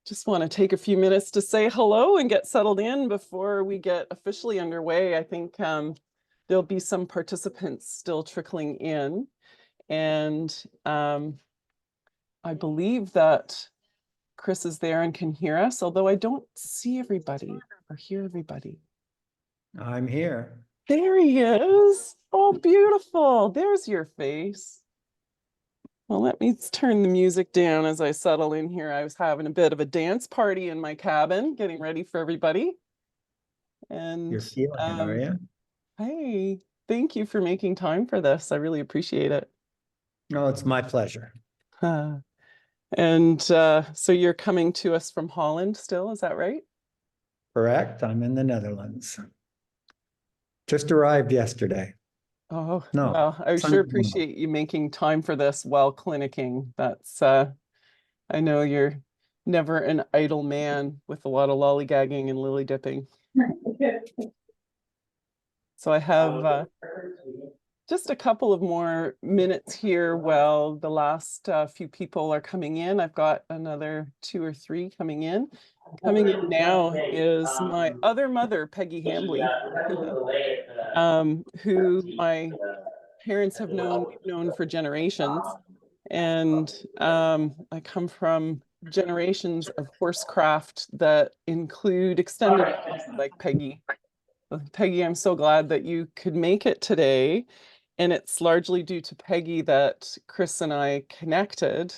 Just want to take a few minutes to say hello and get settled in before we get officially underway. I think there'll be some participants still trickling in. And I believe that Chris is there and can hear us, although I don't see everybody or hear everybody. I'm here. There he is. Oh, beautiful. There's your face. Well, let me turn the music down as I settle in here. I was having a bit of a dance party in my cabin, getting ready for everybody. And You're feeling it, are you? hey, thank you for making time for this. I really appreciate it. No, it's my pleasure. And so you're coming to us from Holland still, is that right? Correct. I'm in the Netherlands. Just arrived yesterday. Oh, No, well, I Sunday sure morning. appreciate you making time for this while clinicking. That's, I know you're never an idle man with a lot of lollygagging and lily dipping. So I have just a couple of more minutes here while the last few people are coming in. I've got another 2 or 3 coming in. Coming in now is my other mother, Peggy Hambley, who my parents have known, we've known for generations. And I come from generations of horsecraft that include extended families like Peggy. Peggy, I'm so glad that you could make it today. And it's largely due to Peggy that Chris and I connected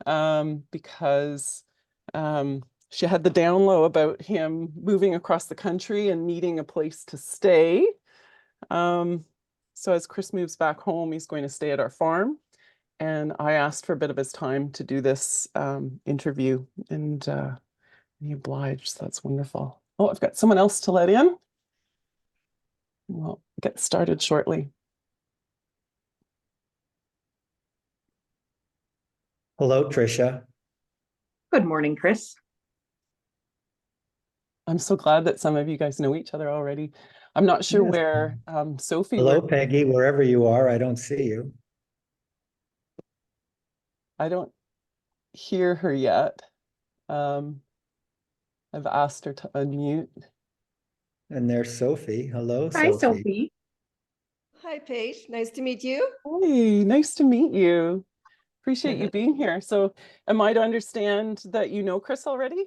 because she had the down low about him moving across the country and needing a place to stay. So as Chris moves back home, he's going to stay at our farm. And I asked for a bit of his time to do this interview, and he obliged. So that's wonderful. Oh, I've got someone else to let in. We'll get started shortly. Hello, Tricia. Good morning, Chris. I'm so glad that some of you guys know each other already. I'm not sure Yes. where Sophie. Hello, Peggy, wherever you are. I don't see you. I don't hear her yet. I've asked her to unmute. And there's Sophie. Hello, Hi, Sophie. Sophie. Hi, Paige. Nice to meet you. Hey, nice to meet you. Appreciate you being here. So am I to understand that you know Chris already?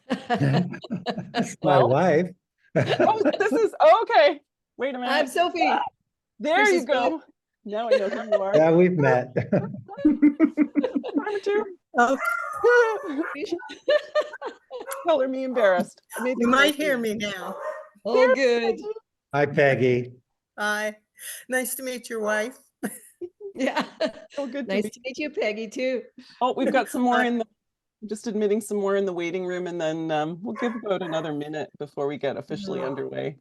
That's my Well, wife. oh, this is okay. Wait a minute. I'm Sophie. There Chris's you go. Now I know who you are. Yeah, we've met. I'm too. Oh, Color me embarrassed. You might hear me now. all good. Hi, Peggy. Hi. Nice to meet your wife. Yeah. So good Nice to to meet you, Peggy, too. Oh, we've got some more in the, just admitting some more in the waiting room, and then we'll give about another minute before we get officially underway.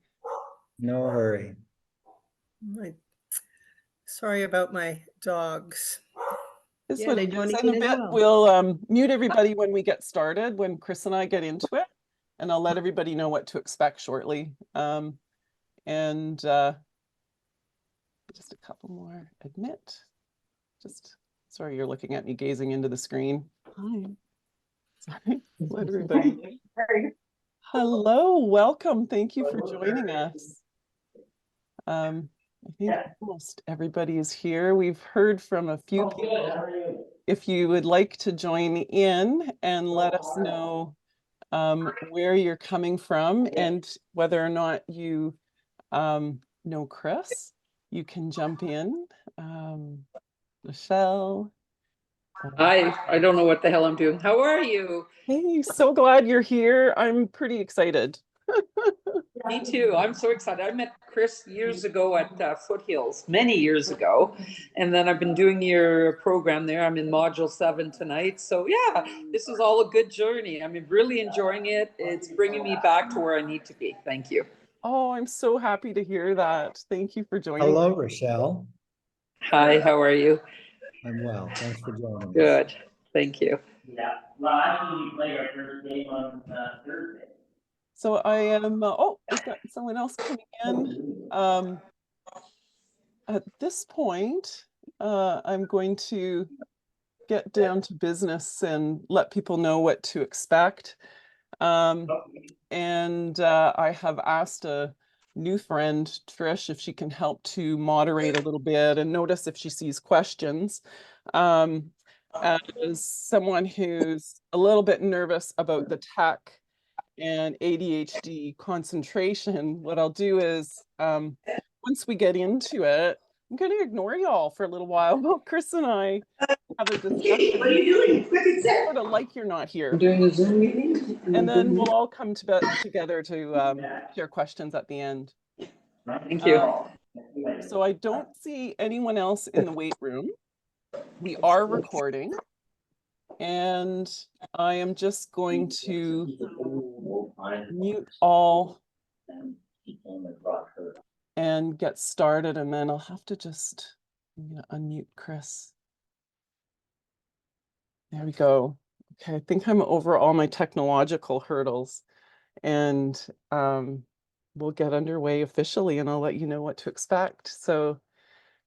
No hurry. Sorry about my dogs. This Yeah, what they it is. joined In in a as bit, well. we'll mute everybody when we get started, when Chris and I get into it, and I'll let everybody know what to expect shortly. And just a couple more. Admit. Just sorry, you're looking at me gazing into the screen. Hi. Sorry. Let everybody. Hello, welcome. Thank you for joining us. I think almost everybody is here. We've heard from a few people. If you would like to join in and let us know where you're coming from and whether or not you know Chris, you can jump in. Michelle. I don't know what the hell I'm doing. How are you? Hey, so glad you're here. I'm pretty excited. Me too. I'm so excited. I met Chris years ago at Foothills, many years ago. And then I've been doing your program there. I'm in module 7 tonight. So yeah, this is all a good journey. I'm really enjoying it. It's bringing me back to where I need to be. Thank you. Oh, I'm so happy to hear that. Thank you for joining. Hello, Rochelle. Hi, how are you? I'm well. Thanks for joining us. Good. Thank you. Yeah. Well, actually, we played our first game on Thursday. So I am, oh, we've got someone else coming in. At this point, I'm going to get down to business and let people know what to expect. And I have asked a new friend, Trish, if she can help to moderate a little bit and notice if she sees questions. As someone who's a little bit nervous about the tech and ADHD concentration, what I'll do is once we get into it, I'm going to ignore y'all for a little while while Chris and I have a discussion. What are you doing? Sort of like you're not here. I'm doing a Zoom meeting. And then we'll all come together to share questions at the end. Thank you. So I don't see anyone else in the weight room. We are recording. And I am just going to mute all and get started, and then I'll have to just unmute Chris. There we go. Okay, I think I'm over all my technological hurdles, and we'll get underway officially, and I'll let you know what to expect. So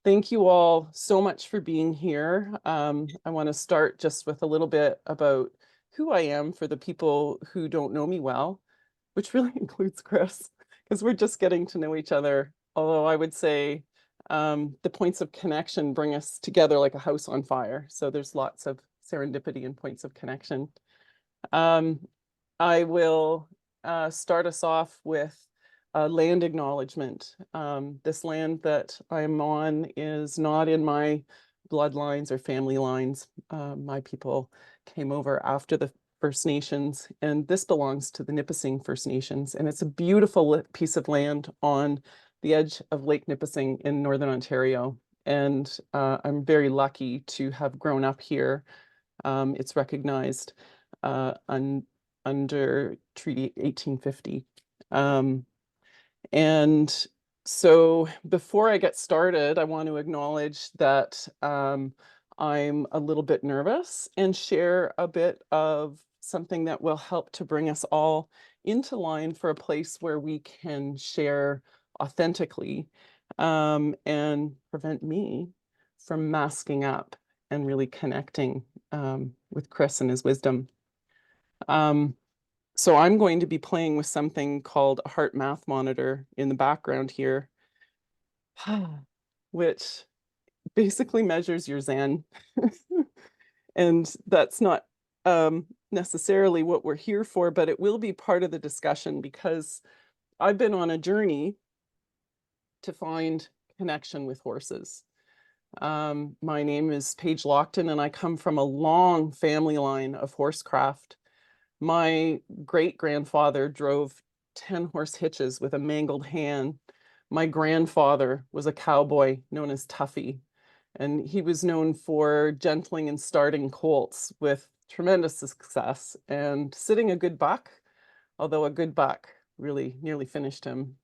thank you all so much for being here. I want to start just with a little bit about who I am for the people who don't know me well, which really includes Chris, because we're just getting to know each other. Although I would say the points of connection bring us together like a house on fire. So there's lots of serendipity and points of connection. I will start us off with land acknowledgement. This land that I'm on is not in my bloodlines or family lines. My people came over after the First Nations, and this belongs to the Nipissing First Nations, and it's a beautiful piece of land on the edge of Lake Nipissing in Northern Ontario. And I'm very lucky to have grown up here. It's recognized under Treaty 1850. And so before I get started, I want to acknowledge that I'm a little bit nervous and share a bit of something that will help to bring us all into line for a place where we can share authentically and prevent me from masking up and really connecting with Chris and his wisdom. So I'm going to be playing with something called a heart math monitor in the background here, which basically measures your Zen. And that's not necessarily what we're here for, but it will be part of the discussion because I've been on a journey to find connection with horses. My name is Paige Lockton, and I come from a long family line of horsecraft. My great-grandfather drove 10-horse hitches with a mangled hand. My grandfather was a cowboy known as Tuffy, and he was known for gentling and starting colts with tremendous success and sitting a good buck, although a good buck really nearly finished him.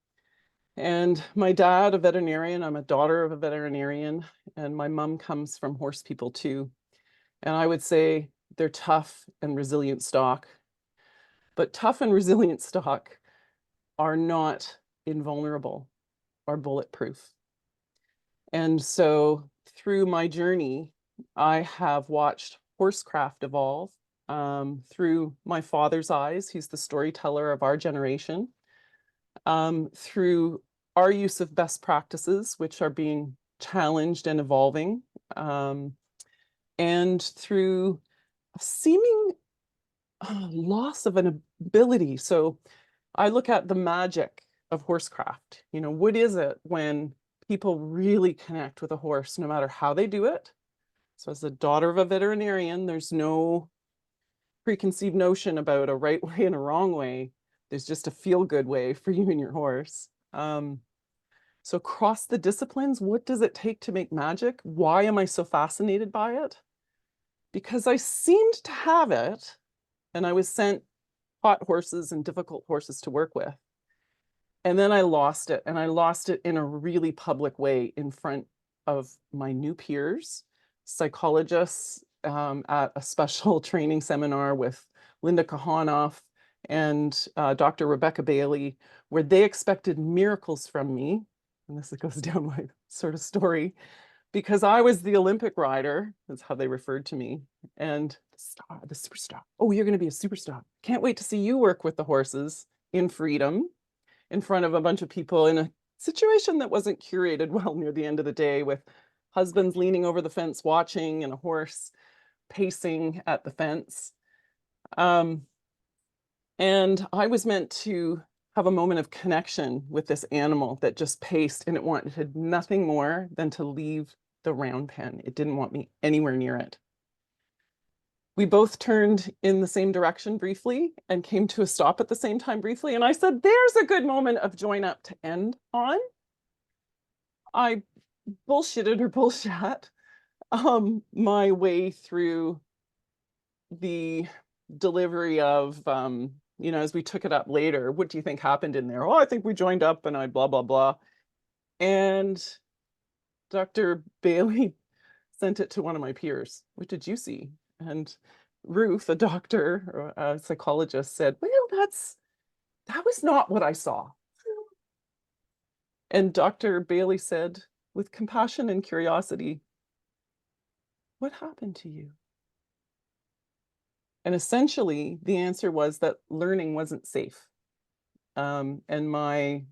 And my dad, a veterinarian, I'm a daughter of a veterinarian, and my mom comes from horse people too. And I would say they're tough and resilient stock. But tough and resilient stock are not invulnerable or bulletproof. And so through my journey, I have watched horsecraft evolve through my father's eyes. He's the storyteller of our generation. Through our use of best practices, which are being challenged and evolving, and through a seeming loss of an ability. So I look at the magic of horsecraft. You know, what is it when people really connect with a horse, no matter how they do it? So as the daughter of a veterinarian, there's no preconceived notion about a right way and a wrong way. There's just a feel-good way for you and your horse. So across the disciplines, what does it take to make magic? Why am I so fascinated by it? Because I seemed to have it, and I was sent hot horses and difficult horses to work with. And then I lost it, and I lost it in a really public way in front of my new peers, psychologists at a special training seminar with Linda Kahanoff and Dr. Rebecca Bailey, where they expected miracles from me. And this goes down my sort of story. because I was the Olympic rider, that's how they referred to me, and the superstar. Oh, you're going to be a superstar. Can't wait to see you work with the horses in freedom in front of a bunch of people in a situation that wasn't curated well near the end of the day, with husbands leaning over the fence watching and a horse pacing at the fence. And I was meant to have a moment of connection with this animal that just paced, and it wanted nothing more than to leave the round pen. It didn't want me anywhere near it. We both turned in the same direction briefly and came to a stop at the same time briefly. And I said, there's a good moment of join up to end on. I bullshitted or bullshat my way through the delivery of, you know, as we took it up later, what do you think happened in there? Oh, I think we joined up and I blah, blah, blah. And Dr. Bailey sent it to one of my peers. What did you see? And Ruth, a doctor or a psychologist, said, well, that was not what I saw. And Dr. Bailey said, with compassion and curiosity, what happened to you? And essentially, the answer was that learning wasn't safe. And my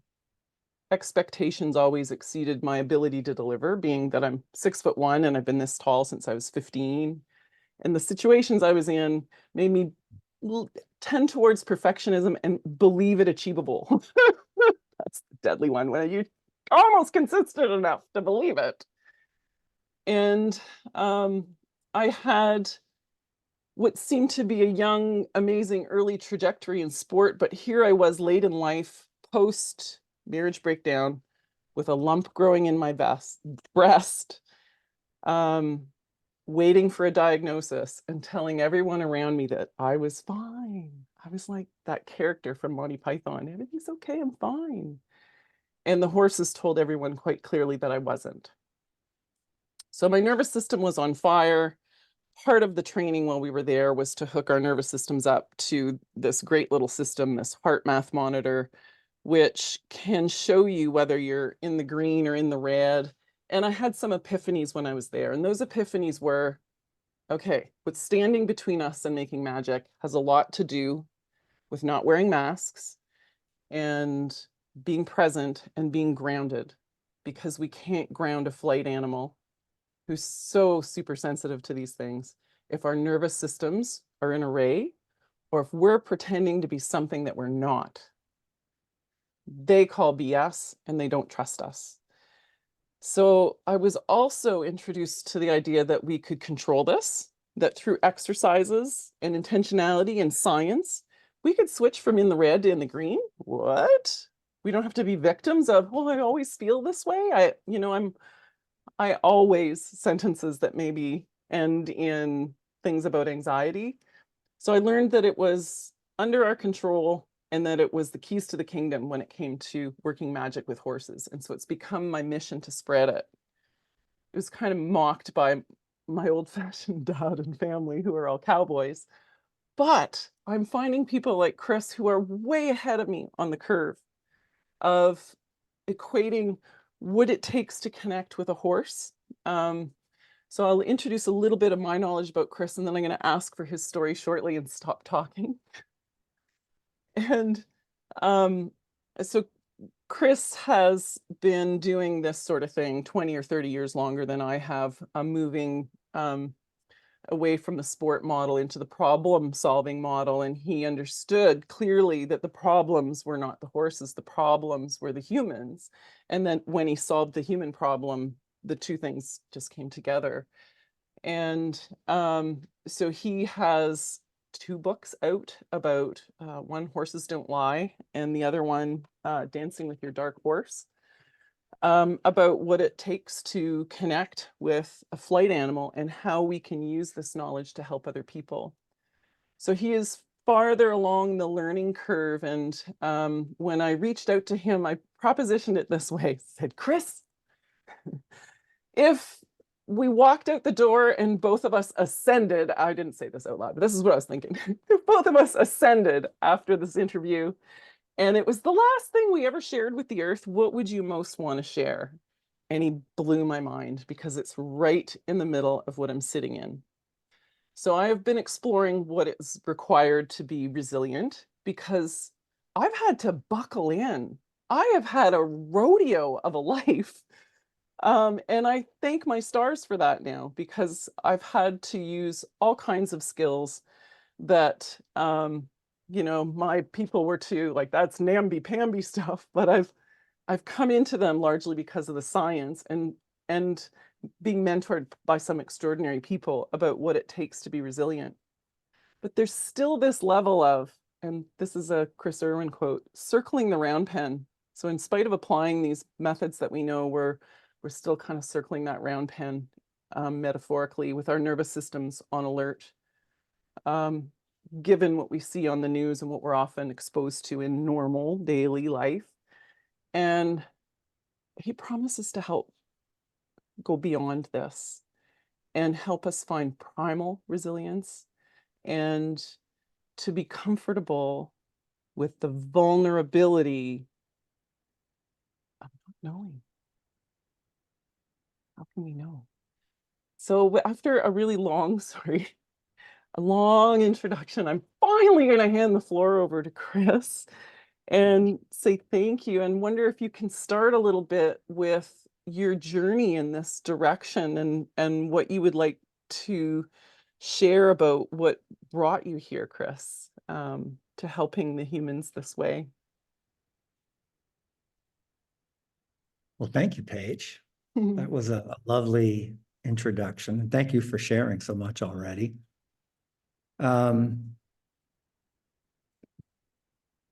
expectations always exceeded my ability to deliver, being that I'm 6'1" and I've been this tall since I was 15. And the situations I was in made me tend towards perfectionism and believe it achievable. That's the deadly one, when you almost consistent enough to believe it. And I had what seemed to be a young, amazing early trajectory in sport, but here I was late in life, post marriage breakdown, with a lump growing in my breast, waiting for a diagnosis and telling everyone around me that I was fine. I was like that character from Monty Python. Everything's okay, I'm fine. And the horses told everyone quite clearly that I wasn't. So my nervous system was on fire. Part of the training while we were there was to hook our nervous systems up to this great little system, this heart math monitor, which can show you whether you're in the green or in the red. And I had some epiphanies when I was there. And those epiphanies were, okay, what's standing between us and making magic has a lot to do with not wearing masks and being present and being grounded, because we can't ground a flight animal who's so super sensitive to these things if our nervous systems are in array, or if we're pretending to be something that we're not. They call BS and they don't trust us. So I was also introduced to the idea that we could control this, that through exercises and intentionality and science, we could switch from in the red to in the green. What? We don't have to be victims of, well, I always feel this way. I always sentences that maybe end in things about anxiety. So I learned that it was under our control and that it was the keys to the kingdom when it came to working magic with horses. And so it's become my mission to spread it. It was kind of mocked by my old-fashioned dad and family, who are all cowboys. But I'm finding people like Chris who are way ahead of me on the curve of equating what it takes to connect with a horse. So I'll introduce a little bit of my knowledge about Chris, and then I'm going to ask for his story shortly and stop talking. And so Chris has been doing this sort of thing 20 or 30 years longer than I have, moving away from the sport model into the problem-solving model. And he understood clearly that the problems were not the horses, the problems were the humans. And then when he solved the human problem, the two things just came together. And so he has 2 books out about, one, Horses Don't Lie, and the other one, Dancing with Your Dark Horse, about what it takes to connect with a flight animal and how we can use this knowledge to help other people. So he is farther along the learning curve. And when I reached out to him, I propositioned it this way, said, Chris, if we walked out the door and both of us ascended, I didn't say this out loud, but this is what I was thinking. If both of us ascended after this interview, and it was the last thing we ever shared with the earth, what would you most want to share? and he blew my mind because it's right in the middle of what I'm sitting in. So I have been exploring what is required to be resilient because I've had to buckle in. I have had a rodeo of a life. And I thank my stars for that now because I've had to use all kinds of skills that, my people were too, like, that's namby-pamby stuff, but I've come into them largely because of the science and being mentored by some extraordinary people about what it takes to be resilient. But there's still this level of, and this is a Chris Irwin quote, circling the round pen. So in spite of applying these methods that we know, we're still kind of circling that round pen metaphorically with our nervous systems on alert. Given what we see on the news and what we're often exposed to in normal daily life. And he promises to help go beyond this and help us find primal resilience and to be comfortable with the vulnerability of not knowing. How can we know? So after a really long, a long introduction, I'm finally going to hand the floor over to Chris and say thank you and wonder if you can start a little bit with your journey in this direction and what you would like to share about what brought you here, Chris, to helping the humans this way. Well, thank you, Paige. That was a lovely introduction. And thank you for sharing so much already.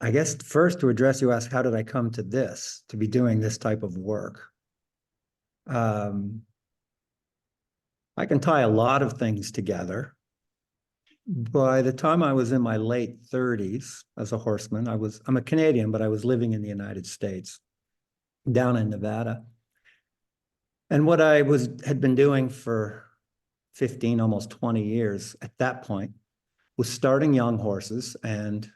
I guess first to address, you asked, how did I come to this, to be doing this type of work? I can tie a lot of things together. By the time I was in my late 30s as a horseman, I'm a Canadian, but I was living in the United States, down in Nevada. And what I had been doing for 15, almost 20 years at that point was starting young horses and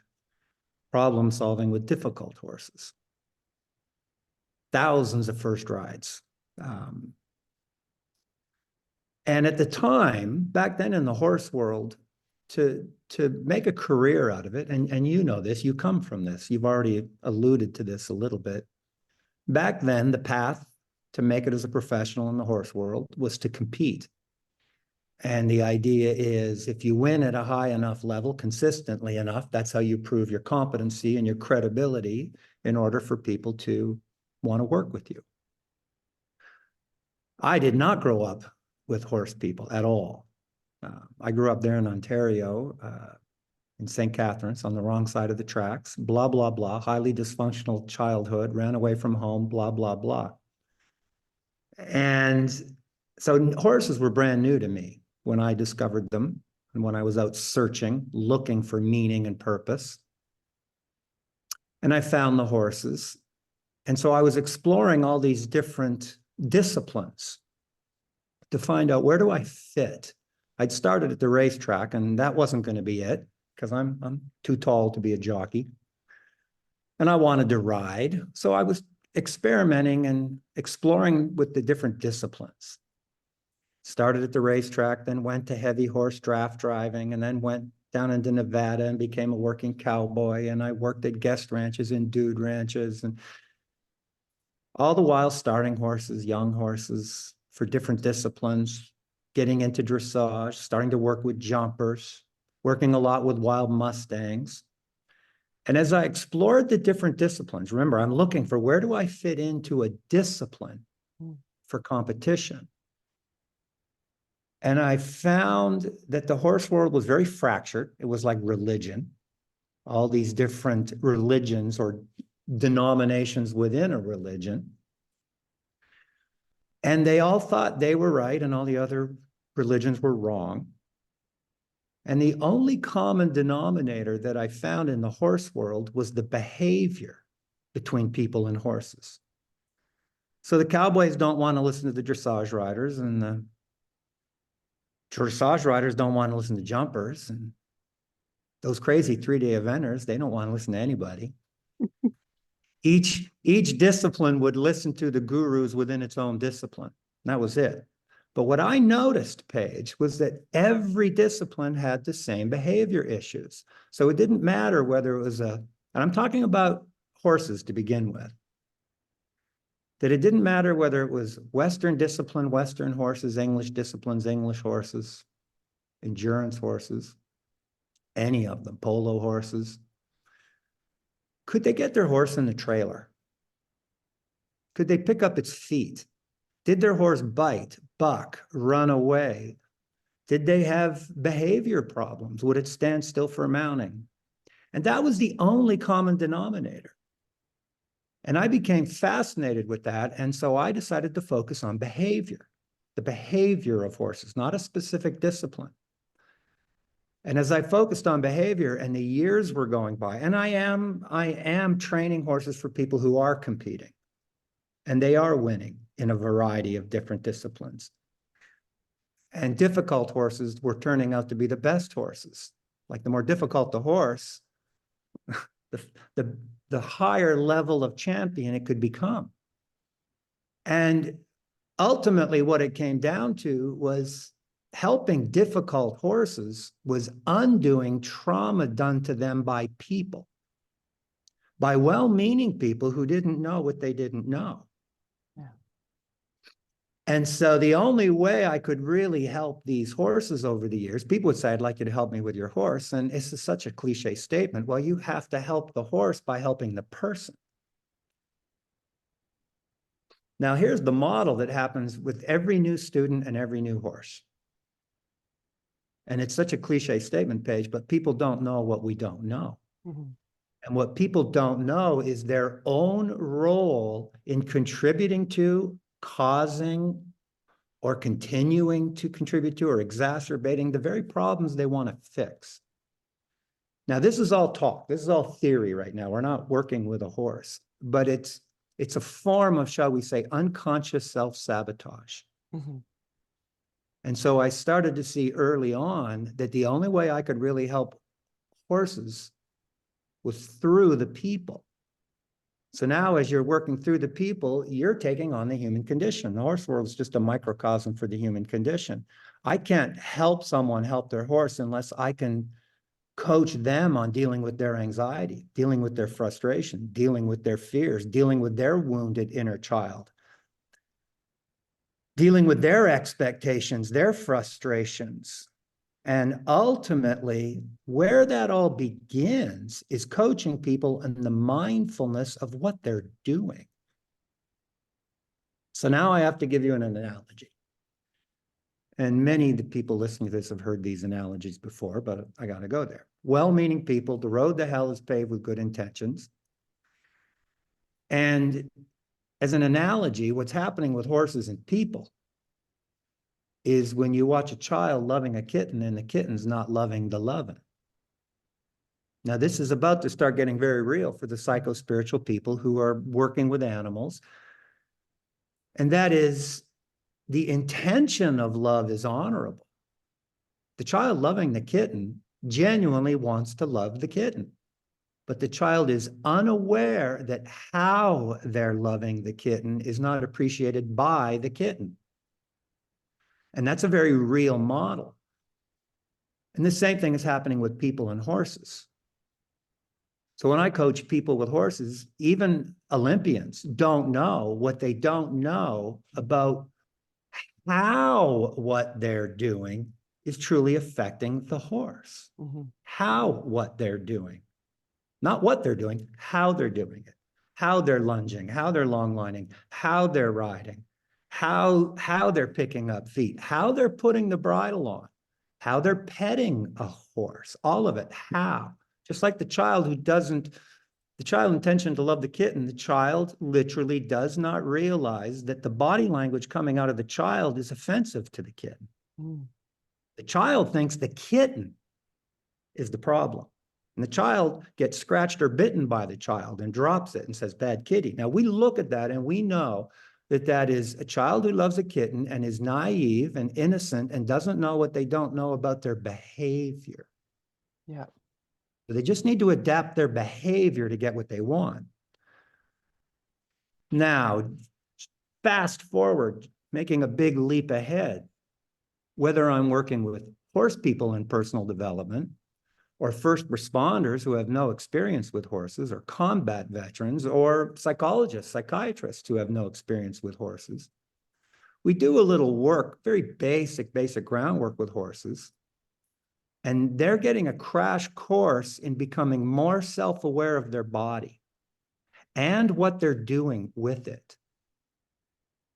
problem solving with difficult horses. Thousands of first rides. And at the time, back then in the horse world, to make a career out of it, and you know this, you come from this, you've already alluded to this a little bit. Back then, the path to make it as a professional in the horse world was to compete. And the idea is if you win at a high enough level, consistently enough, that's how you prove your competency and your credibility in order for people to want to work with you. I did not grow up with horse people at all. I grew up there in Ontario, in St. Catharines, on the wrong side of the tracks, blah, blah, blah, highly dysfunctional childhood, ran away from home, blah, blah, blah. And so horses were brand new to me when I discovered them and when I was out searching, looking for meaning and purpose. And I found the horses. And so I was exploring all these different disciplines to find out, where do I fit? I'd started at the racetrack, and that wasn't going to be it because I'm too tall to be a jockey. And I wanted to ride. So I was experimenting and exploring with the different disciplines. Started at the racetrack, then went to heavy horse draft driving, and then went down into Nevada and became a working cowboy. And I worked at guest ranches and dude ranches, and all the while starting horses, young horses for different disciplines, getting into dressage, starting to work with jumpers, working a lot with wild Mustangs. And as I explored the different disciplines, remember, I'm looking for, where do I fit into a discipline for competition? And I found that the horse world was very fractured. It was like religion, all these different religions or denominations within a religion. And they all thought they were right and all the other religions were wrong. And the only common denominator that I found in the horse world was the behavior between people and horses. So the cowboys don't want to listen to the dressage riders, and the dressage riders don't want to listen to jumpers, and those crazy 3-day eventers, they don't want to listen to anybody. Each discipline would listen to the gurus within its own discipline. That was it. But what I noticed, Paige, was that every discipline had the same behavior issues. So it didn't matter whether it was and I'm talking about horses to begin with, that it didn't matter whether it was Western discipline, Western horses, English disciplines, English horses, endurance horses, any of them, polo horses. Could they get their horse in the trailer? Could they pick up its feet? Did their horse bite, buck, run away? Did they have behavior problems? Would it stand still for mounting? And that was the only common denominator. And I became fascinated with that. And so I decided to focus on behavior, the behavior of horses, not a specific discipline. And as I focused on behavior and the years were going by, and I am training horses for people who are competing, and they are winning in a variety of different disciplines. And difficult horses were turning out to be the best horses. Like the more difficult the horse, the higher level of champion it could become. And ultimately what it came down to was helping difficult horses was undoing trauma done to them by people, by well-meaning people who didn't know what they didn't know. And so the only way I could really help these horses over the years, people would say, I'd like you to help me with your horse. And it's such a cliche statement. Well, you have to help the horse by helping the person. Now, here's the model that happens with every new student and every new horse. And it's such a cliche statement, Paige, but people don't know what we don't know. Mm-hmm. And what people don't know is their own role in contributing to, causing, or continuing to contribute to, or exacerbating the very problems they want to fix. Now, this is all talk. This is all theory right now. We're not working with a horse, but it's a form of, shall we say, unconscious self-sabotage. Mm-hmm. And so I started to see early on that the only way I could really help horses was through the people. So now as you're working through the people, you're taking on the human condition. The horse world is just a microcosm for the human condition. I can't help someone help their horse unless I can coach them on dealing with their anxiety, dealing with their frustration, dealing with their fears, dealing with their wounded inner child, dealing with their expectations, their frustrations. And ultimately, where that all begins is coaching people in the mindfulness of what they're doing. So now I have to give you an analogy. And many of the people listening to this have heard these analogies before, but I got to go there. Well-meaning people, the road to hell is paved with good intentions. And as an analogy, what's happening with horses and people is when you watch a child loving a kitten and the kitten's not loving the loving. Now, this is about to start getting very real for the psycho-spiritual people who are working with animals. And that is, the intention of love is honorable. The child loving the kitten genuinely wants to love the kitten, but the child is unaware that how they're loving the kitten is not appreciated by the kitten. And that's a very real model. And the same thing is happening with people and horses. So when I coach people with horses, even Olympians don't know what they don't know about how what they're doing is truly affecting the horse. Mm-hmm. How what they're doing, not what they're doing, how they're doing it, how they're lunging, how they're long lining, how they're riding, how they're picking up feet, how they're putting the bridle on, how they're petting a horse, all of it, how. Just like the child the child intention to love the kitten, the child literally does not realize that the body language coming out of the child is offensive to the kitten. Mm. The child thinks the kitten is the problem. And the child gets scratched or bitten by the child and drops it and says, bad kitty. Now we look at that and we know that that is a child who loves a kitten and is naive and innocent and doesn't know what they don't know about their behavior. Yeah. So they just need to adapt their behavior to get what they want. Now, fast forward, making a big leap ahead, whether I'm working with horse people in personal development, or first responders who have no experience with horses, or combat veterans, or psychologists, psychiatrists who have no experience with horses. We do a little work, very basic groundwork with horses, and they're getting a crash course in becoming more self-aware of their body and what they're doing with it.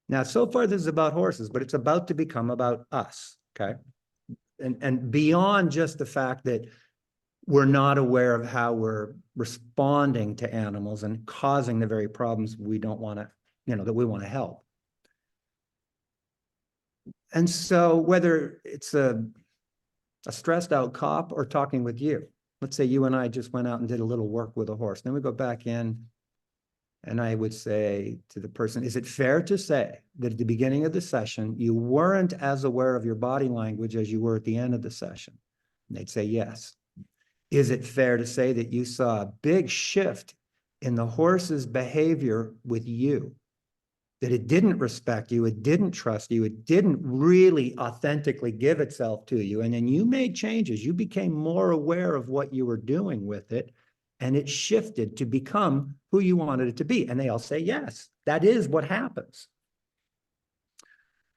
Now, so far this is about horses, but it's about to become about us, okay? And beyond just the fact that we're not aware of how we're responding to animals and causing the very problems we don't want to, that we want to help. And so whether it's a stressed out cop or talking with you, let's say you and I just went out and did a little work with a horse. Then we go back in and I would say to the person, is it fair to say that at the beginning of the session, you weren't as aware of your body language as you were at the end of the session? And they'd say yes. Is it fair to say that you saw a big shift in the horse's behavior with you? That it didn't respect you, it didn't trust you, it didn't really authentically give itself to you. And then you made changes. You became more aware of what you were doing with it, and it shifted to become who you wanted it to be. And they all say, yes, that is what happens.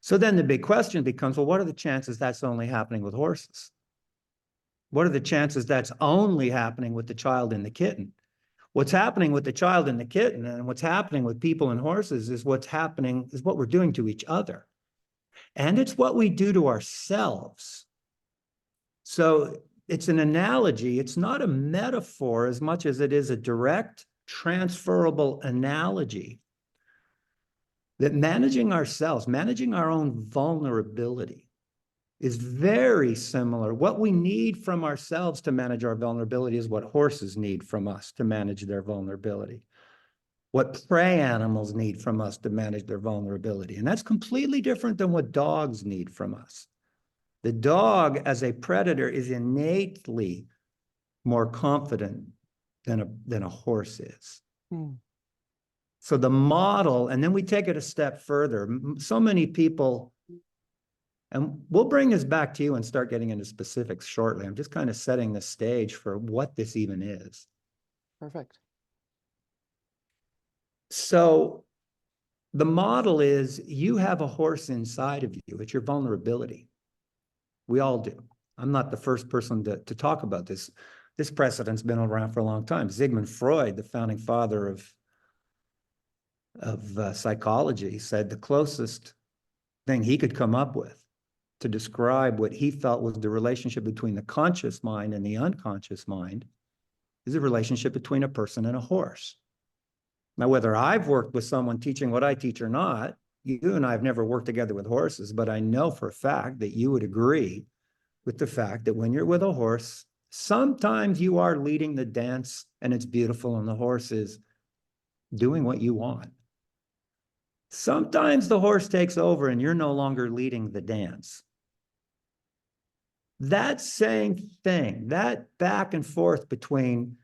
So then the big question becomes, well, what are the chances that's only happening with horses? What are the chances that's only happening with the child and the kitten? What's happening with the child and the kitten and what's happening with people and horses is what we're doing to each other. And it's what we do to ourselves. So it's an analogy. It's not a metaphor as much as it is a direct, transferable analogy that managing ourselves, managing our own vulnerability is very similar. What we need from ourselves to manage our vulnerability is what horses need from us to manage their vulnerability. What prey animals need from us to manage their vulnerability. And that's completely different than what dogs need from us. The dog as a predator is innately more confident than a horse is. So the model, and then we take it a step further. So many people, and we'll bring this back to you and start getting into specifics shortly. I'm just kind of setting the stage for what this even is. Perfect. So the model is you have a horse inside of you. It's your vulnerability. We all do. I'm not the first person to talk about this. This precedent's been around for a long time. Sigmund Freud, the founding father of psychology, said the closest thing he could come up with to describe what he felt was the relationship between the conscious mind and the unconscious mind is a relationship between a person and a horse. Now, whether I've worked with someone teaching what I teach or not, you and I have never worked together with horses, but I know for a fact that you would agree with the fact that when you're with a horse, sometimes you are leading the dance and it's beautiful and the horse is doing what you want. Sometimes the horse takes over and you're no longer leading the dance. That same thing, that back and forth between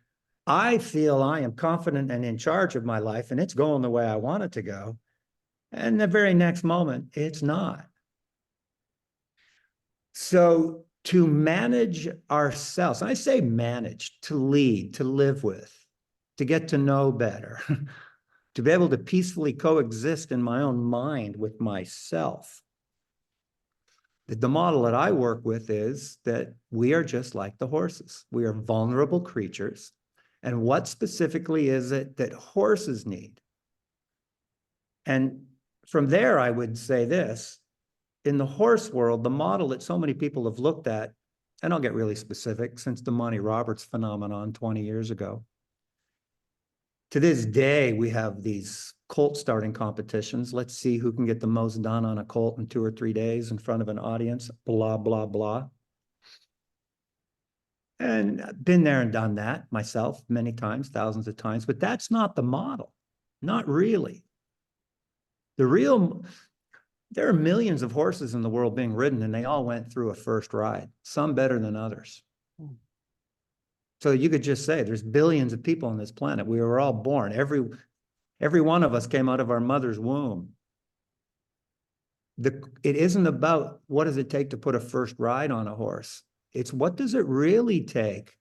I feel I am confident and in charge of my life and it's going the way I want it to go, and the very next moment, it's not. So to manage ourselves, I say manage, to lead, to live with, to get to know better, to be able to peacefully coexist in my own mind with myself. The model that I work with is that we are just like the horses. We are vulnerable creatures. And what specifically is it that horses need? And from there, I would say this, in the horse world, the model that so many people have looked at, and I'll get really specific, since the Monty Roberts phenomenon 20 years ago. To this day, we have these colt starting competitions. Let's see who can get the most done on a colt in 2 or 3 days in front of an audience, blah, blah, blah. And I've been there and done that myself many times, thousands of times, but that's not the model, not really. There are millions of horses in the world being ridden and they all went through a first ride, some better than others. So you could just say there's billions of people on this planet. We were all born. Every one of us came out of our mother's womb. It isn't about what does it take to put a first ride on a horse. It's what does it really take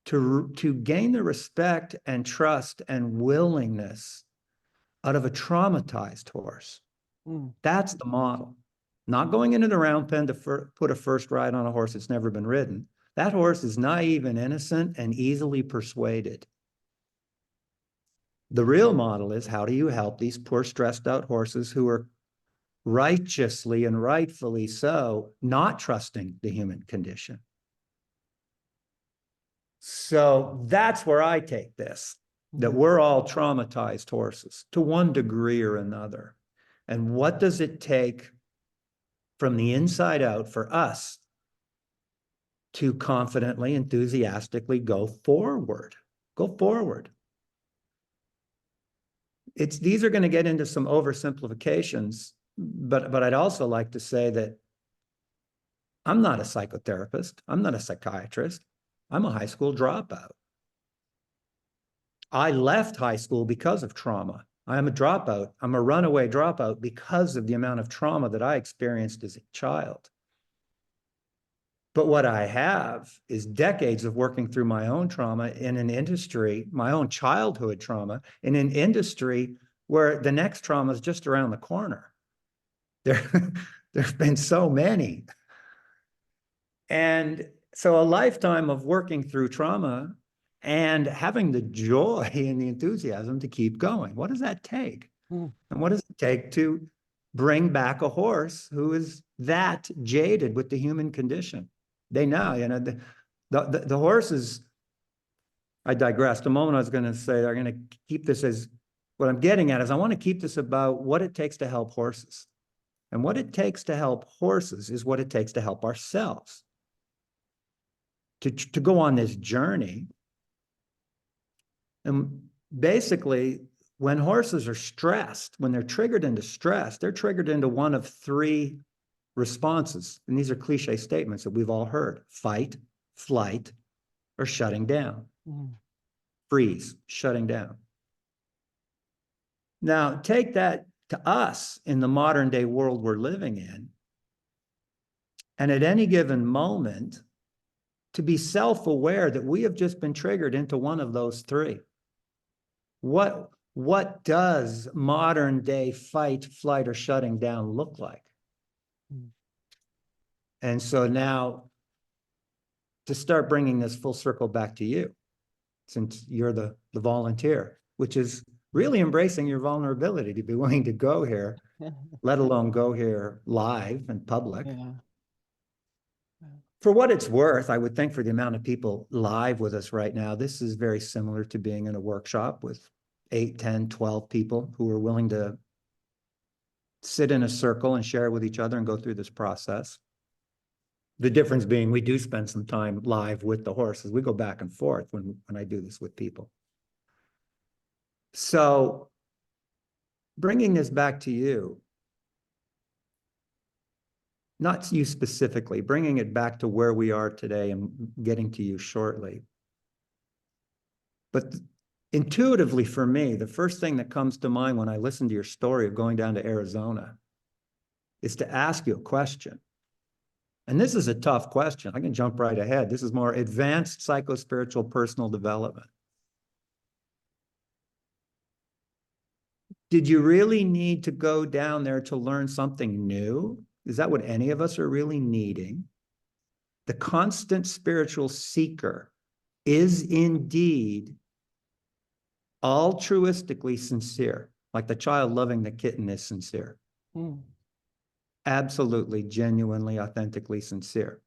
to gain the respect and trust and willingness out of a traumatized horse. That's the model. Not going into the round pen to put a first ride on a horse that's never been ridden. That horse is naive and innocent and easily persuaded. The real model is, how do you help these poor stressed out horses who are righteously and rightfully so not trusting the human condition? So that's where I take this, that we're all traumatized horses to one degree or another. And what does it take from the inside out for us to confidently, enthusiastically go forward? Go forward. These are going to get into some oversimplifications, but I'd also like to say that I'm not a psychotherapist. I'm not a psychiatrist. I'm a high school dropout. I left high school because of trauma. I am a dropout. I'm a runaway dropout because of the amount of trauma that I experienced as a child. But what I have is decades of working through my own trauma in an industry, my own childhood trauma, in an industry where the next trauma is just around the corner. There've been so many. And so a lifetime of working through trauma and having the joy and the enthusiasm to keep going. What does that take? And what does it take to bring back a horse who is that jaded with the human condition? They know, the horses, I digressed. A moment I was going to say, I'm going to keep this as, what I'm getting at is I want to keep this about what it takes to help horses. And what it takes to help horses is what it takes to help ourselves. To go on this journey. And basically, when horses are stressed, when they're triggered into stress, they're triggered into one of three responses. And these are cliche statements that we've all heard: fight, flight, or shutting down. Freeze, shutting down. Now, take that to us in the modern day world we're living in. And at any given moment, to be self-aware that we have just been triggered into one of those three. What does modern day fight, flight, or shutting down look like? And so now, to start bringing this full circle back to you, since you're the volunteer, which is really embracing your vulnerability to be willing to go here, let alone go here live and public. For what it's worth, I would think for the amount of people live with us right now, this is very similar to being in a workshop with 8, 10, 12 people who are willing to sit in a circle and share with each other and go through this process. The difference being we do spend some time live with the horses. We go back and forth when I do this with people. So bringing this back to you, not you specifically, bringing it back to where we are today and getting to you shortly. But intuitively for me, the first thing that comes to mind when I listen to your story of going down to Arizona is to ask you a question. And this is a tough question. I can jump right ahead. This is more advanced psychospiritual personal development. Did you really need to go down there to learn something new? Is that what any of us are really needing? The constant spiritual seeker is indeed altruistically sincere, like the child loving the kitten is sincere. Absolutely, genuinely, authentically sincere.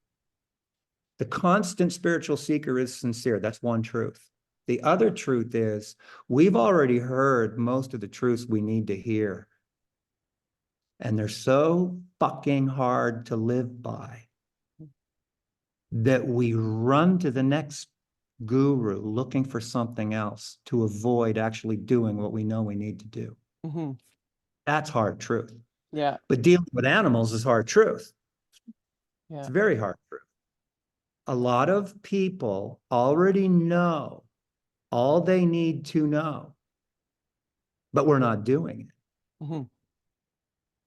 The constant spiritual seeker is sincere. That's one truth. The other truth is we've already heard most of the truths we need to hear. And they're so fucking hard to live by that we run to the next guru looking for something else to avoid actually doing what we know we need to do. That's hard truth. Yeah. But dealing with animals is hard truth. Yeah. It's very hard truth. A lot of people already know all they need to know. but we're not doing it. Mhm.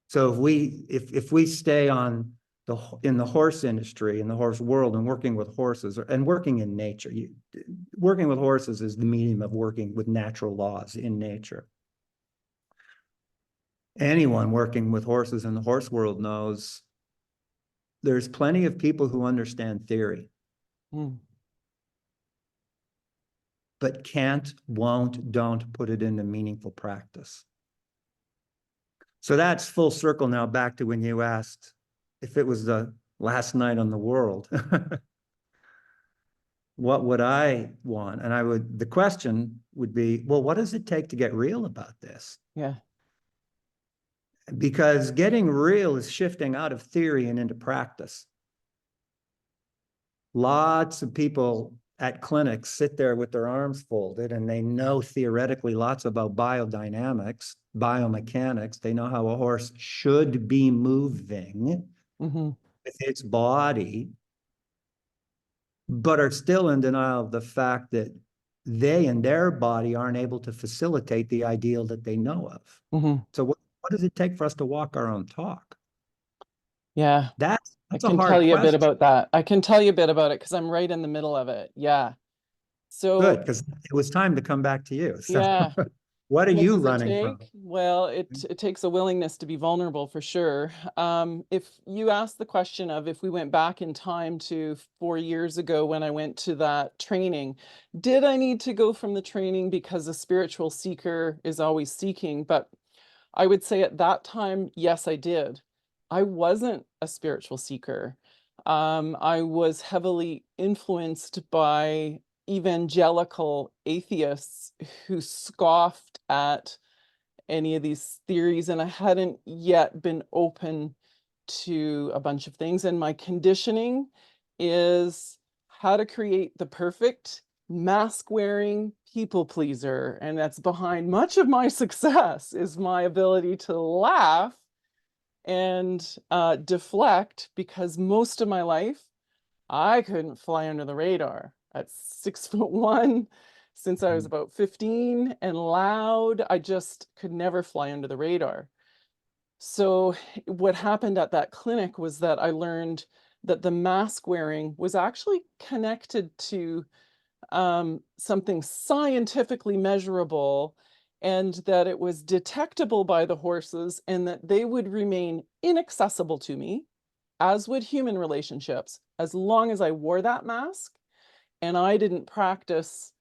So if we stay on in the horse industry, in the horse world, and working with horses and working in nature, working with horses is the medium of working with natural laws in nature. Anyone working with horses in the horse world knows there's plenty of people who understand theory, but can't, won't, don't put it into meaningful practice. So that's full circle now back to when you asked if it was the last night on the world. What would I want? And the question would be, well, what does it take to get real about this? Yeah. Because getting real is shifting out of theory and into practice. Lots of people at clinics sit there with their arms folded and they know theoretically lots about biodynamics, biomechanics. They know how a horse should be moving with its body, but are still in denial of the fact that they and their body aren't able to facilitate the ideal that they know of. So what does it take for us to walk our own talk? Yeah. That's I a can hard tell you a bit question. about that. I can tell you a bit about it because I'm right in the middle of it. Yeah. So Good, because it was time to come back to you. So yeah. what are What you does it running from? take? Well, it takes a willingness to be vulnerable for sure. If you ask the question of if we went back in time to 4 years ago when I went to that training, did I need to go from the training because a spiritual seeker is always seeking? But I would say at that time, yes, I did. I wasn't a spiritual seeker. I was heavily influenced by evangelical atheists who scoffed at any of these theories, and I hadn't yet been open to a bunch of things. And my conditioning is how to create the perfect mask-wearing people pleaser. And that's behind much of my success is my ability to laugh and deflect, because most of my life, I couldn't fly under the radar at 6'1", since I was about 15, and loud. I just could never fly under the radar. So what happened at that clinic was that I learned that the mask wearing was actually connected to something scientifically measurable, and that it was detectable by the horses, and that they would remain inaccessible to me, as would human relationships, as long as I wore that mask and I didn't practice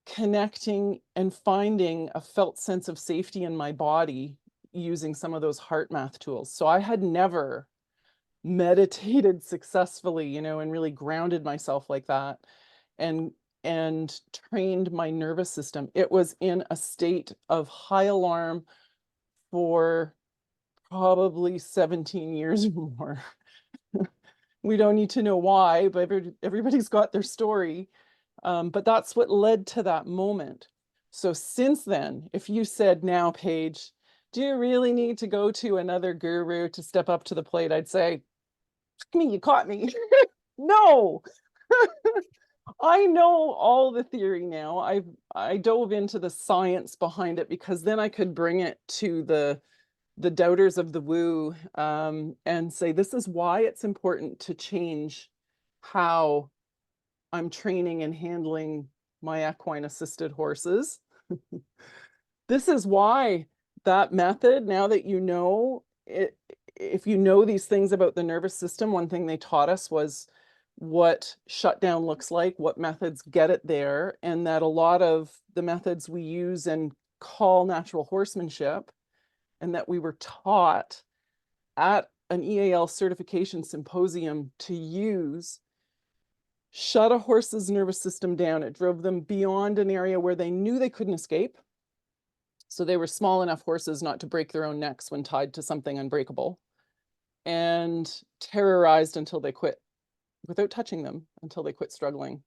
connecting and finding a felt sense of safety in my body using some of those heart math tools. So I had never meditated successfully, and really grounded myself like that and trained my nervous system. It was in a state of high alarm for probably 17 years or more. We don't need to know why, but everybody's got their story. But that's what led to that moment. So since then, if you said now, Paige, do you really need to go to another guru to step up to the plate? I'd say, I mean, you caught me. No. I know all the theory now. I dove into the science behind it, because then I could bring it to the doubters of the woo, and say, this is why it's important to change how I'm training and handling my equine assisted horses. This is why that method, now that you know it, if you know these things about the nervous system, one thing they taught us was what shutdown looks like, what methods get it there, and that a lot of the methods we use and call natural horsemanship, and that we were taught at an EAL certification symposium to use, shut a horse's nervous system down. It drove them beyond an area where they knew they couldn't escape. So they were small enough horses not to break their own necks when tied to something unbreakable, and terrorized until they quit, without touching them, until they quit struggling.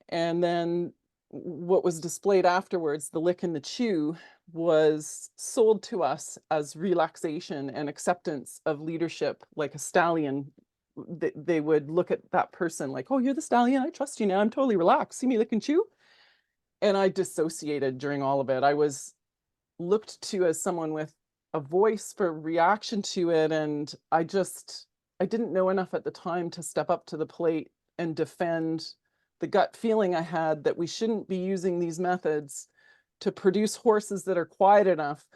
And then what was displayed afterwards, the lick and the chew, was sold to us as relaxation and acceptance of leadership, like a stallion. They would look at that person like, oh, you're the stallion, I trust you now, I'm totally relaxed, see me lick and chew. And I dissociated during all of it. I was looked to as someone with a voice for reaction to it. And I didn't know enough at the time to step up to the plate and defend the gut feeling I had that we shouldn't be using these methods to produce horses that are quiet enough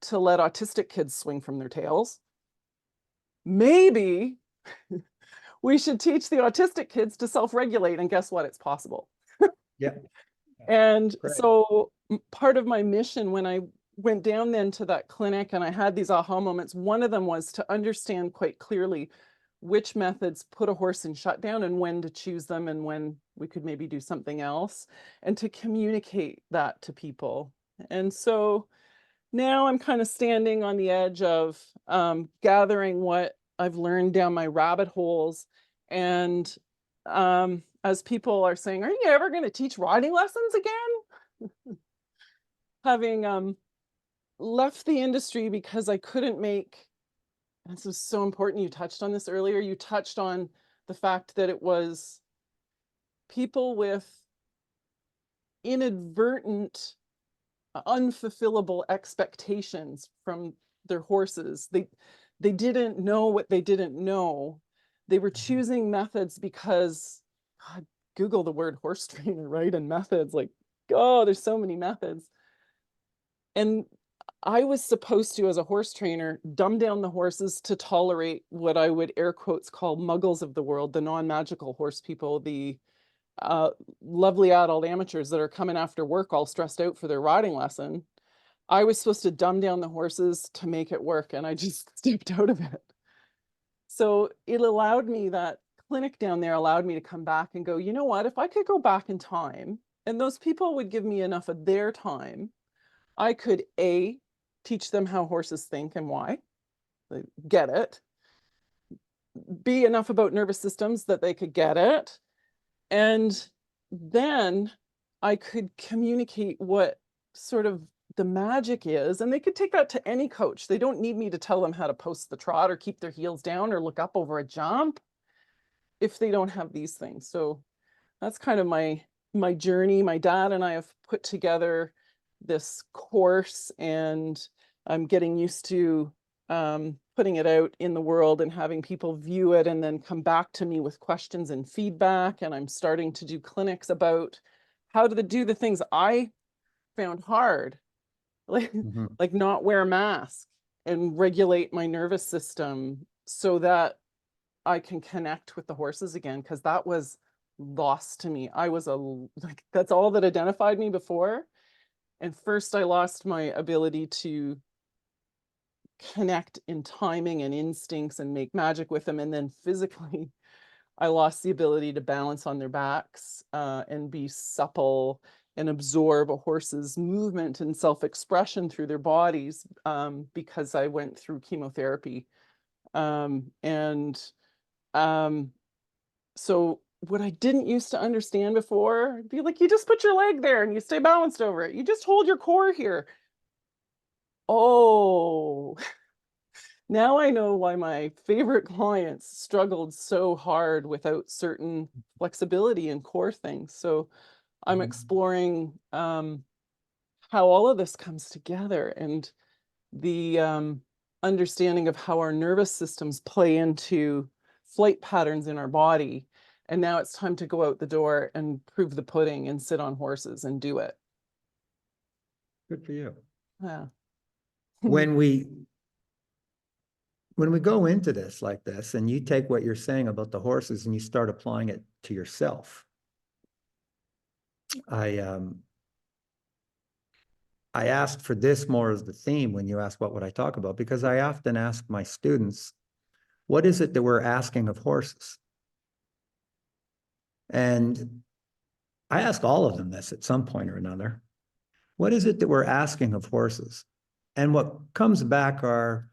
to let autistic kids swing from their tails. Maybe we should teach the autistic kids to self-regulate, and guess what? It's possible. Yeah. And Great. so part of my mission when I went down then to that clinic and I had these aha moments, one of them was to understand quite clearly which methods put a horse in shutdown and when to choose them and when we could maybe do something else, and to communicate that to people. And so now I'm kind of standing on the edge of gathering what I've learned down my rabbit holes. And as people are saying, are you ever going to teach riding lessons again? Having left the industry because I couldn't make, and this is so important, you touched on this earlier, you touched on the fact that it was people with inadvertent, unfulfillable expectations from their horses. They didn't know what they didn't know. They were choosing methods because, God, Google the word horse trainer, right? And methods, like, oh, there's so many methods. And I was supposed to, as a horse trainer, dumb down the horses to tolerate what I would air quotes call muggles of the world, the non-magical horse people, the lovely adult amateurs that are coming after work all stressed out for their riding lesson. I was supposed to dumb down the horses to make it work, and I just stepped out of it. So it allowed me, that clinic down there allowed me to come back and go, you know what, if I could go back in time and those people would give me enough of their time, I could A, teach them how horses think and why, they get it. B, enough about nervous systems that they could get it. And then I could communicate what sort of the magic is, and they could take that to any coach. They don't need me to tell them how to post the trot or keep their heels down or look up over a jump if they don't have these things. So that's kind of my journey. My dad and I have put together this course, and I'm getting used to putting it out in the world and having people view it and then come back to me with questions and feedback. And I'm starting to do clinics about how to do the things I found hard, like, like not wear a mask and regulate my nervous system so that I can connect with the horses again, because that was lost to me. I was like, that's all that identified me before. And first I lost my ability to connect in timing and instincts and make magic with them. And then physically, I lost the ability to balance on their backs and be supple and absorb a horse's movement and self-expression through their bodies because I went through chemotherapy. So what I didn't used to understand before, I'd be like, you just put your leg there and you stay balanced over it. You just hold your core here. Oh, now I know why my favorite clients struggled so hard without certain flexibility and core things. So I'm exploring how all of this comes together, and the understanding of how our nervous systems play into flight patterns in our body. And now it's time to go out the door and prove the pudding and sit on horses and do it. Good for you. Yeah. When we go into this like this, and you take what you're saying about the horses and you start applying it to yourself, I asked for this more as the theme when you asked what would I talk about, because I often ask my students, what is it that we're asking of horses? And I ask all of them this at some point or another. What is it that we're asking of horses? And what comes back are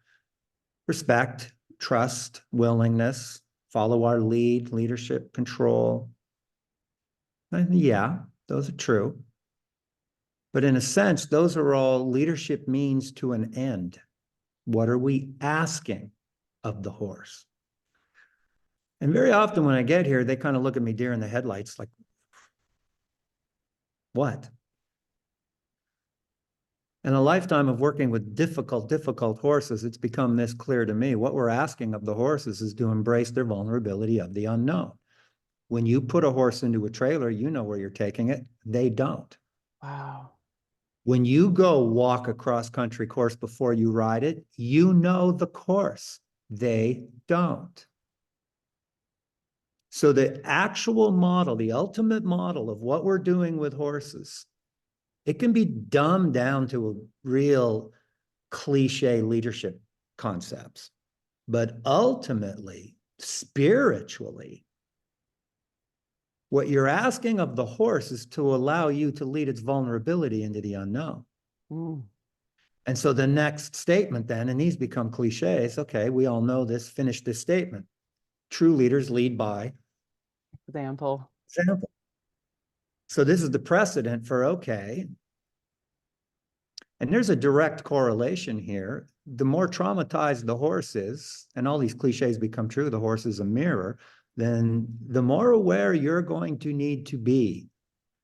respect, trust, willingness, follow our lead, leadership, control. And yeah, those are true. But in a sense, those are all leadership means to an end. What are we asking of the horse? And very often when I get here, they kind of look at me deer in the headlights like, what? In a lifetime of working with difficult horses, it's become this clear to me. What we're asking of the horses is to embrace their vulnerability of the unknown. When you put a horse into a trailer, you know where you're taking it. They don't. Wow. When you go walk a cross-country course before you ride it, you know the course. They don't. So the actual model, the ultimate model of what we're doing with horses, it can be dumbed down to a real cliche leadership concepts. But ultimately, spiritually, what you're asking of the horse is to allow you to lead its vulnerability into the unknown. Mm. And so the next statement then, and these become cliches, okay, we all know this, finish this statement. True leaders lead by Example. example. So this is the precedent for, okay, and there's a direct correlation here. The more traumatized the horse is, and all these cliches become true, the horse is a mirror, then the more aware you're going to need to be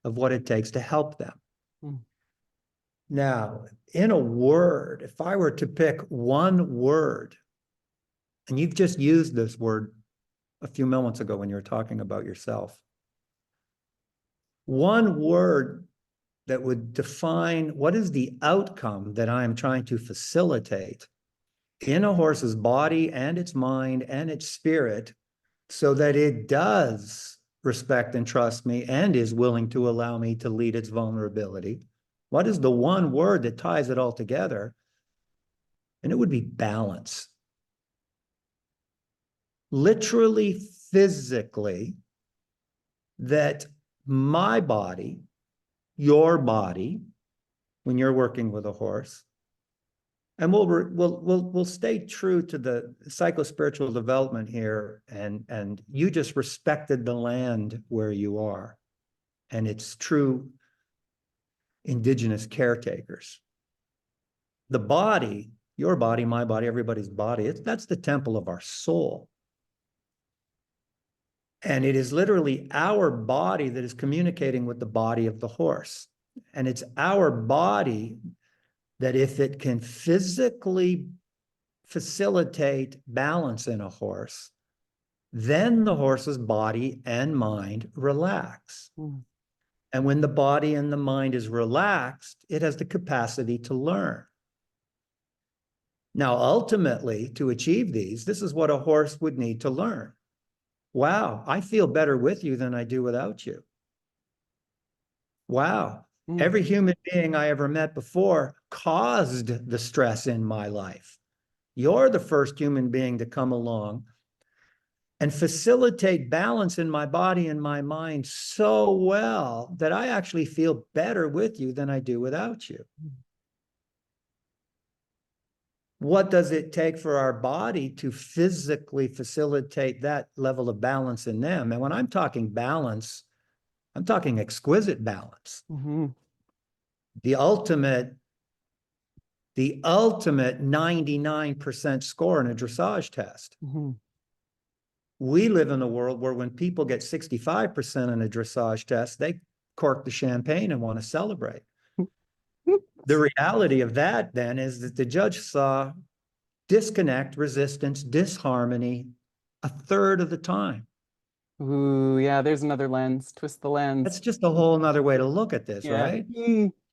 of what it takes to help them. Mm. Now, in a word, if I were to pick one word, and you've just used this word a few moments ago when you were talking about yourself, one word that would define what is the outcome that I am trying to facilitate in a horse's body and its mind and its spirit so that it does respect and trust me and is willing to allow me to lead its vulnerability. What is the one word that ties it all together? And it would be balance. Literally, physically, that my body, your body, when you're working with a horse, and we'll stay true to the psycho-spiritual development here, and you just respected the land where you are, and it's true indigenous caretakers. The body, your body, my body, everybody's body, that's the temple of our soul. And it is literally our body that is communicating with the body of the horse. And it's our body that if it can physically facilitate balance in a horse, then the horse's body and mind relax. Mm. And when the body and the mind is relaxed, it has the capacity to learn. Now, ultimately, to achieve these, this is what a horse would need to learn. Wow, I feel better with you than I do without you. Wow, every human being I ever met before caused the stress in my life. You're the first human being to come along and facilitate balance in my body and my mind so well that I actually feel better with you than I do without you. What does it take for our body to physically facilitate that level of balance in them? And when I'm talking balance, I'm talking exquisite balance. Mm-hmm. The ultimate 99% score in a dressage test. Mm-hmm. We live in a world where when people get 65% in a dressage test, they cork the champagne and want to celebrate. The reality of that then is that the judge saw disconnect, resistance, disharmony a third of the time. Ooh, yeah, there's another lens. Twist the lens. That's just a whole nother way to look at this, Yeah. right?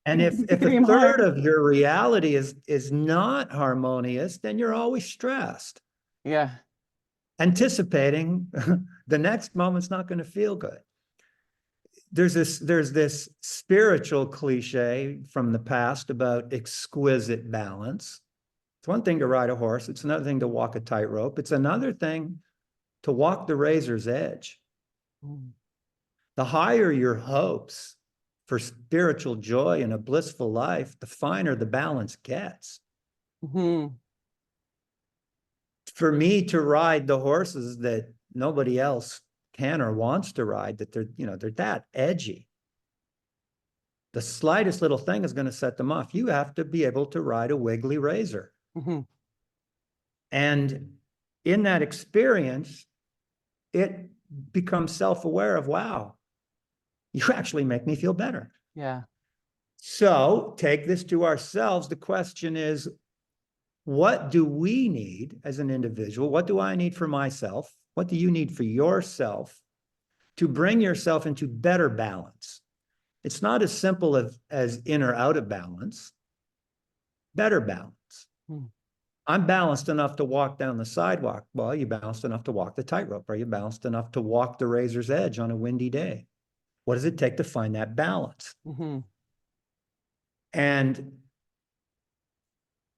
And if a Dream third hard. of your reality is not harmonious, then you're always stressed, Yeah. anticipating the next moment's not going to feel good. There's this spiritual cliche from the past about exquisite balance. It's one thing to ride a horse. It's another thing to walk a tightrope. It's another thing to walk the razor's edge. Mm. The higher your hopes for spiritual joy and a blissful life, the finer the balance gets. Mm-hmm. For me to ride the horses that nobody else can or wants to ride, that they're that edgy. The slightest little thing is going to set them off. You have to be able to ride a wiggly razor. Mm-hmm. And in that experience, it becomes self-aware of, wow, you actually make me feel better. Yeah. So take this to ourselves. The question is, what do we need as an individual? What do I need for myself? What do you need for yourself to bring yourself into better balance? It's not as simple as in or out of balance, better balance. I'm balanced enough to walk down the sidewalk. Well, are you balanced enough to walk the tightrope? Are you balanced enough to walk the razor's edge on a windy day? What does it take to find that balance? And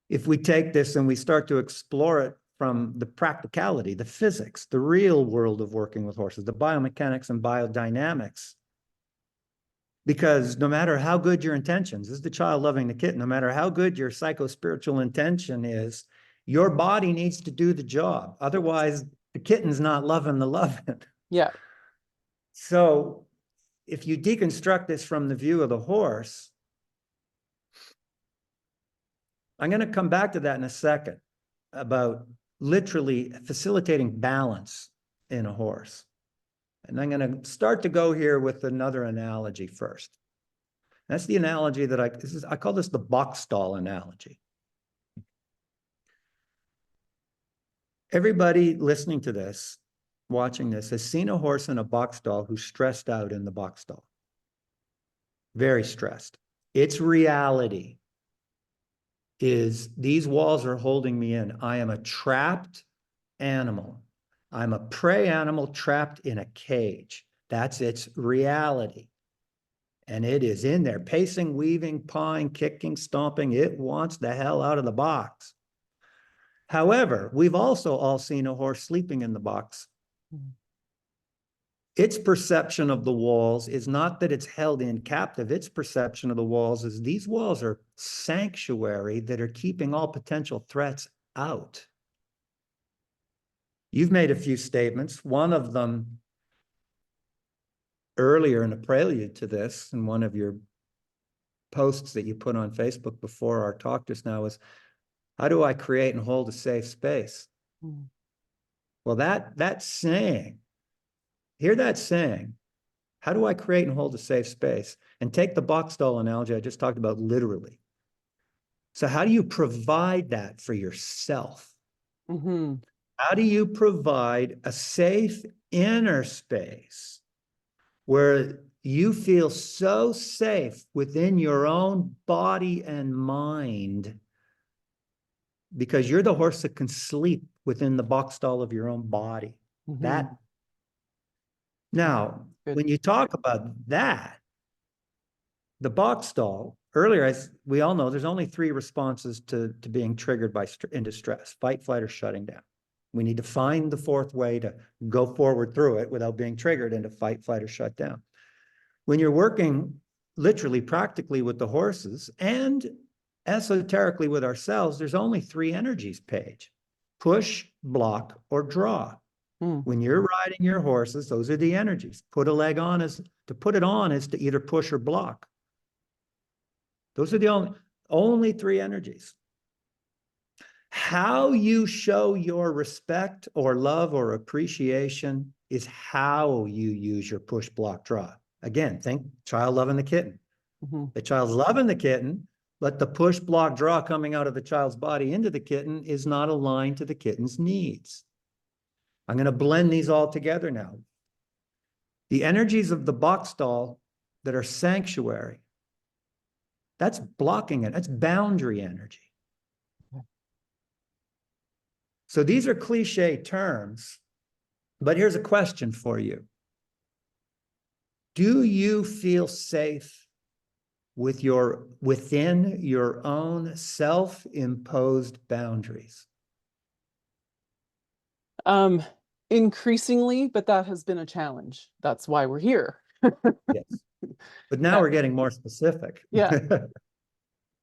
if we take this and we start to explore it from the practicality, the physics, the real world of working with horses, the biomechanics and biodynamics, because no matter how good your intentions, this is the child loving the kitten, no matter how good your psycho-spiritual intention is, your body needs to do the job. Otherwise, the kitten's not loving the loving. Yeah. So if you deconstruct this from the view of the horse, I'm going to come back to that in a second about literally facilitating balance in a horse. And I'm going to start to go here with another analogy first. That's the analogy that I call this the box stall analogy. Everybody listening to this, watching this, has seen a horse in a box stall who's stressed out in the box stall. Very stressed. Its reality is these walls are holding me in. I am a trapped animal. I'm a prey animal trapped in a cage. That's its reality. And it is in there, pacing, weaving, pawing, kicking, stomping. It wants the hell out of the box. However, we've also all seen a horse sleeping in the box. Its perception of the walls is not that it's held in captive. Its perception of the walls is these walls are sanctuary that are keeping all potential threats out. You've made a few statements. One of them earlier in a prelude to this, in one of your posts that you put on Facebook before our talk just now, was, how do I create and hold a safe space? Well, that saying, hear that saying, how do I create and hold a safe space? And take the box stall analogy I just talked about literally. So how do you provide that for yourself? How do you provide a safe inner space where you feel so safe within your own body and mind because you're the horse that can sleep within the box stall of your own body? That. Now, when you talk about that, the box stall, earlier, we all know there's only 3 responses to being triggered into stress: fight, flight, or shutting down. We need to find the 4th way to go forward through it without being triggered into fight, flight, or shut down. When you're working literally, practically with the horses and esoterically with ourselves, there's only 3 energies, Paige: push, block, or draw. When you're riding your horses, those are the energies. Put a leg on is to either push or block. Those are the only 3 energies. How you show your respect or love or appreciation is how you use your push, block, draw. Again, think child loving the kitten. The child's loving the kitten, but the push, block, draw coming out of the child's body into the kitten is not aligned to the kitten's needs. I'm going to blend these all together now. The energies of the box stall that are sanctuary, that's blocking it. That's boundary energy. So these are cliche terms, but here's a question for you. Do you feel safe within your own self-imposed boundaries? Increasingly, but that has been a challenge. That's why we're here. Yes. But now we're getting more specific. Yeah.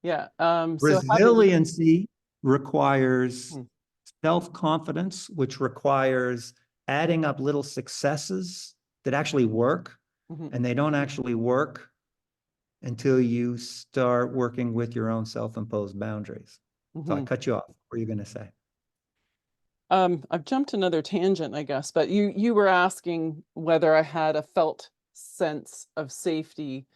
Yeah. Resiliency requires self-confidence, which requires adding up little successes that actually work, and they don't actually work until you start working with your own self-imposed boundaries. So I cut you off. What were you going to say? I've jumped another tangent, I guess, but you were asking whether I had a felt sense of safety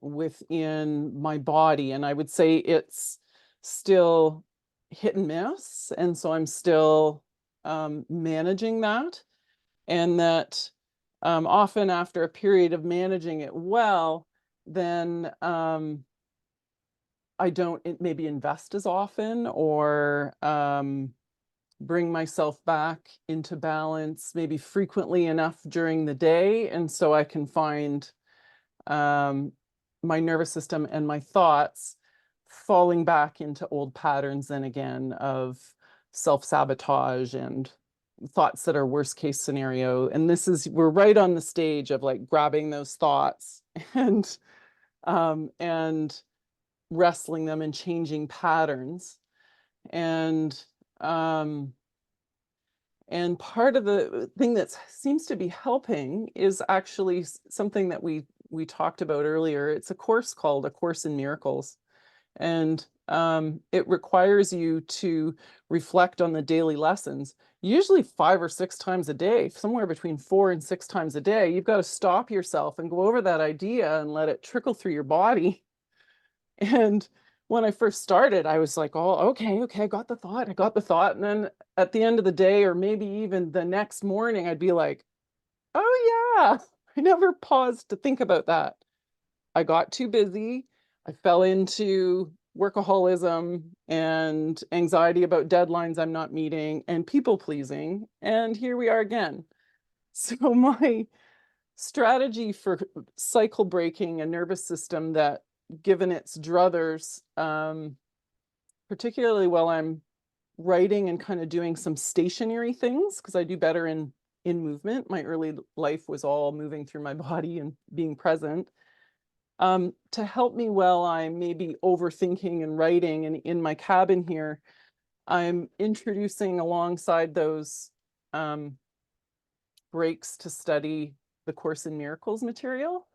within my body. And I would say it's still hit and miss. And so I'm still managing that. And that often after a period of managing it well, then I don't maybe invest as often, or bring myself back into balance maybe frequently enough during the day. And so I can find my nervous system and my thoughts falling back into old patterns then again of self-sabotage and thoughts that are worst case scenario. And we're right on the stage of like grabbing those thoughts and wrestling them and changing patterns. And part of the thing that seems to be helping is actually something that we talked about earlier. It's a course called A Course in Miracles. And it requires you to reflect on the daily lessons, usually 5 or 6 times a day, somewhere between 4 and 6 times a day. You've got to stop yourself and go over that idea and let it trickle through your body. And when I first started, I was like, oh, okay, I got the thought. And then at the end of the day, or maybe even the next morning, I'd be like, oh yeah, I never paused to think about that. I got too busy. I fell into workaholism and anxiety about deadlines I'm not meeting and people pleasing. And here we are again. So my strategy for cycle breaking a nervous system that, given its druthers, particularly while I'm writing and kind of doing some stationary things, because I do better in movement. My early life was all moving through my body and being present. To help me while I'm maybe overthinking and writing, and in my cabin here, I'm introducing alongside those breaks to study the Course in Miracles material,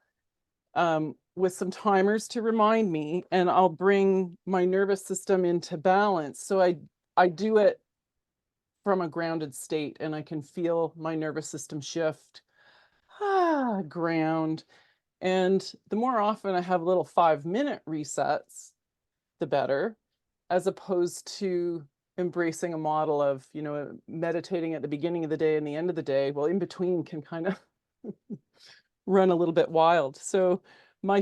with some timers to remind me, and I'll bring my nervous system into balance. So I do it from a grounded state, and I can feel my nervous system shift, ground. And the more often I have little 5-minute resets, the better, as opposed to embracing a model of, meditating at the beginning of the day and the end of the day. Well, in between can kind of run a little bit wild. So my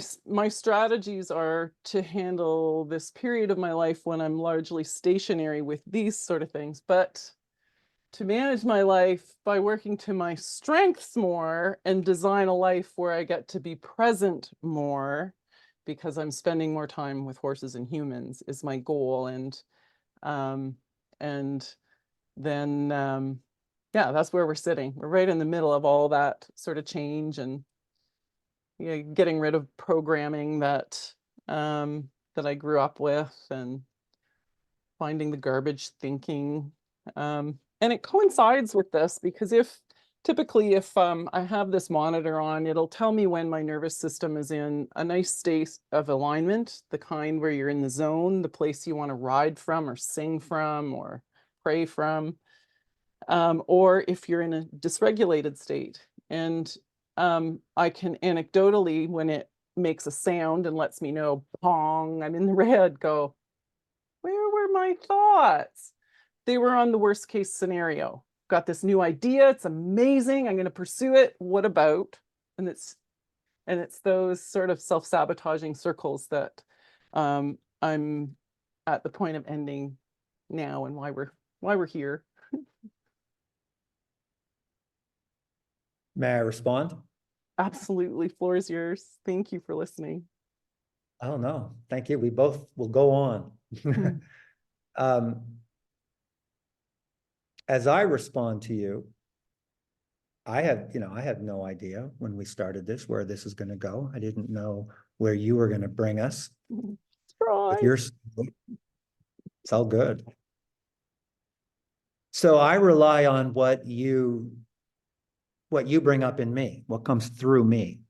strategies are to handle this period of my life when I'm largely stationary with these sort of things, but to manage my life by working to my strengths more and design a life where I get to be present more, because I'm spending more time with horses and humans, is my goal. And then yeah, that's where we're sitting. We're right in the middle of all that sort of change, and getting rid of programming that I grew up with, and finding the garbage thinking. And it coincides with this, because typically if I have this monitor on, it'll tell me when my nervous system is in a nice state of alignment, the kind where you're in the zone, the place you want to ride from or sing from or pray from, or if you're in a dysregulated state. And I can anecdotally, when it makes a sound and lets me know, pong, I'm in the red, go, where were my thoughts? They were on the worst case scenario. Got this new idea. It's amazing. I'm going to pursue it. What about? And it's those sort of self-sabotaging circles that I'm at the point of ending now, and why we're here. May I respond? Absolutely. Floor is yours. Thank you for listening. Oh, no, thank you. We both will go on. As I respond to you, I had no idea when we started this, where this is going to go. I didn't know where you were going to bring us. With your, it's all good. So I rely on what you bring up in me, what comes through me.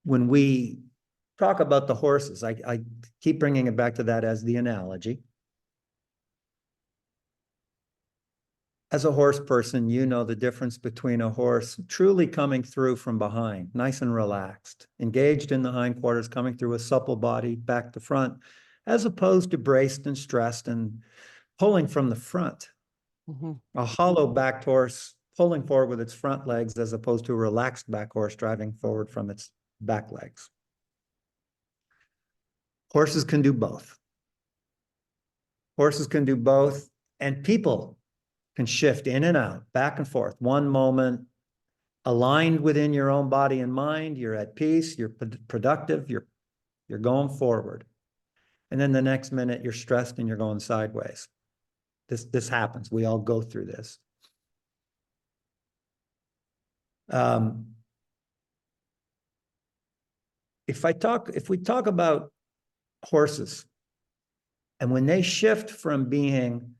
When we talk about the horses, I keep bringing it back to that as the analogy. As a horse person, you know the difference between a horse truly coming through from behind, nice and relaxed, engaged in the hindquarters, coming through a supple body back to front, as opposed to braced and stressed and pulling from the front. A hollow backed horse pulling forward with its front legs, as opposed to a relaxed back horse driving forward from its back legs. Horses can do both. Horses can do both, and people can shift in and out, back and forth. One moment, aligned within your own body and mind, you're at peace, you're productive, you're going forward. And then the next minute, you're stressed and you're going sideways. This happens. We all go through this. If we talk about horses, and when they shift from being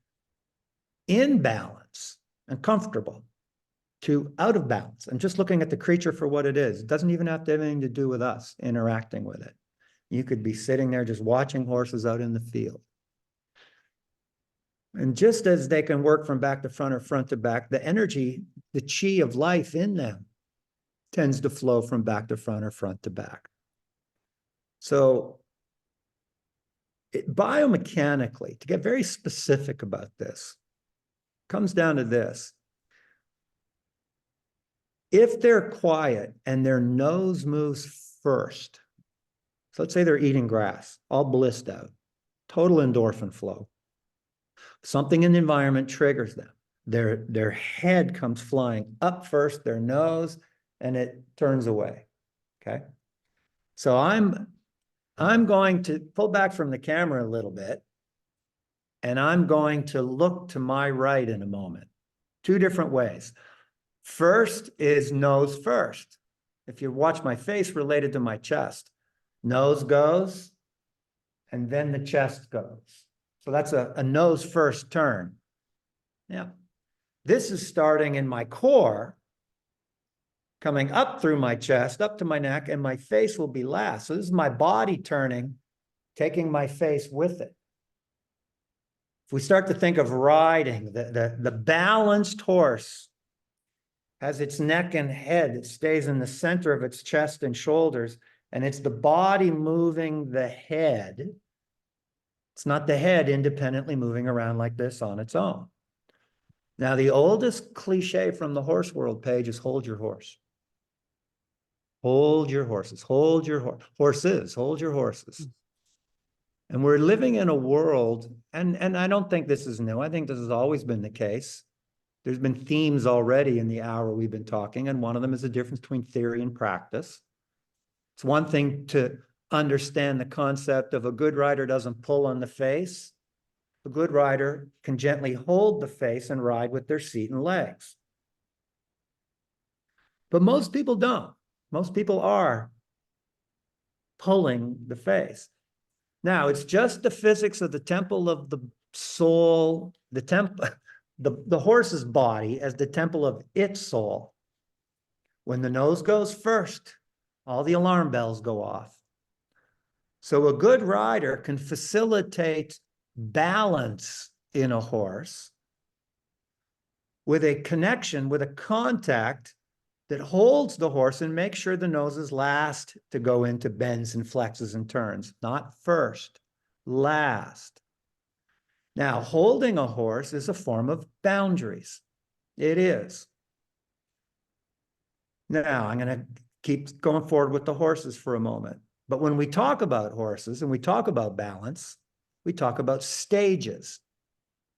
in balance and comfortable to out of balance, and just looking at the creature for what it is, it doesn't even have to have anything to do with us interacting with it. You could be sitting there just watching horses out in the field. And just as they can work from back to front or front to back, the energy, the chi of life in them tends to flow from back to front or front to back. So biomechanically, to get very specific about this, comes down to this. If they're quiet and their nose moves first, so let's say they're eating grass, all blissed out, total endorphin flow. Something in the environment triggers them. Their head comes flying up first, their nose, and it turns away, okay? So I'm going to pull back from the camera a little bit, and I'm going to look to my right in a moment. Two different ways. First is nose first. If you watch my face related to my chest, nose goes, and then the chest goes. So that's a nose first turn. Yeah. This is starting in my core, coming up through my chest, up to my neck, and my face will be last. So this is my body turning, taking my face with it. If we start to think of riding, the balanced horse has its neck and head. It stays in the center of its chest and shoulders, and it's the body moving the head. It's not the head independently moving around like this on its own. Now, the oldest cliche from the horse world page is hold your horse. Hold your horses, hold your horses, hold your horses. And we're living in a world, and I don't think this is new. I think this has always been the case. There's been themes already in the hour we've been talking, and one of them is the difference between theory and practice. It's one thing to understand the concept of a good rider doesn't pull on the face. A good rider can gently hold the face and ride with their seat and legs. But most people don't. Most people are pulling the face. Now, it's just the physics of the temple of the soul, the horse's body as the temple of its soul. When the nose goes first, all the alarm bells go off. So a good rider can facilitate balance in a horse with a connection, with a contact that holds the horse and makes sure the nose is last to go into bends and flexes and turns, not first, last. Now, holding a horse is a form of boundaries. It is. Now, I'm going to keep going forward with the horses for a moment. But when we talk about horses and we talk about balance, we talk about stages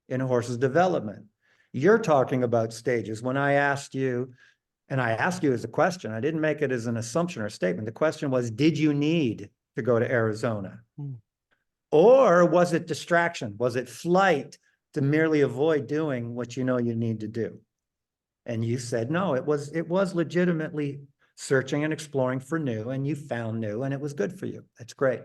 in a horse's development. You're talking about stages. When I asked you, and I asked you as a question, I didn't make it as an assumption or statement. The question was, did you need to go to Arizona? Or was it distraction? Was it flight to merely avoid doing what you know you need to do? And you said, no, it was legitimately searching and exploring for new, and you found new, and it was good for you. That's great.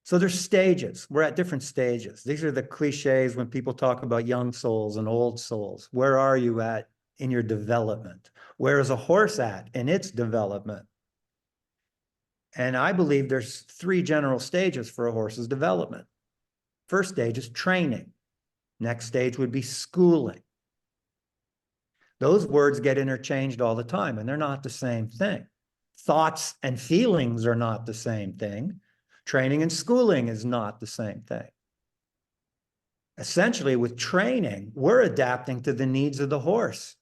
So there's stages. We're at different stages. These are the cliches when people talk about young souls and old souls. Where are you at in your development? Where is a horse at in its development? And I believe there's three general stages for a horse's development. First stage is training. Next stage would be schooling. Those words get interchanged all the time, and they're not the same thing. Thoughts and feelings are not the same thing. Training and schooling is not the same thing. Essentially, with training, we're adapting to the needs of the horse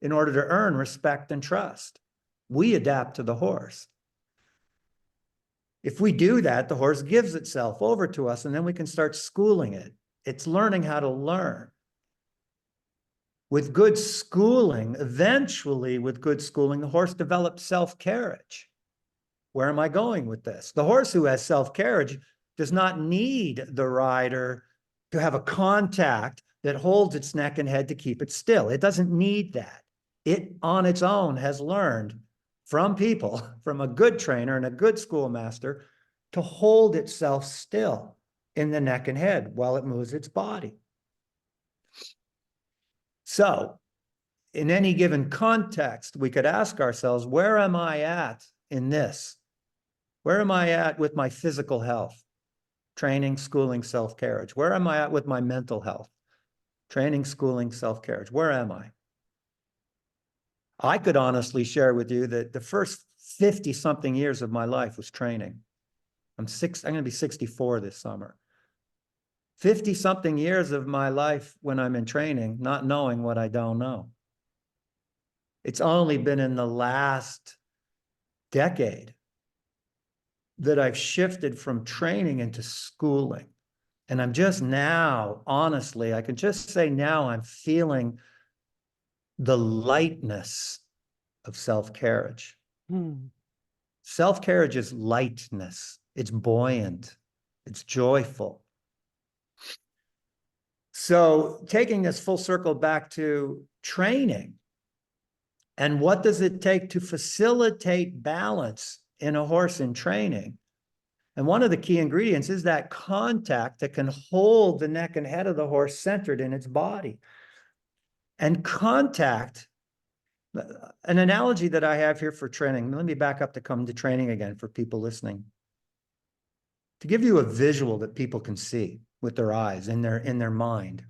in order to earn respect and trust. We adapt to the horse. If we do that, the horse gives itself over to us, and then we can start schooling it. It's learning how to learn. With good schooling, eventually with good schooling, the horse develops self-carriage. Where am I going with this? The horse who has self-carriage does not need the rider to have a contact that holds its neck and head to keep it still. It doesn't need that. It on its own has learned from people, from a good trainer and a good schoolmaster, to hold itself still in the neck and head while it moves its body. So, in any given context, we could ask ourselves, where am I at in this? Where am I at with my physical health? Training, schooling, self-carriage. Where am I at with my mental health? Training, schooling, self-carriage. Where am I? I could honestly share with you that the first 50-something years of my life was training. I'm going to be 64 this summer. 50-something years of my life when I'm in training, not knowing what I don't know. It's only been in the last decade that I've shifted from training into schooling. And I'm just now, honestly, I can just say now I'm feeling the lightness of self-carriage. Self-carriage is lightness. It's buoyant. It's joyful. So taking this full circle back to training, and what does it take to facilitate balance in a horse in training? And one of the key ingredients is that contact that can hold the neck and head of the horse centered in its body. And contact, an analogy that I have here for training, let me back up to come to training again for people listening. To give you a visual that people can see with their eyes, in their mind.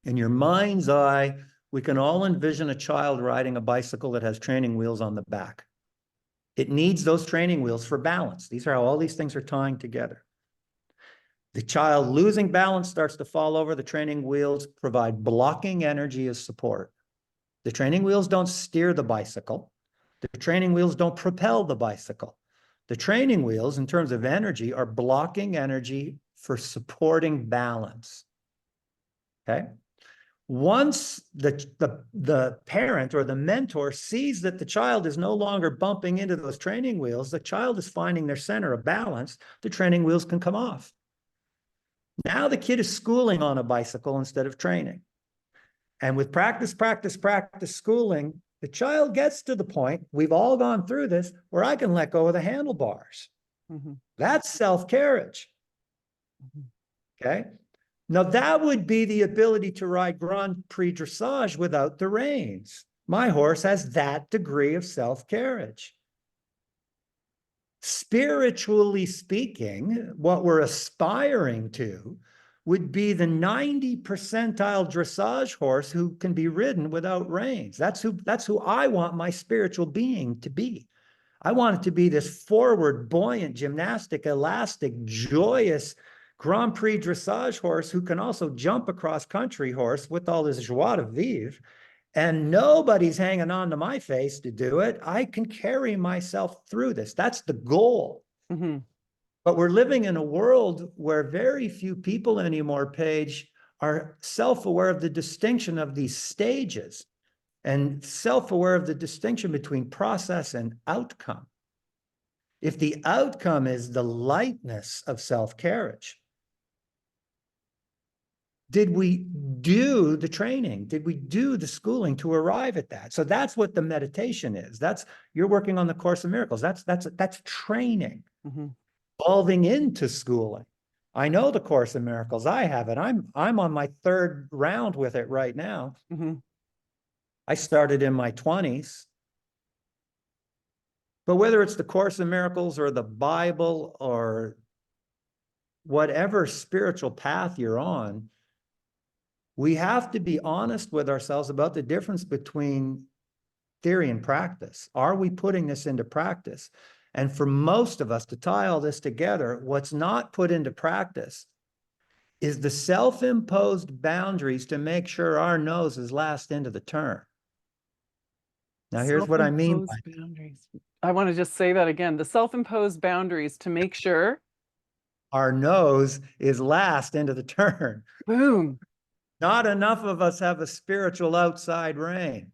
In your mind's eye, we can all envision a child riding a bicycle that has training wheels on the back. It needs those training wheels for balance. These are how all these things are tying together. The child losing balance starts to fall over. The training wheels provide blocking energy as support. The training wheels don't steer the bicycle. The training wheels don't propel the bicycle. The training wheels, in terms of energy, are blocking energy for supporting balance. Okay? Once the parent or the mentor sees that the child is no longer bumping into those training wheels, the child is finding their center of balance, the training wheels can come off. Now the kid is schooling on a bicycle instead of training. And with practice, practice, practice schooling, the child gets to the point, we've all gone through this, where I can let go of the handlebars. That's self-carriage. Okay? Now, that would be the ability to ride Grand Prix dressage without the reins. My horse has that degree of self-carriage. Spiritually speaking, what we're aspiring to would be the 90 percentile dressage horse who can be ridden without reins. That's who I want my spiritual being to be. I want it to be this forward, buoyant, gymnastic, elastic, joyous Grand Prix dressage horse who can also jump across country horse with all this joie de vivre, and nobody's hanging on to my face to do it. I can carry myself through this. That's the goal. But we're living in a world where very few people anymore, Paige, are self-aware of the distinction of these stages and self-aware of the distinction between process and outcome. If the outcome is the lightness of self-carriage, did we do the training? Did we do the schooling to arrive at that? So that's what the meditation is. You're working on the Course in Miracles. That's training, evolving into schooling. I know the Course in Miracles. I have it. I'm on my third round with it right now. I started in my 20s. But whether it's the Course in Miracles or the Bible or whatever spiritual path you're on, We have to be honest with ourselves about the difference between theory and practice. Are we putting this into practice? And for most of us to tie all this together, what's not put into practice is the self-imposed boundaries to make sure our nose is last into the turn. Now, here's what I mean by Self-imposed boundaries. I want to just say that again. The self-imposed boundaries to make sure. our nose is last into the turn. Boom. Not enough of us have a spiritual outside rein.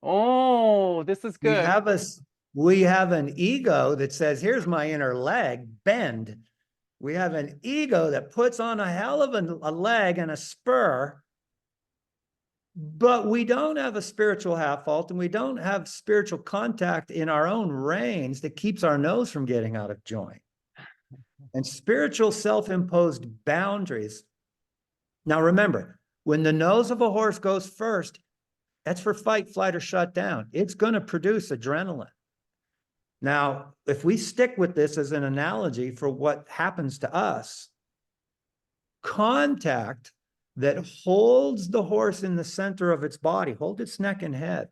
Oh, this is good. We have an ego that says, here's my inner leg, bend. We have an ego that puts on a hell of a leg and a spur, but we don't have a spiritual half vault, and we don't have spiritual contact in our own reins that keeps our nose from getting out of joint. And spiritual self-imposed boundaries. Now remember, when the nose of a horse goes first, that's for fight, flight, or shut down. It's going to produce adrenaline. Now, if we stick with this as an analogy for what happens to us, contact that holds the horse in the center of its body, hold its neck and head,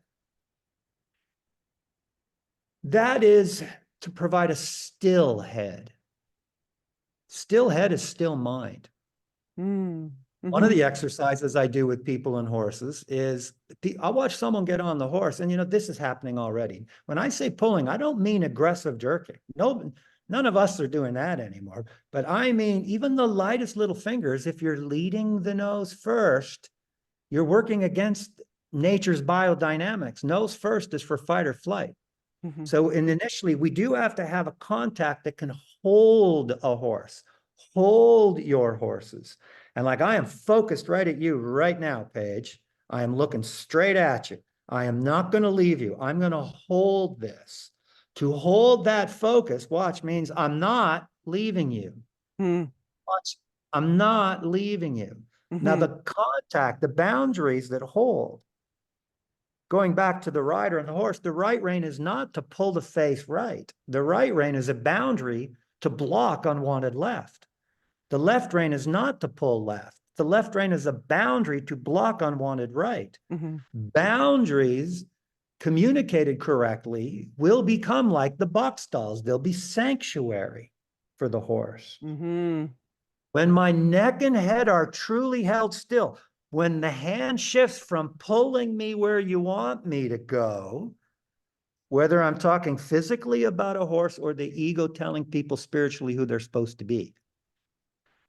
that is to provide a still head. Still head is still mind. One of the exercises I do with people and horses is I'll watch someone get on the horse, and this is happening already. When I say pulling, I don't mean aggressive jerking. No, none of us are doing that anymore. But I mean, even the lightest little fingers, if you're leading the nose first, you're working against nature's biodynamics. Nose first is for fight or flight. So initially, we do have to have a contact that can hold a horse, hold your horses. And like, I am focused right at you right now, Paige. I am looking straight at you. I am not going to leave you. I'm going to hold this. To hold that focus, watch, means I'm not leaving you. Watch, I'm not leaving you. Now, the contact, the boundaries that hold, going back to the rider and the horse, the right rein is not to pull the face right. The right rein is a boundary to block unwanted left. The left rein is not to pull left. The left rein is a boundary to block unwanted right. Boundaries communicated correctly will become like the box stalls. They'll be sanctuary for the horse. When my neck and head are truly held still, when the hand shifts from pulling me where you want me to go, whether I'm talking physically about a horse or the ego telling people spiritually who they're supposed to be,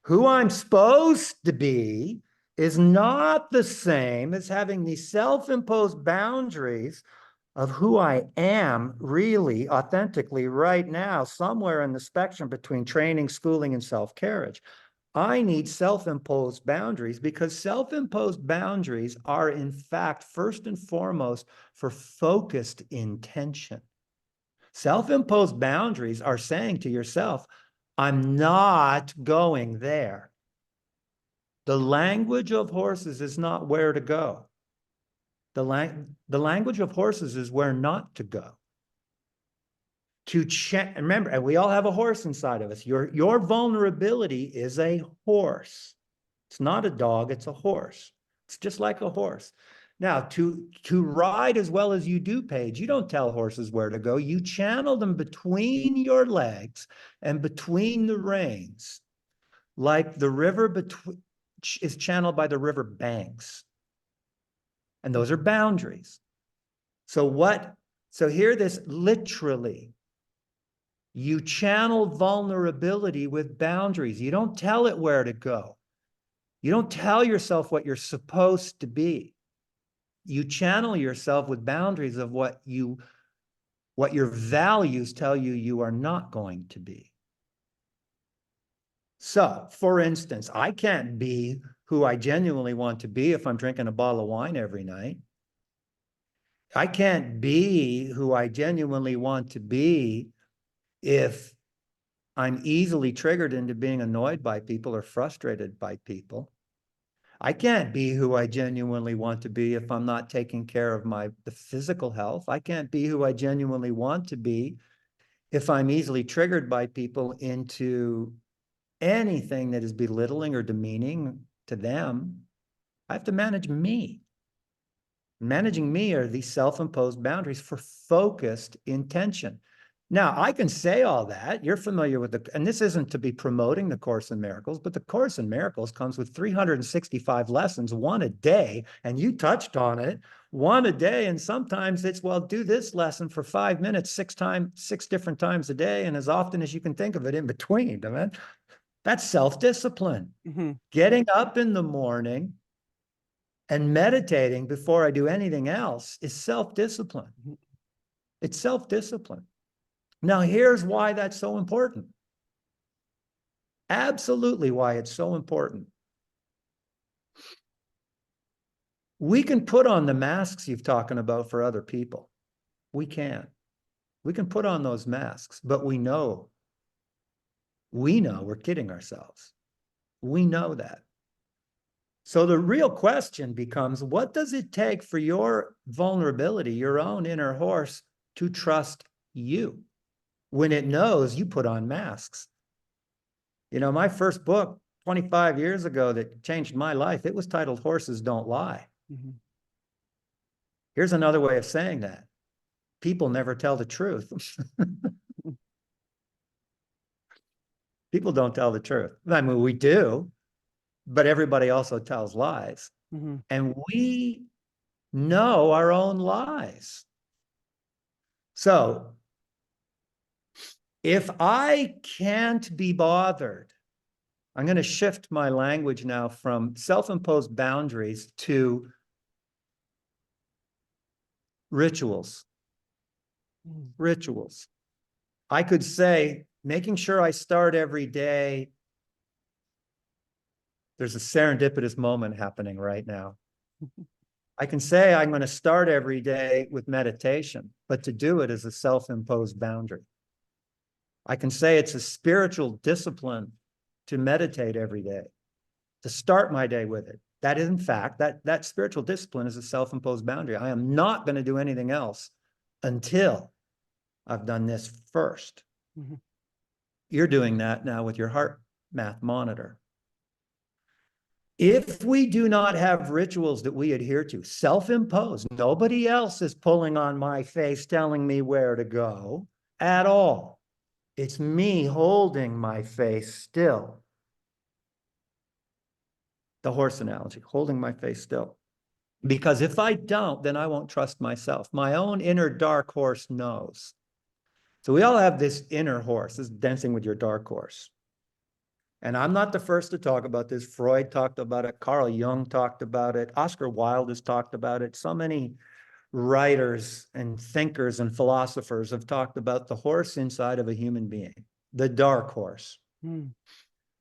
who I'm supposed to be is not the same as having these self-imposed boundaries of who I am really authentically right now, somewhere in the spectrum between training, schooling, and self-carriage. I need self-imposed boundaries because self-imposed boundaries are, in fact, first and foremost, for focused intention. Self-imposed boundaries are saying to yourself, I'm not going there. The language of horses is not where to go. The language of horses is where not to go. Remember, and we all have a horse inside of us. Your vulnerability is a horse. It's not a dog, it's a horse. It's just like a horse. Now, to ride as well as you do, Paige, you don't tell horses where to go. You channel them between your legs and between the reins, like the river is channeled by the river banks. And those are boundaries. So hear this literally. You channel vulnerability with boundaries. You don't tell it where to go. You don't tell yourself what you're supposed to be. You channel yourself with boundaries of what your values tell you you are not going to be. So, for instance, I can't be who I genuinely want to be if I'm drinking a bottle of wine every night. I can't be who I genuinely want to be if I'm easily triggered into being annoyed by people or frustrated by people. I can't be who I genuinely want to be if I'm not taking care of the physical health. I can't be who I genuinely want to be if I'm easily triggered by people into anything that is belittling or demeaning to them. I have to manage me. Managing me are these self-imposed boundaries for focused intention. Now, I can say all that. You're familiar with and this isn't to be promoting the Course in Miracles, but the Course in Miracles comes with 365 lessons, one a day, and you touched on it, one a day. And sometimes it's, well, do this lesson for 5 minutes, 6 different times a day, and as often as you can think of it in between. I mean, that's self-discipline. Getting up in the morning and meditating before I do anything else is self-discipline. It's self-discipline. Now, here's why that's so important. Absolutely why it's so important. We can put on the masks you've talking about for other people. We can. We can put on those masks, but we know we're kidding ourselves. We know that. So the real question becomes, what does it take for your vulnerability, your own inner horse, to trust you when it knows you put on masks? You know, my first book 25 years ago that changed my life, it was titled Horses Don't Lie. Here's another way of saying that. People never tell the truth. People don't tell the truth. I mean, we do, but everybody also tells lies. And we know our own lies. So if I can't be bothered, I'm going to shift my language now from self-imposed boundaries to rituals. Rituals. I could say, making sure I start every day. There's a serendipitous moment happening right now. I can say I'm going to start every day with meditation, but to do it is a self-imposed boundary. I can say it's a spiritual discipline to meditate every day, to start my day with it. That is, in fact, that spiritual discipline is a self-imposed boundary. I am not going to do anything else until I've done this first. You're doing that now with your heart math monitor. If we do not have rituals that we adhere to, self-imposed, nobody else is pulling on my face telling me where to go at all. It's me holding my face still. The horse analogy, holding my face still. Because if I don't, then I won't trust myself. My own inner dark horse knows. So we all have this inner horse, this dancing with your dark horse. And I'm not the first to talk about this. Freud talked about it. Carl Jung talked about it. Oscar Wilde has talked about it. So many writers and thinkers and philosophers have talked about the horse inside of a human being, the dark horse. And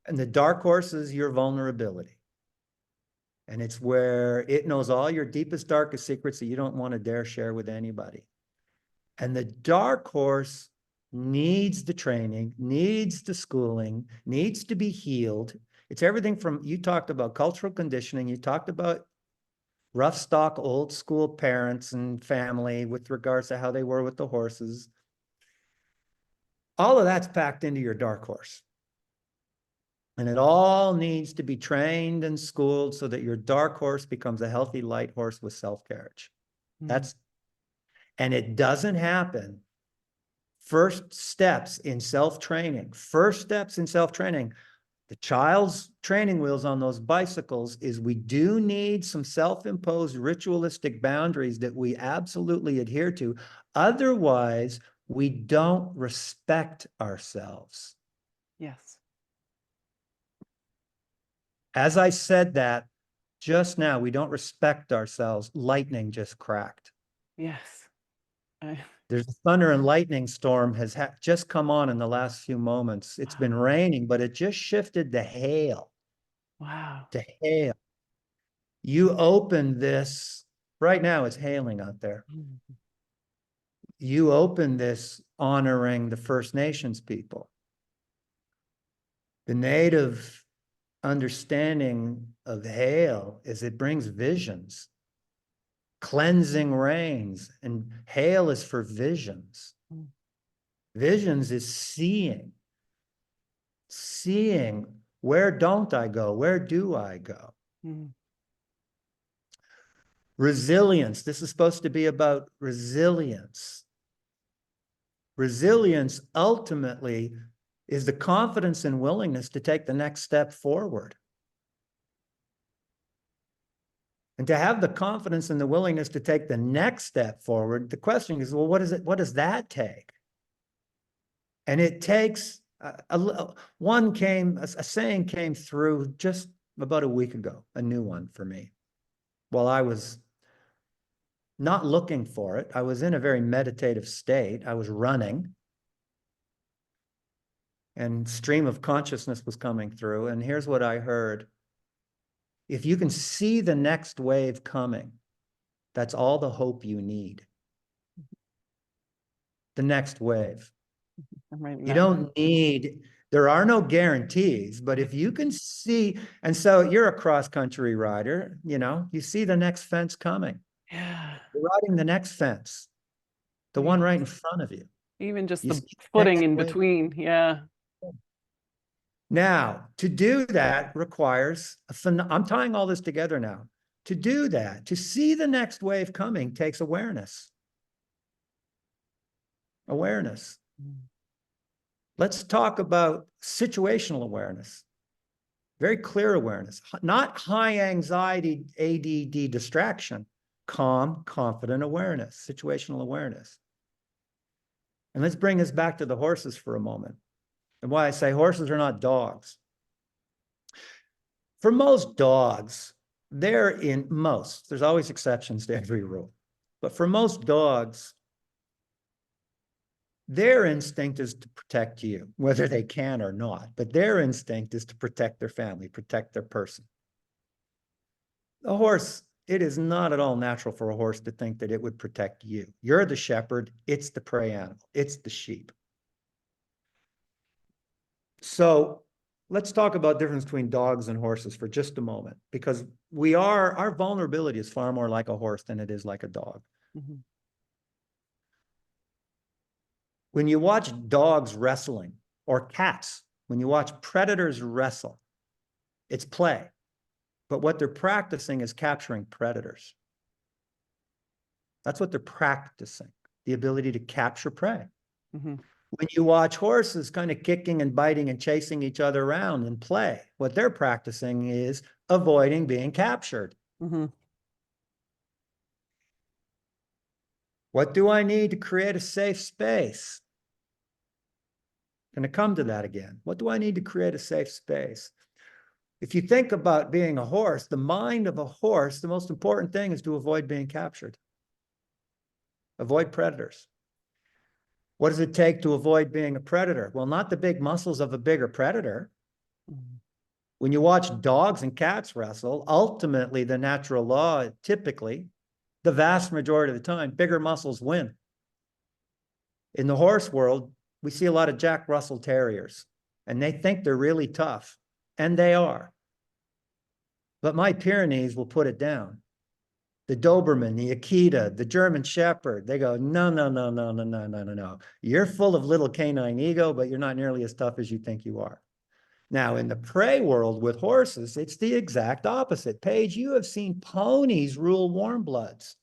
the dark horse is your vulnerability. And it's where it knows all your deepest, darkest secrets that you don't want to dare share with anybody. And the dark horse needs the training, needs the schooling, needs to be healed. It's everything from, you talked about cultural conditioning, you talked about rough stock, old school parents and family with regards to how they were with the horses. All of that's packed into your dark horse. And it all needs to be trained and schooled so that your dark horse becomes a healthy light horse with self-carriage. And it doesn't happen. First steps in self-training, the child's training wheels on those bicycles is we do need some self-imposed ritualistic boundaries that we absolutely adhere to. Otherwise, we don't respect ourselves. Yes. As I said that just now, we don't respect ourselves. Lightning just cracked. Yes. There's a thunder and lightning storm has just come on in the last few moments. It's been raining, but it just shifted to hail. Wow. To hail. You open this, right now it's hailing out there. You open this honoring the First Nations people. The native understanding of hail is it brings visions. Cleansing rains, and hail is for visions. Visions is seeing. Seeing, where don't I go? Where do I go? Resilience. This is supposed to be about resilience. Resilience ultimately is the confidence and willingness to take the next step forward. And to have the confidence and the willingness to take the next step forward, the question is, well, what does that take? And it takes, a saying came through just about a week ago, a new one for me. While I was not looking for it, I was in a very meditative state. I was running, and stream of consciousness was coming through. And here's what I heard. If you can see the next wave coming, that's all the hope you need. The next wave. You don't need, there are no guarantees, but if you can see, and so you're a cross-country rider, you know, you see the next fence coming. Yeah. You're riding the next fence, the one right in front of you. Even just You the see the footing next in wave. between. Yeah. Now, to do that requires, I'm tying all this together now. To do that, to see the next wave coming takes awareness. Awareness. Let's talk about situational awareness. Very clear awareness, not high anxiety, ADD distraction, calm, confident awareness, situational awareness. And let's bring this back to the horses for a moment. And why I say horses are not dogs. For most dogs, there's always exceptions to every rule, but for most dogs, their instinct is to protect you, whether they can or not, but their instinct is to protect their family, protect their person. A horse, it is not at all natural for a horse to think that it would protect you. You're the shepherd, it's the prey animal, it's the sheep. So let's talk about the difference between dogs and horses for just a moment, because our vulnerability is far more like a horse than it is like a dog. Mm-hmm. When you watch dogs wrestling, or cats, when you watch predators wrestle, it's play. But what they're practicing is capturing predators. That's what they're practicing, the ability to capture prey. Mm-hmm. When you watch horses kind of kicking and biting and chasing each other around in play, what they're practicing is avoiding being captured. Mm-hmm. What do I need to create a safe space? Going to come to that again. What do I need to create a safe space? If you think about being a horse, the mind of a horse, the most important thing is to avoid being captured. Avoid predators. What does it take to avoid being a predator? Well, not the big muscles of a bigger predator. Mm-hmm. When you watch dogs and cats wrestle, ultimately the natural law, typically, the vast majority of the time, bigger muscles win. In the horse world, we see a lot of Jack Russell Terriers, and they think they're really tough, and they are. But my Pyrenees will put it down. The Doberman, the Akita, the German Shepherd, they go, no, no, no, no, no, no, no, no, no. You're full of little canine ego, but you're not nearly as tough as you think you are. Now, in the prey world with horses, it's the exact opposite. Paige, you have seen ponies rule warm bloods.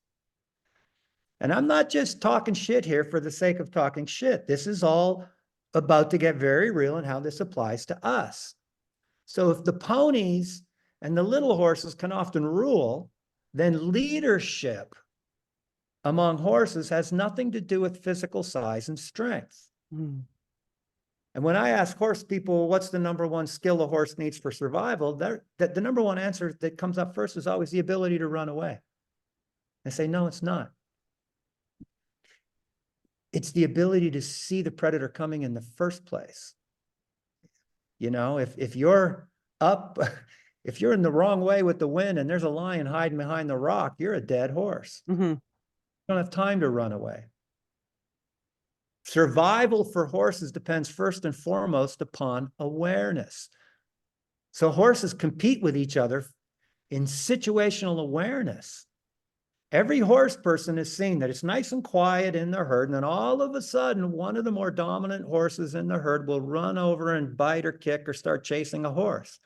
And I'm not just talking shit here for the sake of talking shit. This is all about to get very real and how this applies to us. So if the ponies and the little horses can often rule, then leadership among horses has nothing to do with physical size and strength. Mm-hmm. And when I ask horse people, what's the number one skill a horse needs for survival, the number one answer that comes up first is always the ability to run away. I say, no, it's not. It's the ability to see the predator coming in the first place. You know, if you're up, if you're in the wrong way with the wind and there's a lion hiding behind the rock, you're a dead horse. Mm-hmm. You don't have time to run away. Survival for horses depends first and foremost upon awareness. So horses compete with each other in situational awareness. Every horse person has seen that it's nice and quiet in the herd, and then all of a sudden, one of the more dominant horses in the herd will run over and bite or kick or start chasing a horse.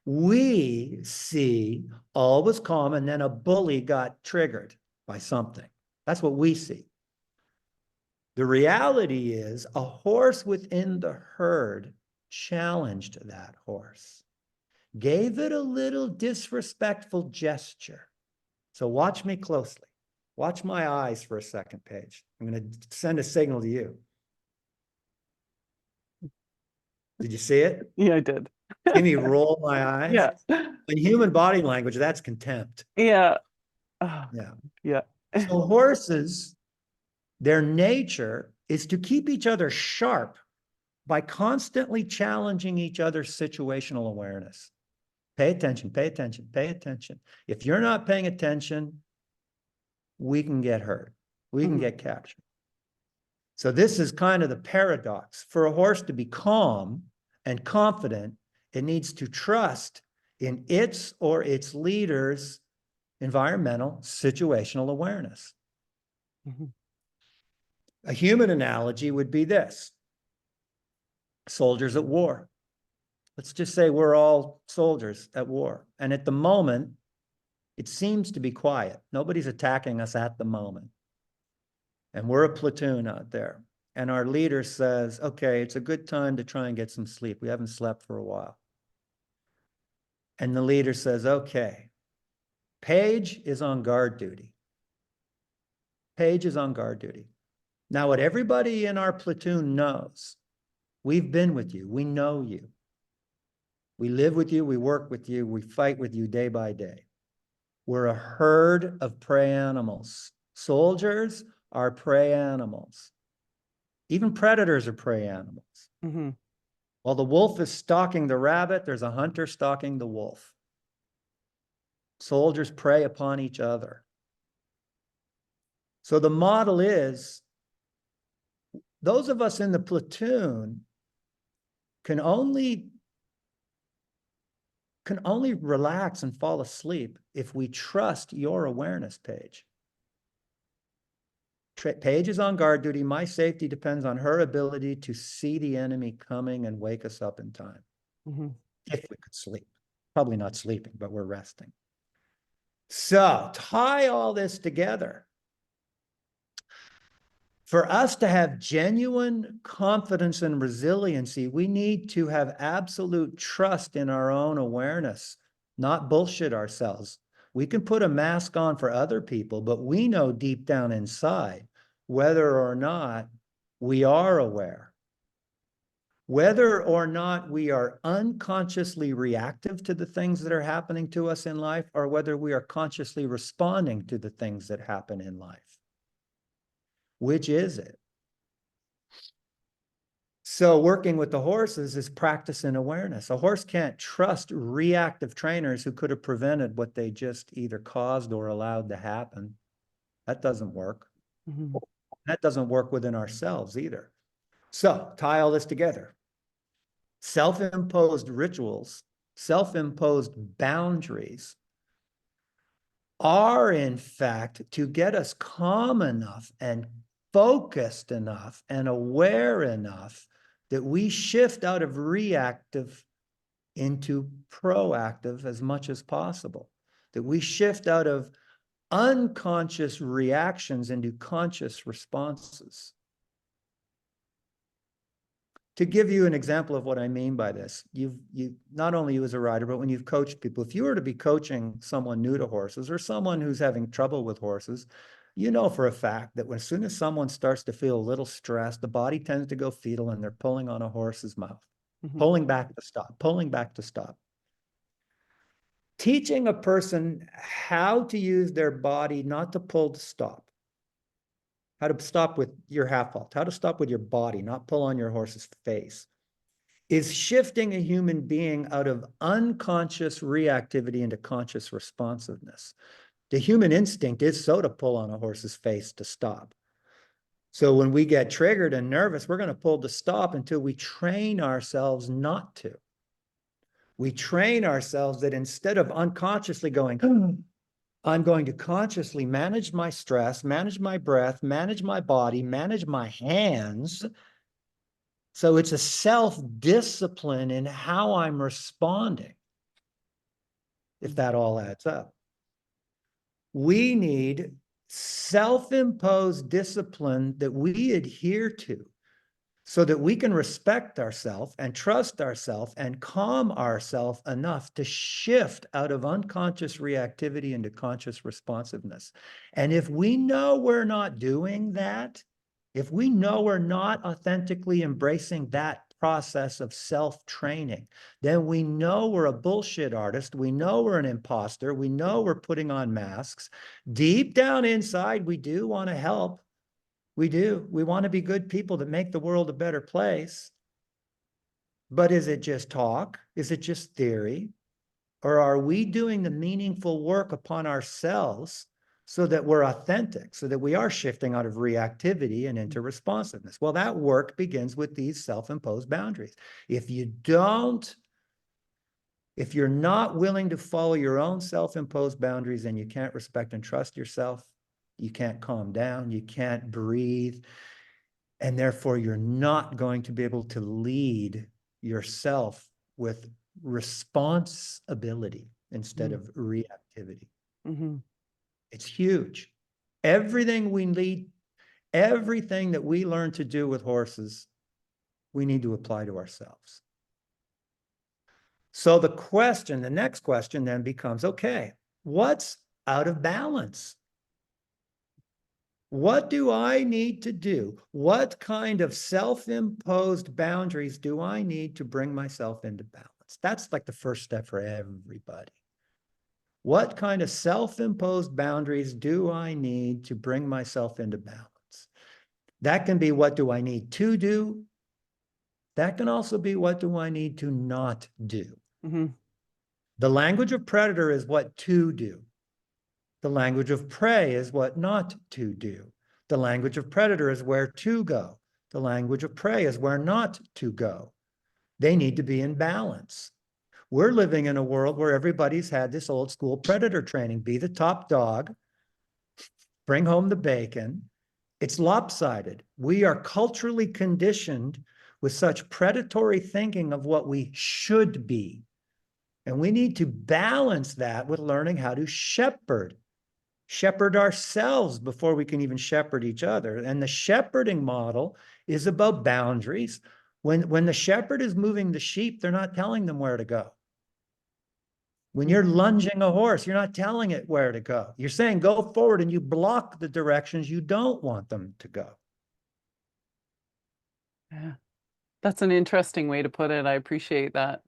We see all was calm and then a bully got triggered by something. That's what we see. The reality is a horse within the herd challenged that horse, gave it a little disrespectful gesture. So watch me closely. Watch my eyes for a second, Paige. I'm going to send a signal to you. Did you see it? Yeah, I did. See me roll my eyes? Yeah. In human body language, that's contempt. Yeah. Yeah. Yeah. So horses, their nature is to keep each other sharp by constantly challenging each other's situational awareness. Pay attention, pay attention, pay attention. If you're not paying attention, we can get hurt. We can get captured. So this is kind of the paradox. For a horse to be calm and confident, it needs to trust in its or its leader's environmental situational awareness. A human analogy would be this. Soldiers at war. Let's just say we're all soldiers at war. And at the moment, it seems to be quiet. Nobody's attacking us at the moment. And we're a platoon out there. And our leader says, okay, it's a good time to try and get some sleep. We haven't slept for a while. And the leader says, okay, Paige is on guard duty. Paige is on guard duty. Now, what everybody in our platoon knows, we've been with you. We know you. We live with you. We work with you. We fight with you day by day. We're a herd of prey animals. Soldiers are prey animals. Even predators are prey animals. While the wolf is stalking the rabbit, there's a hunter stalking the wolf. Soldiers prey upon each other. So the model is, those of us in the platoon can only relax and fall asleep if we trust your awareness, Paige. Paige is on guard duty. My safety depends on her ability to see the enemy coming and wake us up in time. If we could sleep. Probably not sleeping, but we're resting. So tie all this together. For us to have genuine confidence and resiliency, we need to have absolute trust in our own awareness, not bullshit ourselves. We can put a mask on for other people, but we know deep down inside whether or not we are aware, whether or not we are unconsciously reactive to the things that are happening to us in life, or whether we are consciously responding to the things that happen in life. Which is it? So working with the horses is practice in awareness. A horse can't trust reactive trainers who could have prevented what they just either caused or allowed to happen. That doesn't work. That doesn't work within ourselves either. So tie all this together. Self-imposed rituals, self-imposed boundaries are in fact to get us calm enough and focused enough and aware enough that we shift out of reactive into proactive as much as possible, that we shift out of unconscious reactions into conscious responses. To give you an example of what I mean by this, you not only you as a rider, but when you've coached people, if you were to be coaching someone new to horses or someone who's having trouble with horses, you know for a fact that as soon as someone starts to feel a little stressed, the body tends to go fetal and they're pulling on a horse's mouth, pulling back to stop, pulling back to stop. Teaching a person how to use their body, not to pull to stop, how to stop with your half halt, how to stop with your body, not pull on your horse's face, is shifting a human being out of unconscious reactivity into conscious responsiveness. The human instinct is so to pull on a horse's face to stop. So when we get triggered and nervous, we're going to pull to stop until we train ourselves not to. We train ourselves that instead of unconsciously going, I'm going to consciously manage my stress, manage my breath, manage my body, manage my hands. So it's a self-discipline in how I'm responding. if that all adds up. We need self-imposed discipline that we adhere to so that we can respect ourselves and trust ourselves and calm ourselves enough to shift out of unconscious reactivity into conscious responsiveness. And if we know we're not doing that, if we know we're not authentically embracing that process of self-training, then we know we're a bullshit artist. We know we're an imposter. We know we're putting on masks. Deep down inside, we do want to help. We do. We want to be good people that make the world a better place. But is it just talk? Is it just theory? Or are we doing the meaningful work upon ourselves so that we're authentic, so that we are shifting out of reactivity and into responsiveness? Well, that work begins with these self-imposed boundaries. If you're not willing to follow your own self-imposed boundaries, then you can't respect and trust yourself. You can't calm down, you can't breathe, and therefore you're not going to be able to lead yourself with responsibility instead of reactivity. It's huge. Everything that we learn to do with horses, we need to apply to ourselves. So the next question then becomes, okay, what's out of balance? What do I need to do? What kind of self-imposed boundaries do I need to bring myself into balance? That's like the first step for everybody. What kind of self-imposed boundaries do I need to bring myself into balance? That can be, what do I need to do? That can also be, what do I need to not do? The language of predator is what to do. The language of prey is what not to do. The language of predator is where to go. The language of prey is where not to go. They need to be in balance. We're living in a world where everybody's had this old school predator training. Be the top dog, bring home the bacon. It's lopsided. We are culturally conditioned with such predatory thinking of what we should be. And we need to balance that with learning how to shepherd ourselves before we can even shepherd each other. And the shepherding model is about boundaries. When the shepherd is moving the sheep, they're not telling them where to go. When you're lunging a horse, you're not telling it where to go. You're saying go forward, and you block the directions you don't want them to go. Yeah, that's an interesting way to put it. I appreciate that.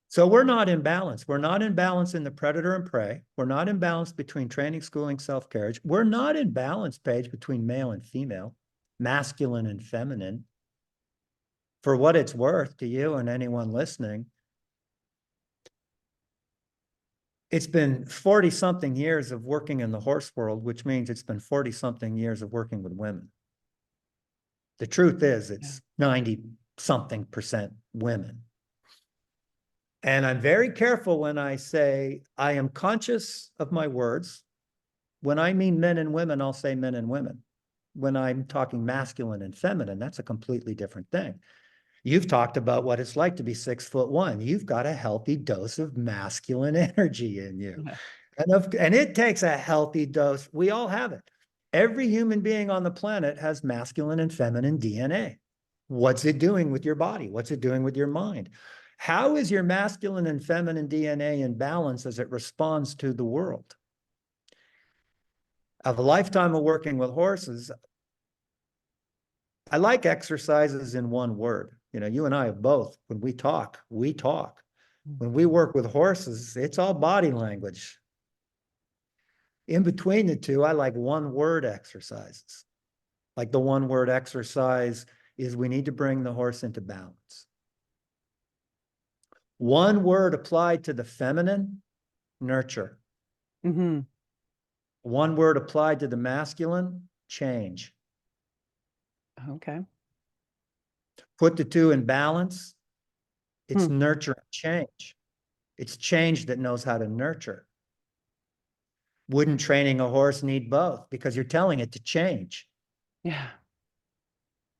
So we're not in balance. We're not in balance in the predator and prey. We're not in balance between training, schooling, self-carriage. We're not in balance, Paige, between male and female, masculine and feminine. For what it's worth to you and anyone listening, it's been 40-something years of working in the horse world, which means it's been 40-something years of working with women. The truth is, it's 90-something% women. And I'm very careful when I say I am conscious of my words. When I mean men and women, I'll say men and women. When I'm talking masculine and feminine, that's a completely different thing. You've talked about what it's like to be 6'1". You've got a healthy dose of masculine energy in you. And it takes a healthy dose. We all have it. Every human being on the planet has masculine and feminine DNA. What's it doing with your body? What's it doing with your mind? How is your masculine and feminine DNA in balance as it responds to the world? Of a lifetime of working with horses, I like exercises in one word. You know, you and I have both. When we talk, we talk. When we work with horses, it's all body language. In between the two, I like one-word exercises. Like the one-word exercise is we need to bring the horse into balance. One word applied to the feminine, nurture. One word applied to the masculine, change. Okay. Put the two in balance, it's nurture and change. It's change that knows how to nurture. Wouldn't training a horse need both? Because you're telling it to change. Yeah.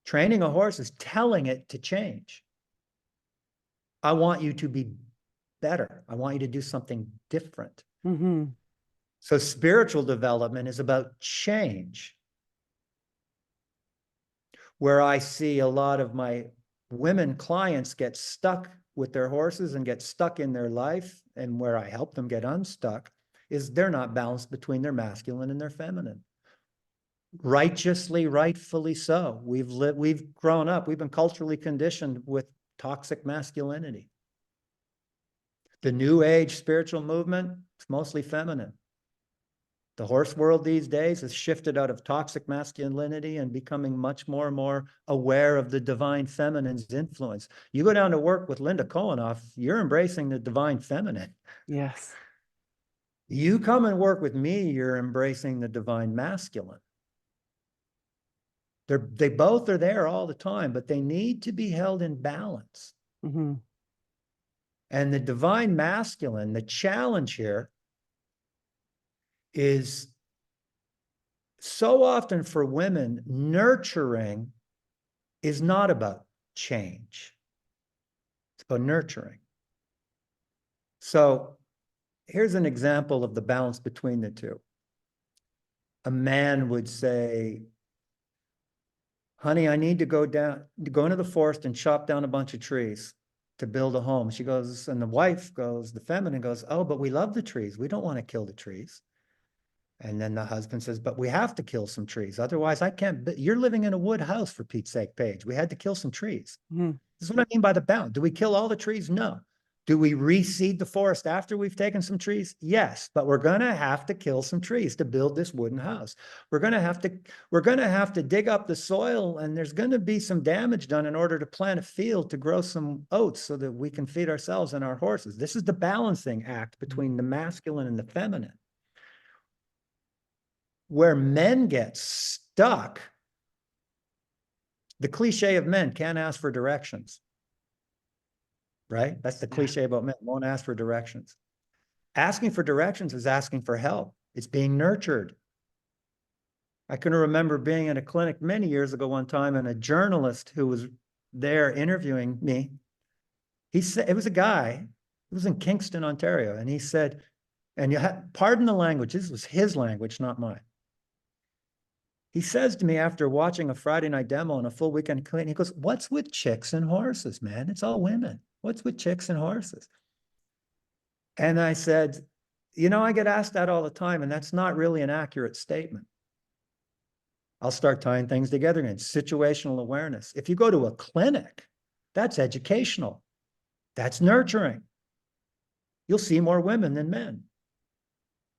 Training a horse is telling it to change. I want you to be better. I want you to do something different. Mm-hmm. So spiritual development is about change. Where I see a lot of my women clients get stuck with their horses and get stuck in their life, and where I help them get unstuck, is they're not balanced between their masculine and their feminine. Righteously, rightfully so. We've grown up, we've been culturally conditioned with toxic masculinity. The new age spiritual movement, it's mostly feminine. The horse world these days has shifted out of toxic masculinity and becoming much more and more aware of the divine feminine's influence. You go down to work with Linda Kohanoff, you're embracing the divine feminine. Yes. You come and work with me, you're embracing the divine masculine. They both are there all the time, but they need to be held in balance. Mm-hmm. And the divine masculine, the challenge here is so often for women, nurturing is not about change. It's about nurturing. So here's an example of the balance between the two. A man would say, honey, I need to go into the forest and chop down a bunch of trees to build a home. She goes, and the wife goes, the feminine goes, oh, but we love the trees. We don't want to kill the trees. And then the husband says, but we have to kill some trees. Otherwise, I can't. You're living in a wood house, for Pete's sake, Paige. We had to kill some trees. Mm-hmm. This is what I mean by the balance. Do we kill all the trees? No. Do we reseed the forest after we've taken some trees? Yes, but we're going to have to kill some trees to build this wooden house. We're going to have to dig up the soil, and there's going to be some damage done in order to plant a field to grow some oats so that we can feed ourselves and our horses. This is the balancing act between the masculine and the feminine. Where men get stuck, the cliche of men can't ask for directions. Right? That's the cliche about men, won't ask for directions. Asking for directions is asking for help. It's being nurtured. I can remember being in a clinic many years ago one time, and a journalist who was there interviewing me, he said, it was a guy, it was in Kingston, Ontario, and he said, and you have, pardon the language, this was his language, not mine. He says to me after watching a Friday night demo and a full weekend clinic, he goes, what's with chicks and horses, man? It's all women. What's with chicks and horses? And I said, you know, I get asked that all the time, and that's not really an accurate statement. I'll start tying things together again. Situational awareness. If you go to a clinic, that's educational. That's nurturing. You'll see more women than men.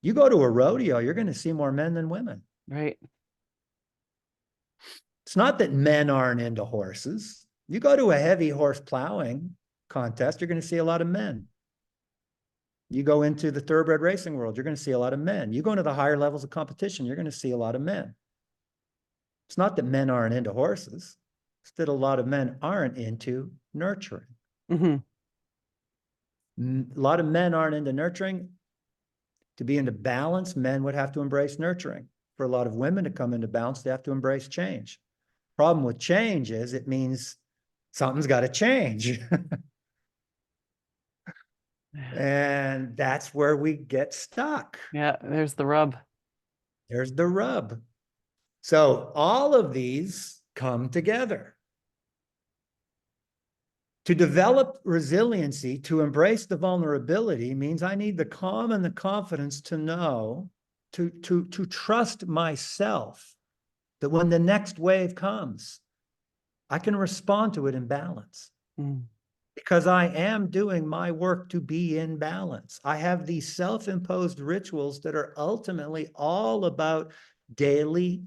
You go to a rodeo, you're going to see more men than women. Right. It's not that men aren't into horses. You go to a heavy horse plowing contest, you're going to see a lot of men. You go into the thoroughbred racing world, you're going to see a lot of men. You go into the higher levels of competition, you're going to see a lot of men. It's not that men aren't into horses. It's that a lot of men aren't into nurturing. Mm-hmm. A lot of men aren't into nurturing. To be into balance, men would have to embrace nurturing. For a lot of women to come into balance, they have to embrace change. Problem with change is it means something's got to change. And that's where we get stuck. Yeah, there's the rub. There's the rub. So all of these come together. To develop resiliency, to embrace the vulnerability, means I need the calm and the confidence to know, to trust myself, that when the next wave comes, I can respond to it in balance. Mm. Because I am doing my work to be in balance. I have these self-imposed rituals that are ultimately all about daily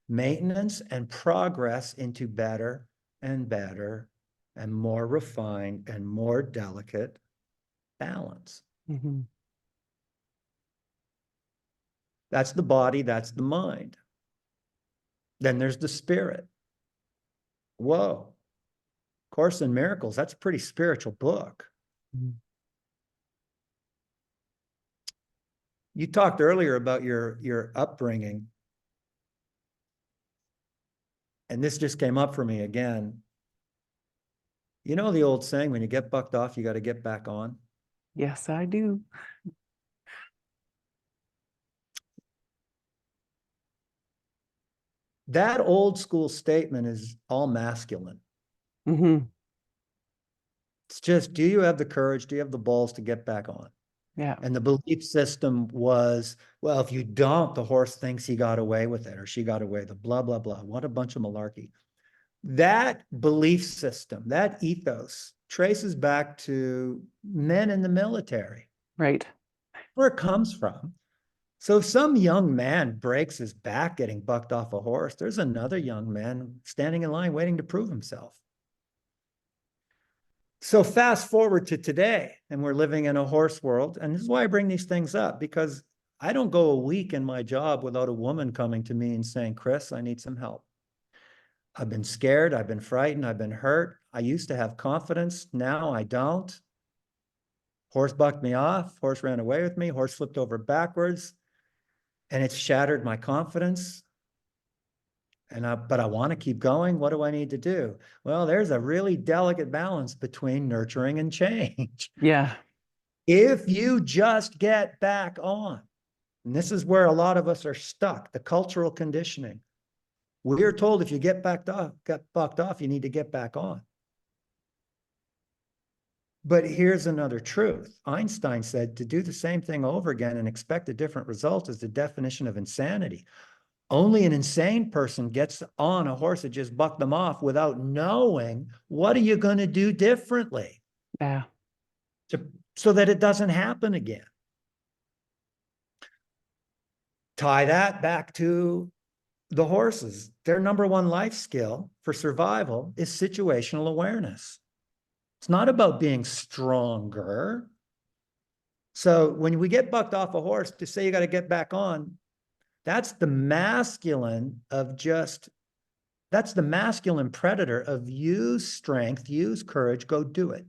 maintenance and progress into better and better and more refined and more delicate balance. Mm-hmm. That's the body, that's the mind. Then there's the spirit. Whoa. Course in Miracles, that's a pretty spiritual book. Mm-hmm. You talked earlier about your upbringing. And this just came up for me again. You know the old saying, when you get bucked off, you got to get back on. Yes, I do. That old school statement is all masculine. Mm-hmm. It's just, do you have the courage? Do you have the balls to get back on? Yeah. And the belief system was, well, if you don't, the horse thinks he got away with it or she got away, the blah, blah, blah. What a bunch of malarkey. That belief system, that ethos traces back to men in the military, Right. where it comes from. So if some young man breaks his back getting bucked off a horse, there's another young man standing in line waiting to prove himself. So fast forward to today, and we're living in a horse world. And this is why I bring these things up, because I don't go a week in my job without a woman coming to me and saying, Chris, I need some help. I've been scared. I've been frightened. I've been hurt. I used to have confidence. Now I don't. Horse bucked me off. Horse ran away with me. Horse flipped over backwards. And it's shattered my confidence. But I want to keep going. What do I need to do? Well, there's a really delicate balance between nurturing and change. Yeah. If you just get back on, and this is where a lot of us are stuck, the cultural conditioning. We're told if you get bucked off, you need to get back on. But here's another truth. Einstein said to do the same thing over again and expect a different result is the definition of insanity. Only an insane person gets on a horse that just bucked them off without knowing what are you going to do differently Yeah. so that it doesn't happen again. Tie that back to the horses. Their number one life skill for survival is situational awareness. It's not about being stronger. So when we get bucked off a horse, to say you got to get back on, that's the masculine predator of use strength, use courage, go do it.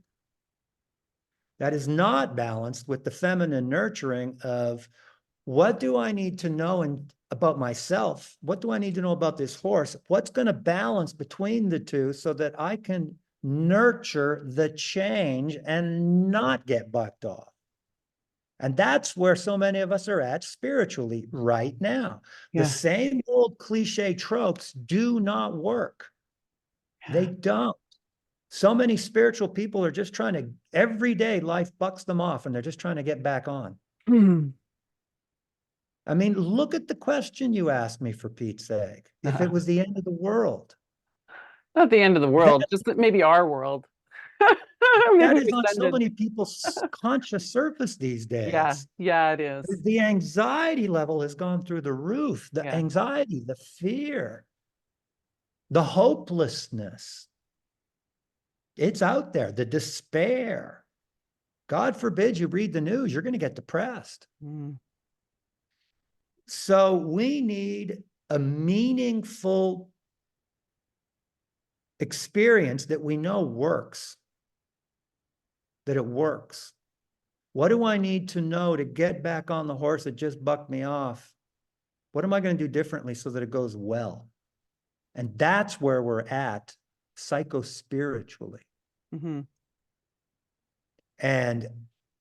That is not balanced with the feminine nurturing of what do I need to know about myself? What do I need to know about this horse? What's going to balance between the two so that I can nurture the change and not get bucked off? And that's where so many of us are at spiritually right now. Yeah. The same old cliche tropes do not work. They don't. So many spiritual people are just trying to, every day life bucks them off and they're just trying to get back on. I mean, look at the question you asked me, for Pete's sake. If it was the end of the world. Not the end of the world, just that maybe our world. That is on so many people's conscious surface these days. Yeah, yeah, it is. The anxiety level has gone through the roof. The Yeah. anxiety, the fear, the hopelessness. It's out there, the despair. God forbid you read the news, you're going to get depressed. So we need a meaningful experience that we know works, that it works. What do I need to know to get back on the horse that just bucked me off? What am I going to do differently so that it goes well? And that's where we're at psycho-spiritually. And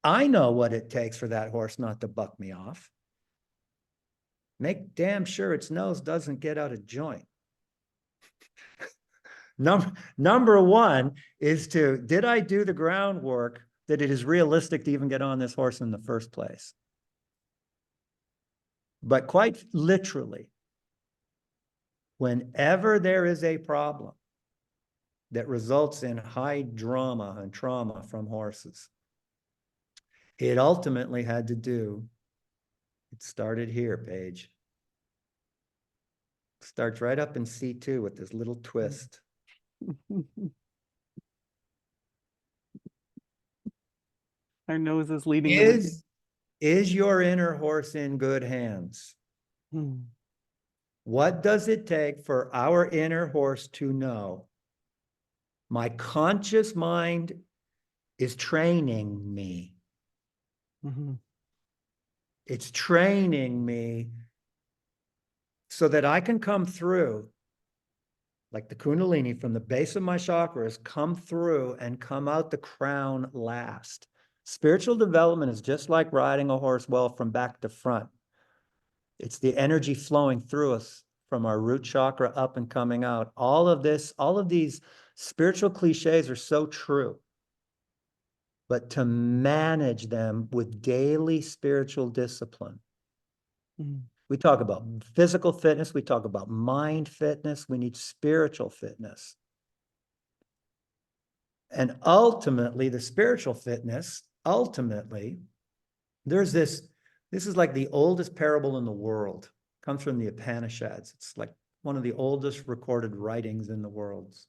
I know what it takes for that horse not to buck me off. Make damn sure its nose doesn't get out of joint. Number one is did I do the groundwork that it is realistic to even get on this horse in the first place? But quite literally, whenever there is a problem that results in high drama and trauma from horses, it ultimately had to do, it started here, Paige. It starts right up in C2 with this little twist. Our nose is leading the way. Is your inner horse in good hands? What does it take for our inner horse to know? My conscious mind is training me. It's training me so that I can come through, like the Kundalini from the base of my chakras, come through and come out the crown last. Spiritual development is just like riding a horse well from back to front. It's the energy flowing through us from our root chakra up and coming out. All of these spiritual cliches are so true. But to manage them with daily spiritual discipline. Mm. We talk about physical fitness, we talk about mind fitness, we need spiritual fitness. And ultimately, the spiritual fitness, there's this is like the oldest parable in the world. It comes from the Upanishads. It's like one of the oldest recorded writings in the world. It's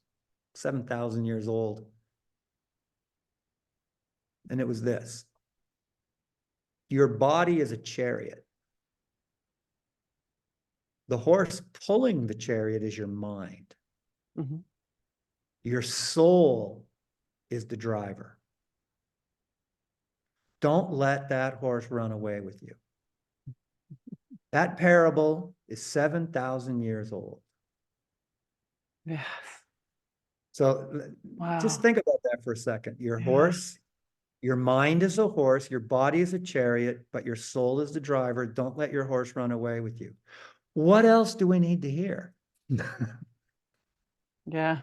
7,000 years old. And it was this: your body is a chariot. The horse pulling the chariot is your mind. Mm-hmm. Your soul is the driver. Don't let that horse run away with you. That parable is 7,000 years old. Yes. So Wow. just think about that for a second. Your Yeah. horse, your mind is a horse, your body is a chariot, but your soul is the driver. Don't let your horse run away with you. What else do we need to hear? Yeah.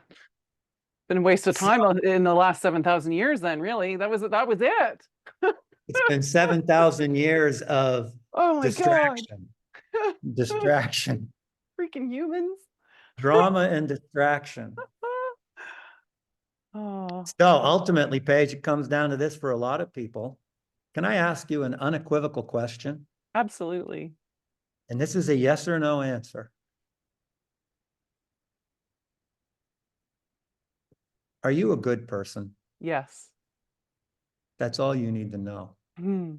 Been a waste of time in the last 7,000 years then, really. That was it. It's been 7,000 years of Oh my distraction, God. distraction, Freaking humans. drama and distraction. Oh, So ultimately, Paige, it comes down to this for a lot of people. Can I ask you an unequivocal question? absolutely. And this is a yes or no answer. Are you a good person? Yes. That's all you need to know. Hmm.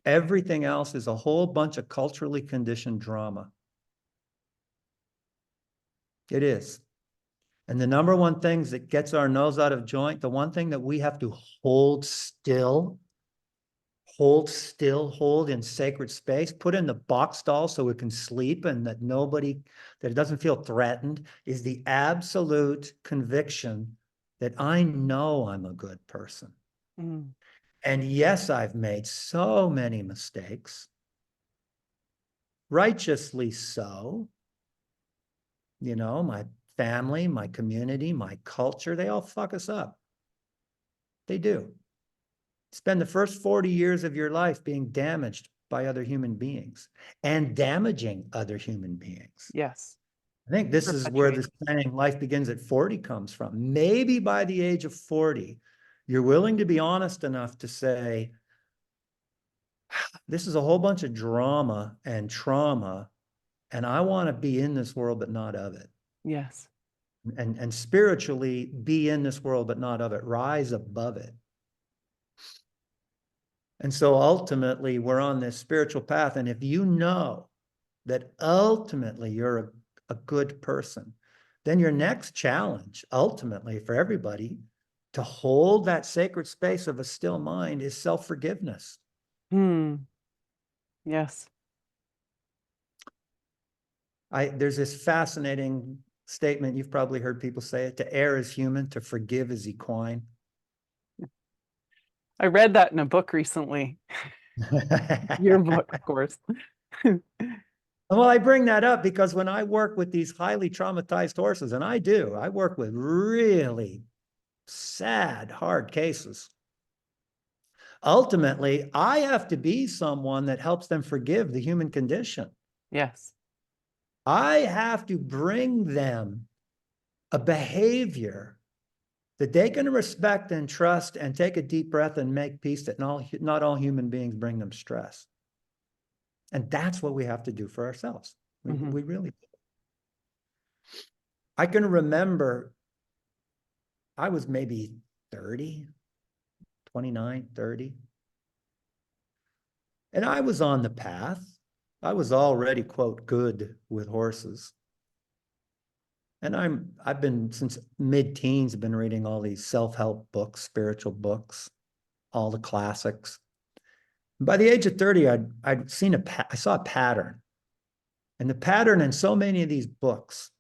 Everything else is a whole bunch of culturally conditioned drama. It is. And the number one things that gets our nose out of joint, the one thing that we have to hold hold in sacred space, put in the box stall so it can sleep and that it doesn't feel threatened, is the absolute conviction that I know I'm a good person. Mm. And yes, I've made so many mistakes, righteously so. You know, my family, my community, my culture, they all fuck us up. They do. Spend the first 40 years of your life being damaged by other human beings and damaging other human beings. Yes. I think this is where this saying life begins at 40 comes from. Maybe by the age of 40, you're willing to be honest enough to say, this is a whole bunch of drama and trauma, and I want to be in this world, but not of it. Yes. And spiritually be in this world, but not of it. Rise above it. And so ultimately, we're on this spiritual path. And if you know that ultimately you're a good person, then your next challenge, ultimately for everybody, to hold that sacred space of a still mind is self-forgiveness. Yes. There's this fascinating statement, you've probably heard people say it: to err is human, to forgive is equine. I read that in a book recently. Your book, of course. Well, I bring that up because when I work with these highly traumatized horses, and I work with really sad, hard cases. Ultimately, I have to be someone that helps them forgive the human condition. Yes. I have to bring them a behavior that they can respect and trust and take a deep breath and make peace that not all human beings bring them stress. And that's what we have to do for ourselves. We really do. I can remember I was maybe 30, 29, 30. And I was on the path. I was already, quote, good with horses. And I've been, since mid-teens, I've been reading all these self-help books, spiritual books, all the classics. By the age of 30, I saw a pattern. And the pattern in so many of these books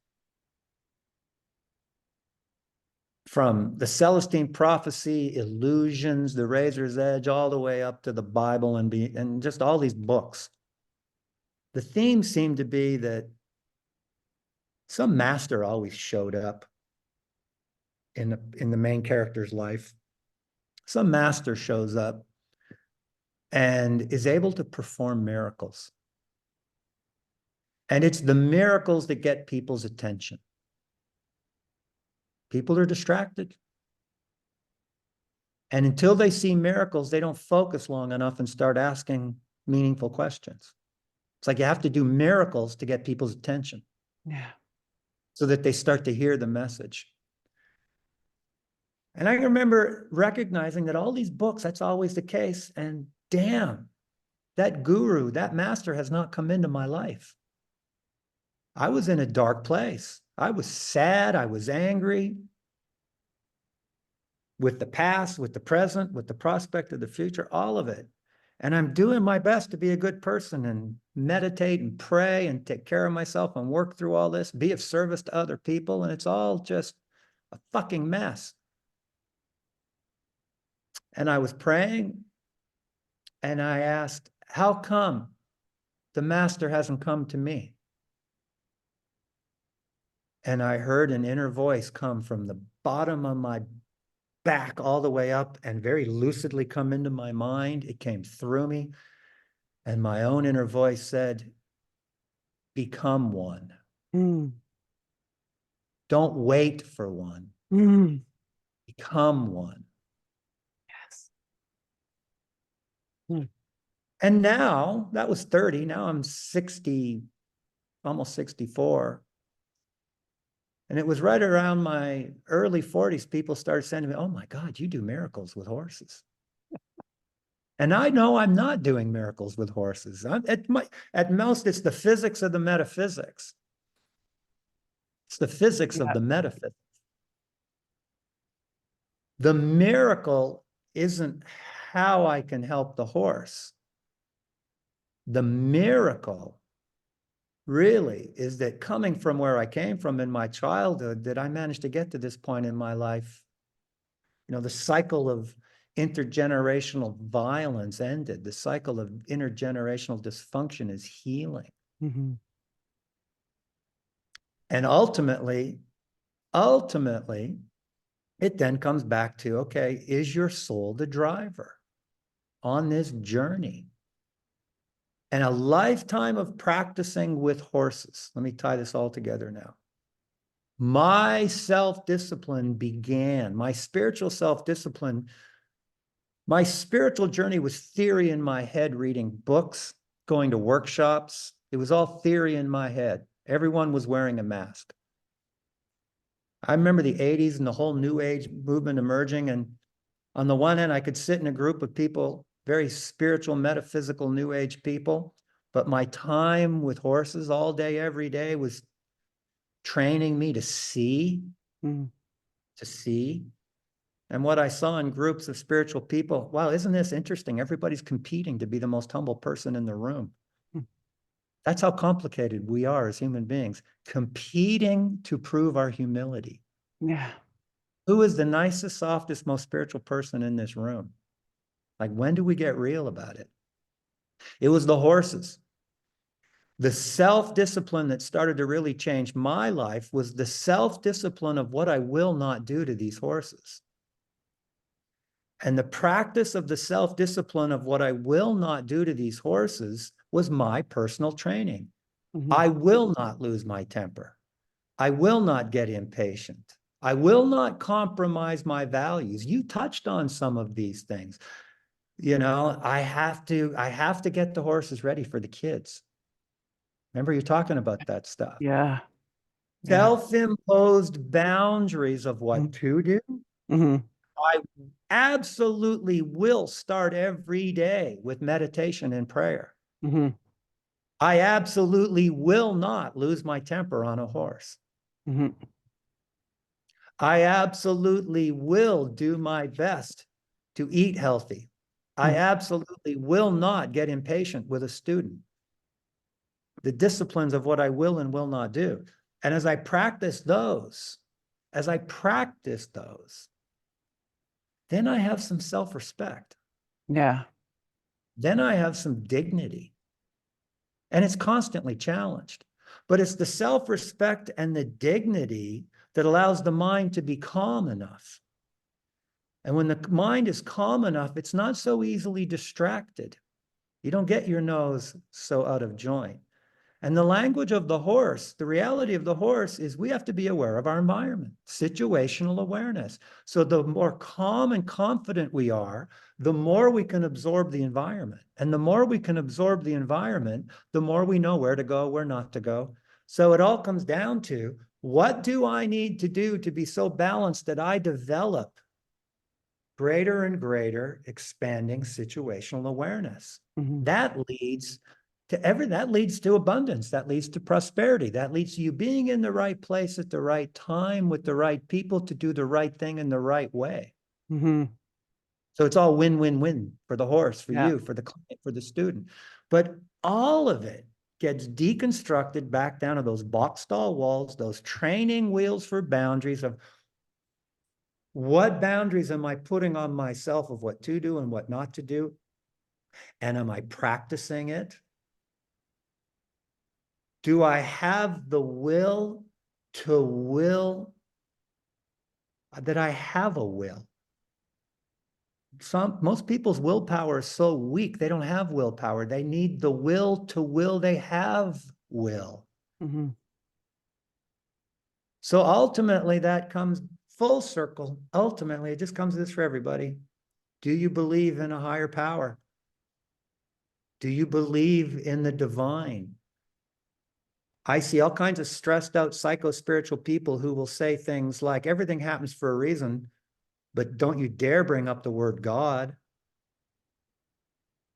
from the Celestine prophecy, illusions, the razor's edge, all the way up to the Bible and just all these books. The theme seemed to be that some master always showed up in the main character's life. Some master shows up and is able to perform miracles. And it's the miracles that get people's attention. People are distracted. And until they see miracles, they don't focus long enough and start asking meaningful questions. It's like you have to do miracles to get people's attention. Yeah. So that they start to hear the message. And I remember recognizing that all these books, that's always the case. And damn, that guru, that master has not come into my life. I was in a dark place. I was sad. I was angry with the past, with the present, with the prospect of the future, all of it. And I'm doing my best to be a good person and meditate and pray and take care of myself and work through all this, be of service to other people. And it's all just a fucking mess. And I was praying and I asked, how come the master hasn't come to me? And I heard an inner voice come from the bottom of my back all the way up and very lucidly come into my mind. It came through me. And my own inner voice said, become one. Mm. Don't wait for one. Mm. Become one. Yes. Mm. And now, that was 30. Now I'm 60, almost 64. And it was right around my early 40s, people started saying to me, oh my God, you do miracles with horses. And I know I'm not doing miracles with horses. At most, it's the physics of the metaphysics. It's the physics of the metaphysics. The miracle isn't how I can help the horse. The miracle really is that coming from where I came from in my childhood, that I managed to get to this point in my life. You know, the cycle of intergenerational violence ended. The cycle of intergenerational dysfunction is healing. Mm-hmm. And ultimately, it then comes back to, okay, is your soul the driver on this journey? And a lifetime of practicing with horses. Let me tie this all together now. My self-discipline began, my spiritual self-discipline, my spiritual journey was theory in my head, reading books, going to workshops. It was all theory in my head. Everyone was wearing a mask. I remember the 80s and the whole New Age movement emerging. And on the one hand, I could sit in a group of people, very spiritual, metaphysical, New Age people. But my time with horses all day, every day was training me to see, And what I saw in groups of spiritual people, wow, isn't this interesting? Everybody's competing to be the most humble person in the room. That's how complicated we are as human beings, competing to prove our humility. Yeah. Who is the nicest, softest, most spiritual person in this room? Like, when do we get real about it? It was the horses. The self-discipline that started to really change my life was the self-discipline of what I will not do to these horses. And the practice of the self-discipline of what I will not do to these horses was my personal training. Mm-hmm. I will not lose my temper. I will not get impatient. I will not compromise my values. You touched on some of these things. You know, I have to get the horses ready for the kids. Remember you talking about that stuff. Yeah. Self-imposed boundaries of what to do. Mm-hmm. I absolutely will start every day with meditation and prayer. Mm-hmm. I absolutely will not lose my temper on a horse. Mm-hmm. I absolutely will do my best to eat healthy. I absolutely will not get impatient with a student. The disciplines of what I will and will not do. And as I practice those, as I practice those, then I have some self-respect. Yeah. Then I have some dignity. And it's constantly challenged. But it's the self-respect and the dignity that allows the mind to be calm enough. And when the mind is calm enough, it's not so easily distracted. You don't get your nose so out of joint. And the language of the horse, the reality of the horse is we have to be aware of our environment, situational awareness. So the more calm and confident we are, the more we can absorb the environment. And the more we can absorb the environment, the more we know where to go, where not to go. So it all comes down to, what do I need to do to be so balanced that I develop greater and greater expanding situational awareness? Mhm. That leads to abundance. That leads to prosperity. That leads to you being in the right place at the right time with the right people to do the right thing in the right way. Mhm. So it's all win-win-win for the horse, for Yeah. you, for the client, for the student. But all of it gets deconstructed back down to those box stall walls, those training wheels for boundaries of what boundaries am I putting on myself of what to do and what not to do? And am I practicing it? Do I have the will to will that I have a will? Most people's willpower is so weak, they don't have willpower. They need the will to will they have will. Mhm. So ultimately that comes full circle. Ultimately, it just comes to this for everybody. Do you believe in a higher power? Do you believe in the divine? I see all kinds of stressed out psycho-spiritual people who will say things like, everything happens for a reason, but don't you dare bring up the word God.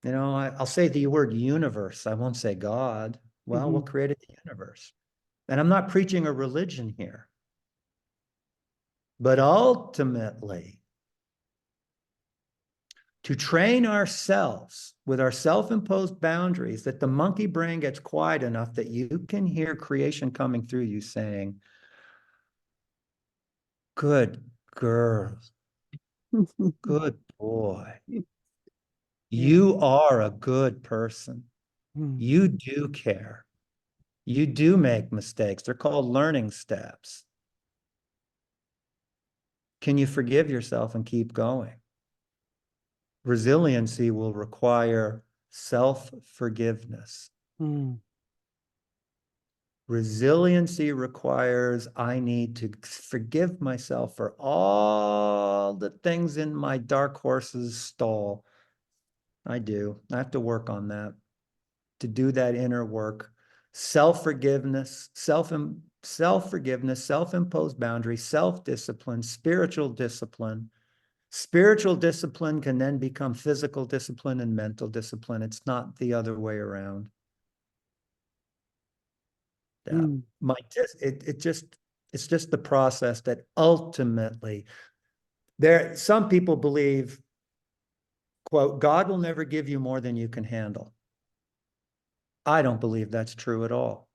You know, I'll say the word universe. I won't say God. Well, what created the universe? And I'm not preaching a religion here. But ultimately, to train ourselves with our self-imposed boundaries, that the monkey brain gets quiet enough that you can hear creation coming through you saying, good girl, good boy. You are a good person. Mhm. You do care. You do make mistakes. They're called learning steps. Can you forgive yourself and keep going? Resiliency will require self-forgiveness. Mhm. Resiliency requires I need to forgive myself for all the things in my dark horse's stall. I do. I have to work on that, to do that inner work. Self-forgiveness, self-forgiveness, self-imposed boundaries, self-discipline, spiritual discipline. Spiritual discipline can then become physical discipline and mental discipline. It's not the other way around. Yeah. Mhm. It's just the process that ultimately some people believe, quote, God will never give you more than you can handle. I don't believe that's true at all.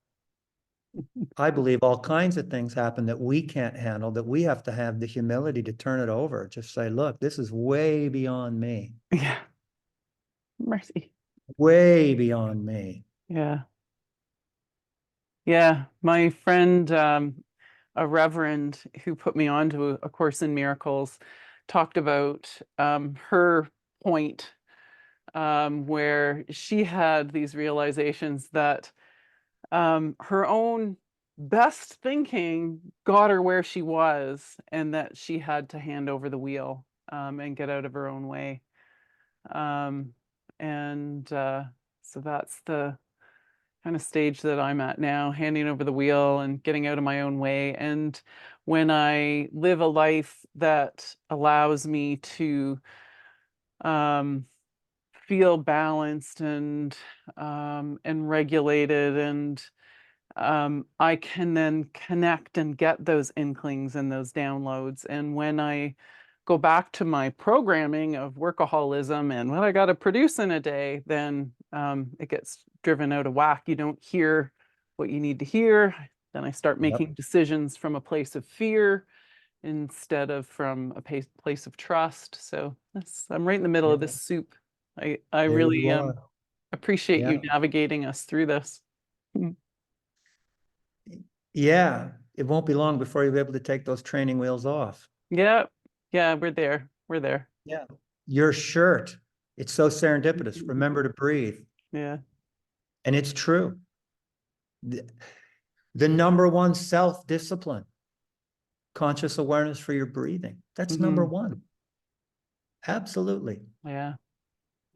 I believe all kinds of things happen that we can't handle, that we have to have the humility to turn it over. Just say, look, this is way beyond me. Yeah. Mercy. Way beyond me. Yeah. Yeah. My friend, a reverend who put me onto A Course in Miracles, talked about her point where she had these realizations that her own best thinking got her where she was, and that she had to hand over the wheel and get out of her own way. So that's the kind of stage that I'm at now, handing over the wheel and getting out of my own way. And when I live a life that allows me to feel balanced and regulated, and I can then connect and get those inklings and those downloads. And when I go back to my programming of workaholism and what I got to produce in a day, then it gets driven out of whack. You don't hear what you need to hear. Then I start Yep. making decisions from a place of fear. instead of from a place of trust. So I'm right in the middle of this soup. I There really you are. appreciate you Yeah. navigating us through this. Yeah, it won't be long before you'll be able to take those training wheels off. Yeah, yeah, we're there. We're there. Yeah. Your shirt, it's so serendipitous. Remember to breathe. Yeah. And it's true. The number one self-discipline, conscious awareness for your breathing. That's number one. Absolutely. Yeah.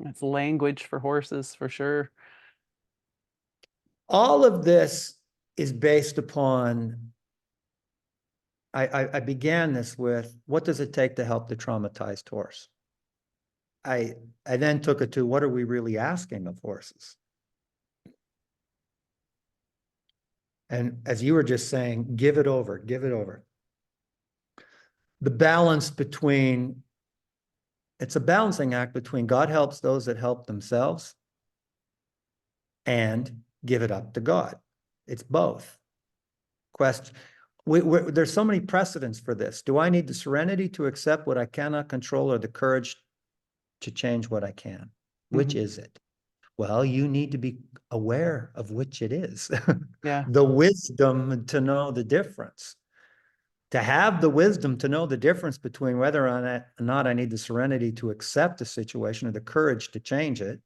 It's language for horses for sure. All of this is based upon, I began this with, what does it take to help the traumatized horse? I then took it to, what are we really asking of horses? And as you were just saying, give it over, give it over. The balance between, it's a balancing act between God helps those that help themselves and give it up to God. It's both. Question. There's so many precedents for this. Do I need the serenity to accept what I cannot control or the courage to change what I can? Which is it? Well, you need to be aware of which it is. Yeah. The wisdom to know the difference. To have the wisdom to know the difference between whether or not I need the serenity to accept the situation or the courage to change it.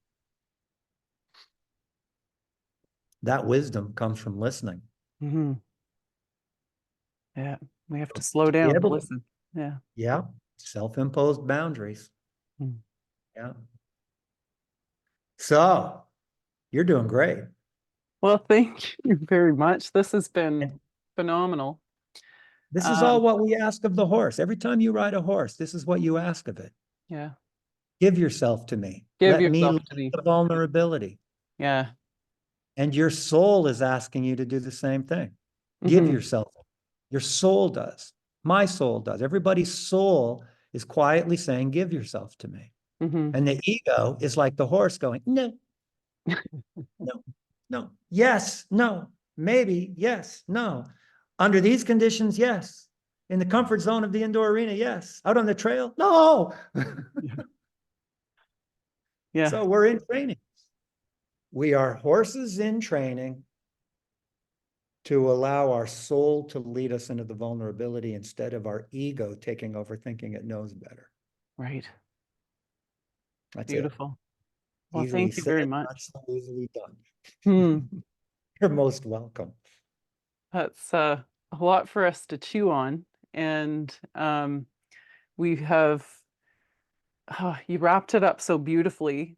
That wisdom comes from listening. Yeah, we have to slow down to listen. Yeah. Yeah. Self-imposed boundaries. Yeah. So you're doing great. Well, thank you very much. This has been phenomenal. This is all what we ask of the horse. Every time you ride a horse, this is what you ask of it. Yeah. Give yourself to me. Give Let me yourself lead to me. the vulnerability. Yeah. And your soul is asking you to do the same thing. Give yourself. Your soul does. My soul does. Everybody's soul is quietly saying, give yourself to me. And the ego is like the horse going, no, no, no, yes, no, maybe, yes, no. Under these conditions, yes. In the comfort zone of the indoor arena, yes. Out on the trail, no. Yeah. So we're in training. We are horses in training to allow our soul to lead us into the vulnerability instead of our ego taking over thinking it knows better. Right. That's beautiful. Well, easily thank you said, very not much. so easily done. You're most welcome. That's a lot for us to chew on. And we have, you wrapped it up so beautifully.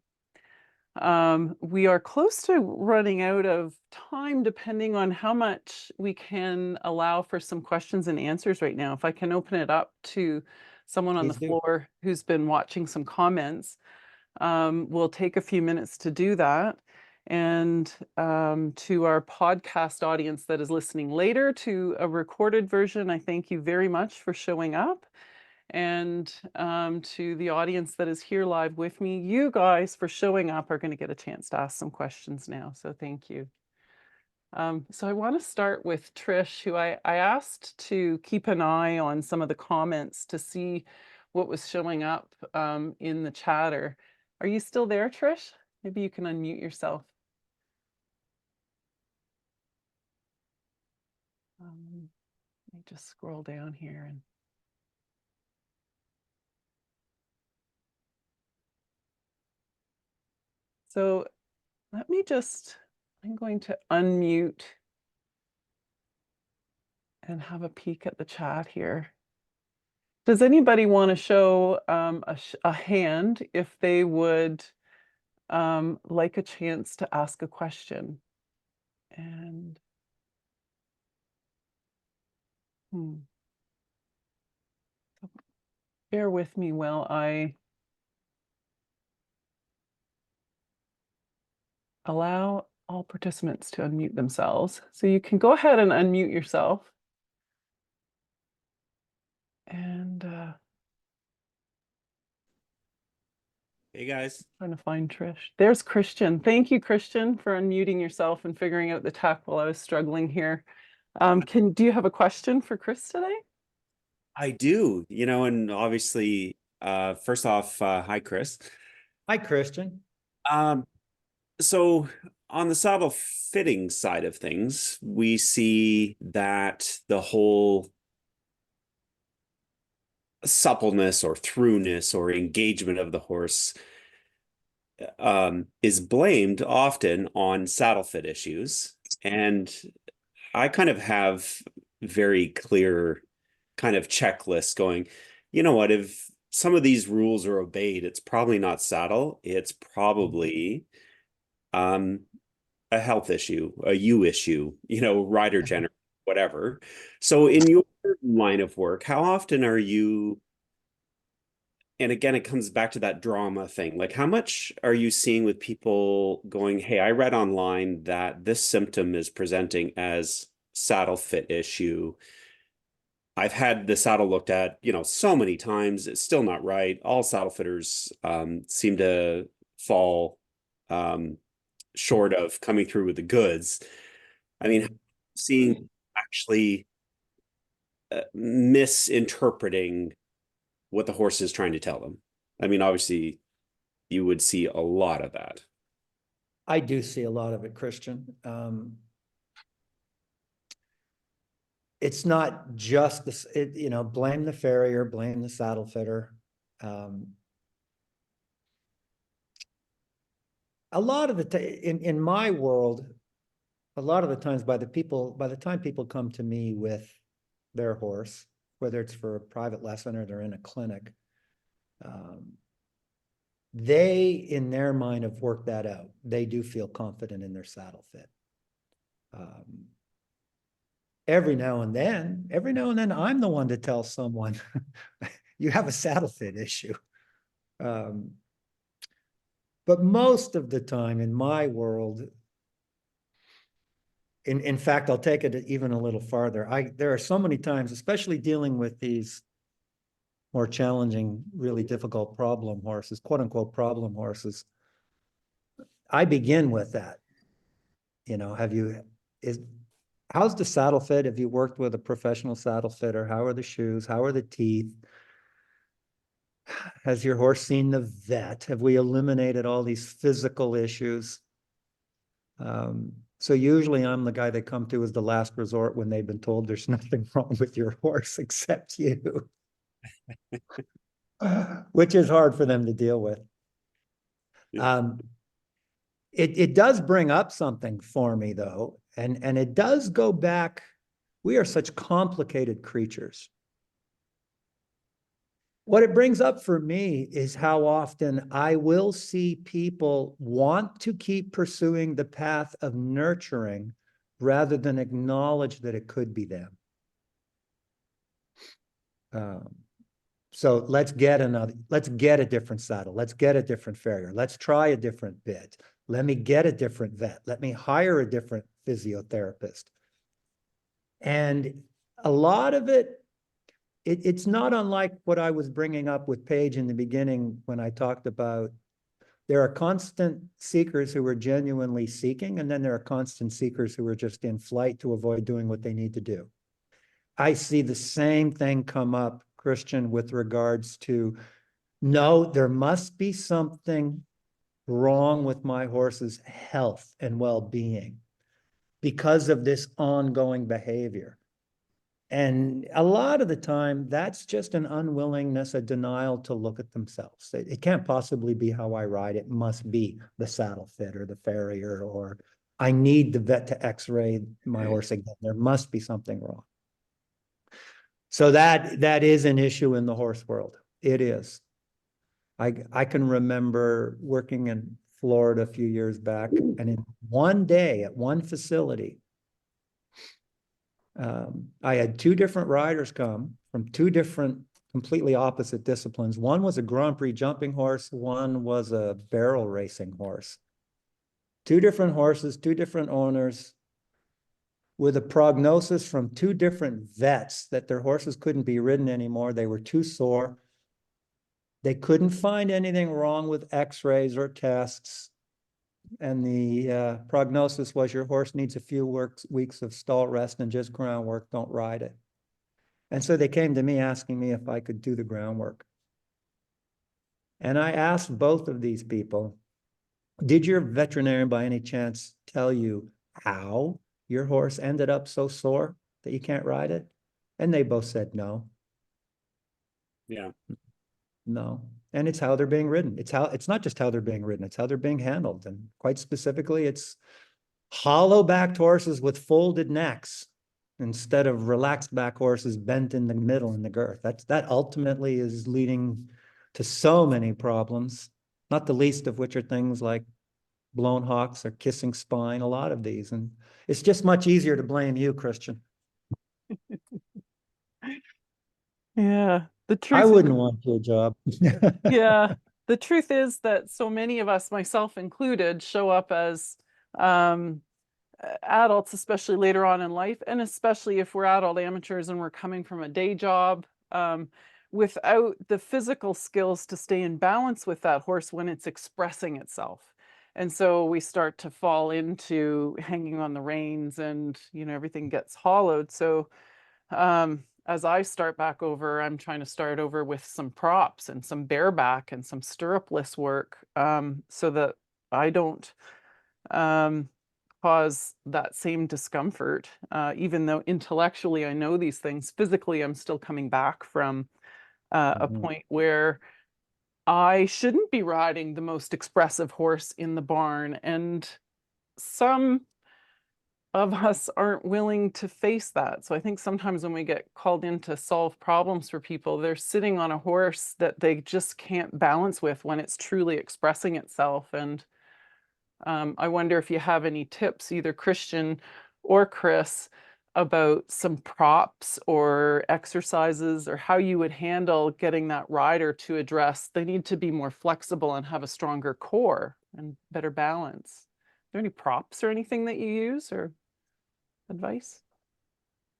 We are close to running out of time, depending on how much we can allow for some questions and answers right now. If I can open it up to someone on the floor who's been watching some comments, we'll take a few minutes to do that. And to our podcast audience that is listening later to a recorded version, I thank you very much for showing up. And to the audience that is here live with me, you guys for showing up are going to get a chance to ask some questions now. So thank you. So I want to start with Trish, who I asked to keep an eye on some of the comments to see what was showing up in the chatter. Are you still there, Trish? Maybe you can unmute yourself. Let me just scroll down here and so let me just, I'm going to unmute and have a peek at the chat here. Does anybody want to show a hand if they would like a chance to ask a question? And bear with me while I allow all participants to unmute themselves. So you can go ahead and unmute yourself. And hey guys. Trying to find Trish. There's Christian. Thank you, Christian, for unmuting yourself and figuring out the tech while I was struggling here. Do you have a question for Chris today? I do, and obviously, first off, hi, Chris. Hi, Christian. Um, so on the saddle fitting side of things, we see that the whole suppleness or throughness or engagement of the horse is blamed often on saddle fit issues. And I kind of have very clear kind of checklists going, you know what, if some of these rules are obeyed, it's probably not saddle, it's probably um a health issue, a you issue, rider gender, whatever. So in your line of work, how often are you, and again, it comes back to that drama thing. Like, how much are you seeing with people going, hey, I read online that this symptom is presenting as saddle fit issue. I've had the saddle looked at, so many times. It's still not right. All saddle fitters seem to fall short of coming through with the goods. I mean, seeing actually misinterpreting what the horse is trying to tell them. I mean, obviously, you would see a lot of that. I do see a lot of it, Christian. It's not just this, blame the farrier, blame the saddle fitter. A lot of the in my world, a lot of the times by the time people come to me with their horse, whether it's for a private lesson or they're in a clinic, they, in their mind, have worked that out. They do feel confident in their saddle fit. Every now and then, I'm the one to tell someone, you have a saddle fit issue. But most of the time in my world, in fact, I'll take it even a little farther. There are so many times, especially dealing with these more challenging, really difficult problem horses, quote unquote problem horses. I begin with that. How's the saddle fit? Have you worked with a professional saddle fitter? How are the shoes? How are the teeth? Has your horse seen the vet? Have we eliminated all these physical issues? So usually I'm the guy they come to as the last resort when they've been told there's nothing wrong with your horse except you, which is hard for them to deal with. It does bring up something for me, though, and it does go back. We are such complicated creatures. What it brings up for me is how often I will see people want to keep pursuing the path of nurturing rather than acknowledge that it could be them. So let's get a different saddle. Let's get a different farrier. Let's try a different bit. Let me get a different vet. Let me hire a different physiotherapist. And a lot of it's not unlike what I was bringing up with Paige in the beginning when I talked about there are constant seekers who are genuinely seeking, and then there are constant seekers who are just in flight to avoid doing what they need to do. I see the same thing come up, Christian, with regards to, no, there must be something wrong with my horse's health and well-being because of this ongoing behavior. And a lot of the time, that's just an unwillingness, a denial to look at themselves. It can't possibly be how I ride. It must be the saddle fit or the farrier, or I need the vet to x-ray my horse again. There must be something wrong. So that is an issue in the horse world. It is. I can remember working in Florida a few years back, and in one day at one facility, I had two different riders come from two different, completely opposite disciplines. One was a Grand Prix jumping horse. One was a barrel racing horse. Two different horses, two different owners, with a prognosis from two different vets that their horses couldn't be ridden anymore. They were too sore. They couldn't find anything wrong with x-rays or tests. And the prognosis was your horse needs a few weeks of stall rest and just groundwork, don't ride it. And so they came to me asking me if I could do the groundwork. And I asked both of these people, did your veterinarian by any chance tell you how your horse ended up so sore that you can't ride it? And they both said no. Yeah. No. And it's how they're being ridden. It's not just how they're being ridden, it's how they're being handled. And quite specifically, it's hollow backed horses with folded necks instead of relaxed back horses bent in the middle in the girth. That ultimately is leading to so many problems, not the least of which are things like blown hocks or kissing spine, a lot of these. And it's just much easier to blame you, Christian. Yeah, the I truth. wouldn't want your job. Yeah, the truth is that so many of us, myself included, show up as adults, especially later on in life, and especially if we're adult amateurs and we're coming from a day job, without the physical skills to stay in balance with that horse when it's expressing itself. And so we start to fall into hanging on the reins, and everything gets hollowed. So as I start back over, I'm trying to start over with some props and some bareback and some stirrupless work, so that I don't cause that same discomfort. Even though intellectually I know these things, physically I'm still coming back from a point where I shouldn't be riding the most expressive horse in the barn. And some of us aren't willing to face that. So I think sometimes when we get called in to solve problems for people, they're sitting on a horse that they just can't balance with when it's truly expressing itself. And I wonder if you have any tips, either Christian or Chris, about some props or exercises, or how you would handle getting that rider to address they need to be more flexible and have a stronger core and better balance. Are there any props or anything that you use, or advice?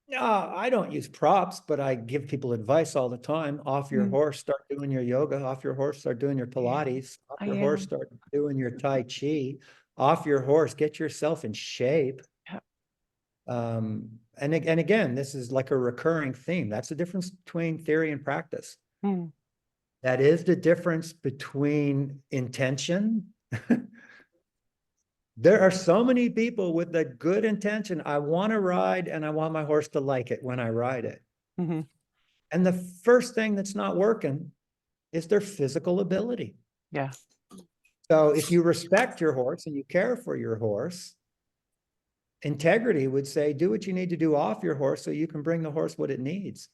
No, I don't use props, but I give people advice all the time. Off your horse, start doing your yoga. Off your horse, start doing your Pilates. Off your horse, start doing your Tai Chi. Off your horse, get yourself in shape. Yeah. And again, this is like a recurring theme. That's the difference between theory and practice. That is the difference between intention. There are so many people with the good intention. I want to ride and I want my horse to like it when I ride it. And the first thing that's not working is their physical ability. Yeah. So if you respect your horse and you care for your horse, integrity would say, do what you need to do off your horse so you can bring the horse what it needs.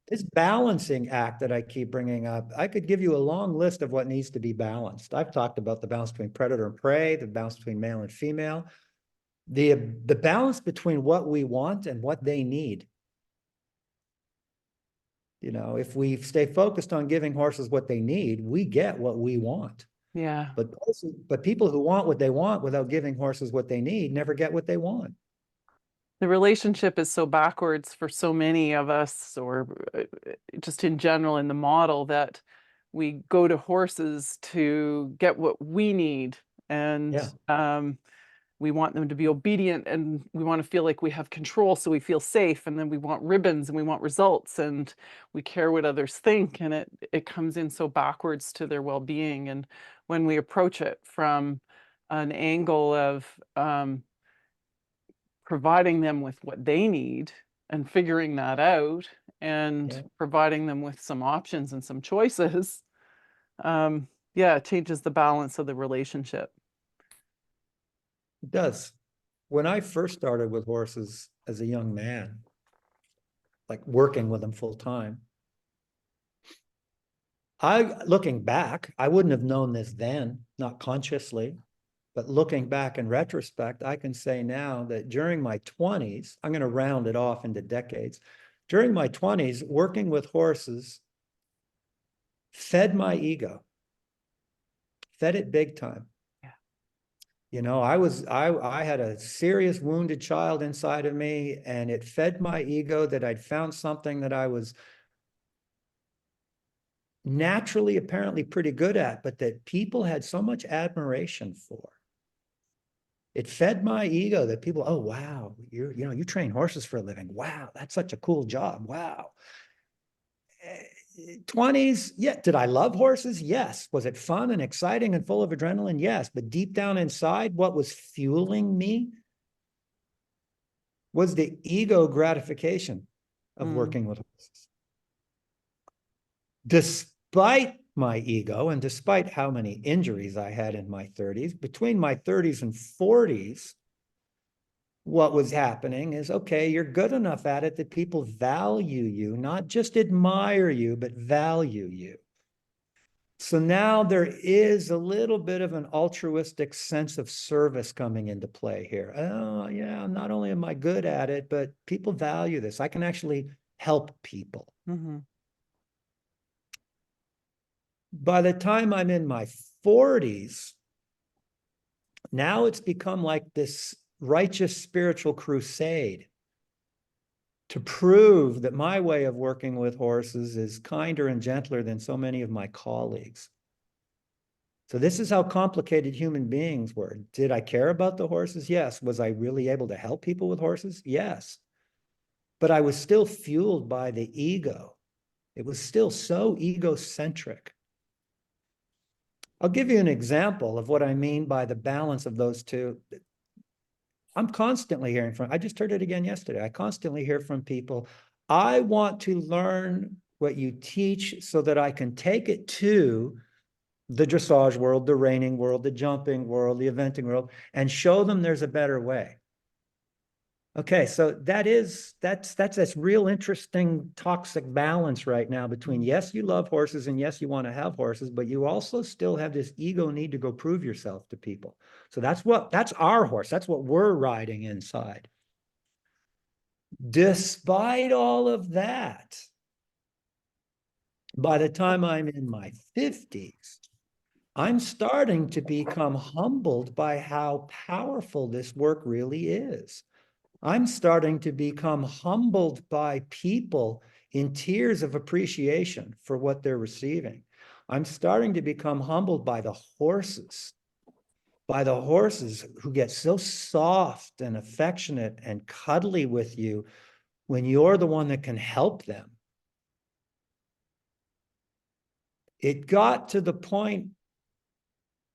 This balancing act that I keep bringing up, I could give you a long list of what needs to be balanced. I've talked about the balance between predator and prey, the balance between male and female, the balance between what we want and what they need. If we stay focused on giving horses what they need, we get what we want. Yeah. But people who want what they want without giving horses what they need never get what they want. The relationship is so backwards for so many of us, or just in general in the model, that we go to horses to get what we need. And we want them to be obedient, and we want to feel like we have control so we feel safe. And then we want ribbons and we want results, and we care what others think. And it comes in so backwards to their well-being. And when we approach it from an angle of providing them with what they need and figuring that out, and providing them with some options and some choices, it changes the balance of the relationship. It does. When I first started with horses as a young man, like working with them full time, looking back, I wouldn't have known this then, not consciously, but looking back in retrospect, I can say now that during my 20s, I'm going to round it off into decades. During my 20s, working with horses fed my ego, fed it big time. I had a serious wounded child inside of me, and it fed my ego that I'd found something that I was naturally apparently pretty good at, but that people had so much admiration for. It fed my ego that people, oh, wow, you train horses for a living. Wow, that's such a cool job. Wow. 20s, yeah. Did I love horses? Yes. Was it fun and exciting and full of adrenaline? Yes. But deep down inside, what was fueling me was the ego gratification of working with horses. Despite my ego and despite how many injuries I had in my 30s, between my 30s and 40s, what was happening is, okay, you're good enough at it that people value you, not just admire you, but value you. So now there is a little bit of an altruistic sense of service coming into play here. Oh, yeah, not only am I good at it, but people value this. I can actually help people. Mm-hmm. By the time I'm in my 40s, now it's become like this righteous spiritual crusade to prove that my way of working with horses is kinder and gentler than so many of my colleagues. So this is how complicated human beings were. Did I care about the horses? Yes. Was I really able to help people with horses? Yes. But I was still fueled by the ego. It was still so egocentric. I'll give you an example of what I mean by the balance of those two. I'm constantly hearing from, I just heard it again yesterday. I constantly hear from people, I want to learn what you teach so that I can take it to the dressage world, the reining world, the jumping world, the eventing world, and show them there's a better way. Okay, so that's this real interesting toxic balance right now between, yes, you love horses and yes, you want to have horses, but you also still have this ego need to go prove yourself to people. So that's our horse. That's what we're riding inside. Despite all of that, by the time I'm in my 50s, I'm starting to become humbled by how powerful this work really is. I'm starting to become humbled by people in tears of appreciation for what they're receiving. I'm starting to become humbled by the horses who get so soft and affectionate and cuddly with you when you're the one that can help them. It got to the point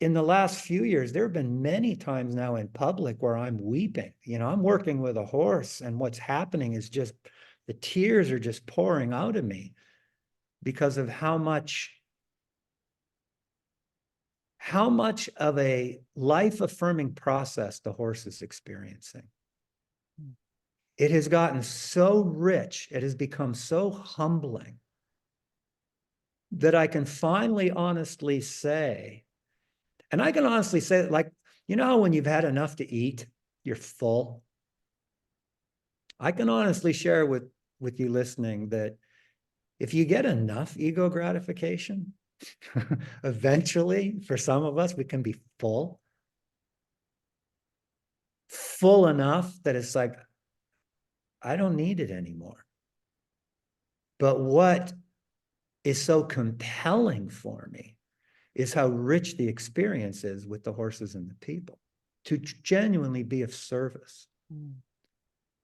in the last few years, there have been many times now in public where I'm weeping. I'm working with a horse and what's happening is just the tears are just pouring out of me because of how much of a life-affirming process the horse is experiencing. It has gotten so rich, it has become so humbling that I can finally honestly say, and I can honestly say, like, when you've had enough to eat, you're full. I can honestly share with you listening that if you get enough ego gratification, eventually, for some of us, we can be full enough that it's like, I don't need it anymore. But what is so compelling for me is how rich the experience is with the horses and the people, to genuinely be of service.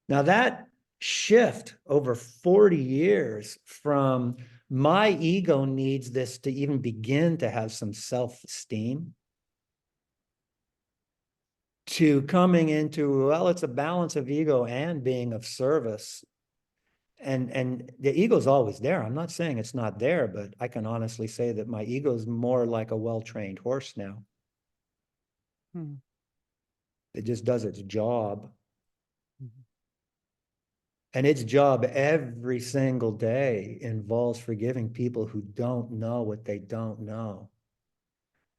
Now that shift over 40 years from my ego needs this to even begin to have some self-esteem to coming into, well, it's a balance of ego and being of service. And the ego's always there. I'm not saying it's not there, but I can honestly say that my ego is more like a well-trained horse now. It just does its job. And its job every single day involves forgiving people who don't know what they don't know.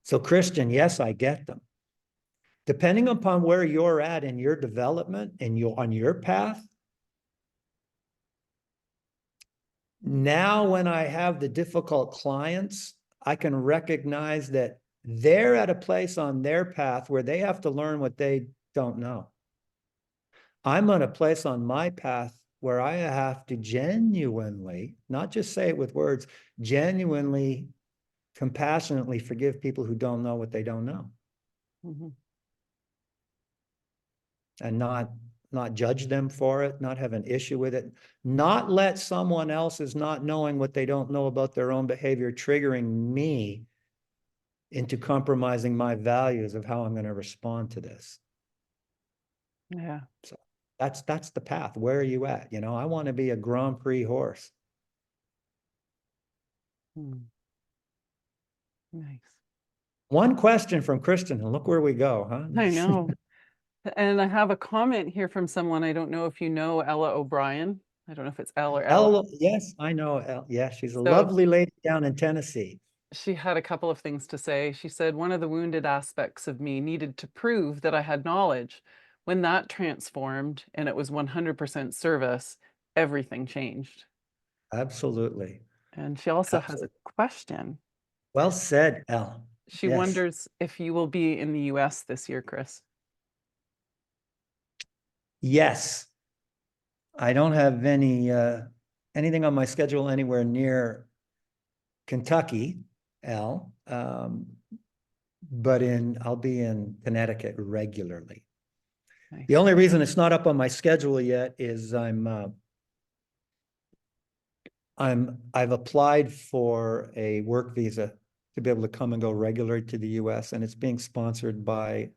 So Christian, yes, I get them. Depending upon where you're at in your development and you're on your path, now when I have the difficult clients, I can recognize that they're at a place on their path where they have to learn what they don't know. I'm at a place on my path where I have to genuinely, not just say it with words, genuinely, compassionately forgive people who don't know what they don't know. and not judge them for it, not have an issue with it, not let someone else's not knowing what they don't know about their own behavior triggering me into compromising my values of how I'm going to respond to this. Yeah. So that's the path. Where are you at? You know, I want to be a Grand Prix horse. Nice. One question from Kristen, and look where we go, huh? I know. And I have a comment here from someone. I don't know if you know Ella O'Brien. I don't know if it's Elle or Ella. Yes, I know. Yeah, she's a So- lovely lady down in Tennessee. She had a couple of things to say. She said, one of the wounded aspects of me needed to prove that I had knowledge. When that transformed and it was 100% service, everything changed. Absolutely. And she also has a question. Well said, Elle. She Yes. wonders if you will be in the US this year, Chris. Yes. I don't have anything on my schedule anywhere near Kentucky, Elle. But I'll be in Connecticut regularly. Nice. The only reason it's not up on my schedule yet is I've applied for a work visa to be able to come and go regularly to the US, and it's being sponsored by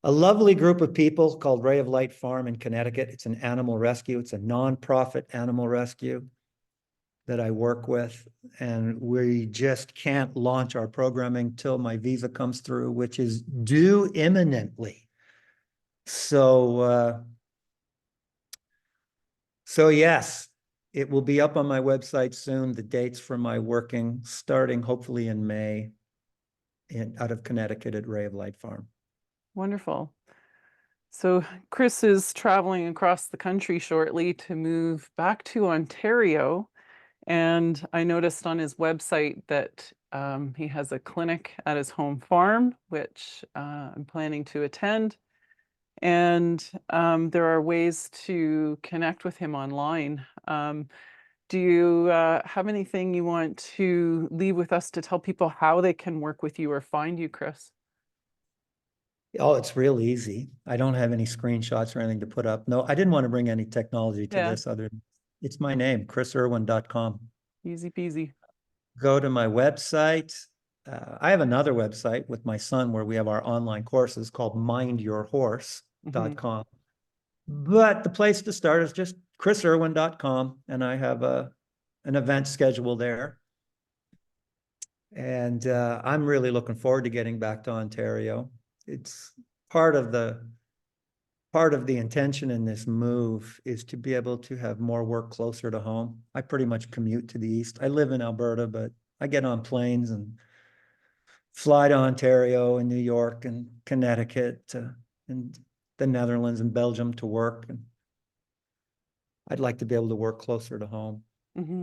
a lovely group of people called Ray of Light Farm in Connecticut. It's an animal rescue. It's a nonprofit animal rescue that I work with, and we just can't launch our programming till my visa comes through, which is due imminently. So yes, it will be up on my website soon. The dates for my working starting hopefully in May out of Connecticut at Ray of Light Farm. Wonderful. So Chris is traveling across the country shortly to move back to Ontario. And I noticed on his website that he has a clinic at his home farm, which I'm planning to attend. And there are ways to connect with him online. Do you have anything you want to leave with us to tell people how they can work with you or find you, Chris? Oh, it's real easy. I don't have any screenshots or anything to put up. No, I didn't want to bring any technology to Yeah. this other than it's my name, chrisirwin.com. Easy peasy. Go to my website. I have another website with my son where we have our online courses called mindyourhorse.com. But the place to start is just chrisirwin.com, and I have an event schedule there. And I'm really looking forward to getting back to Ontario. It's part of the intention in this move is to be able to have more work closer to home. I pretty much commute to the east. I live in Alberta, but I get on planes and fly to Ontario and New York and Connecticut and the Netherlands and Belgium to work. And I'd like to be able to work closer to home. At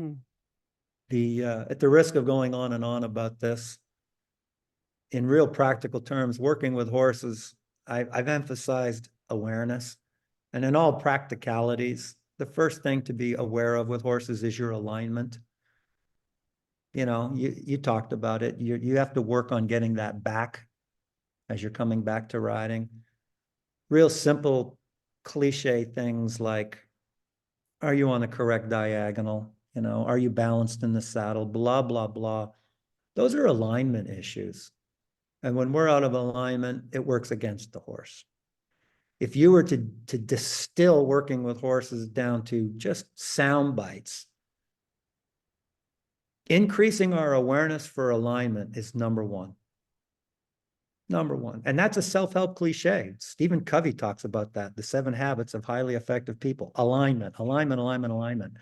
the risk of going on and on about this, in real practical terms, working with horses, I've emphasized awareness. And in all practicalities, the first thing to be aware of with horses is your alignment. You know, you talked about it. You have to work on getting that back as you're coming back to riding. Real simple cliche things like, are you on the correct diagonal? You know, are you balanced in the saddle? Blah, blah, blah. Those are alignment issues. And when we're out of alignment, it works against the horse. If you were to distill working with horses down to just sound bites, increasing our awareness for alignment is number one. Number one. And that's a self-help cliche. Stephen Covey talks about that, the 7 habits of highly effective people. Alignment, alignment, alignment, alignment.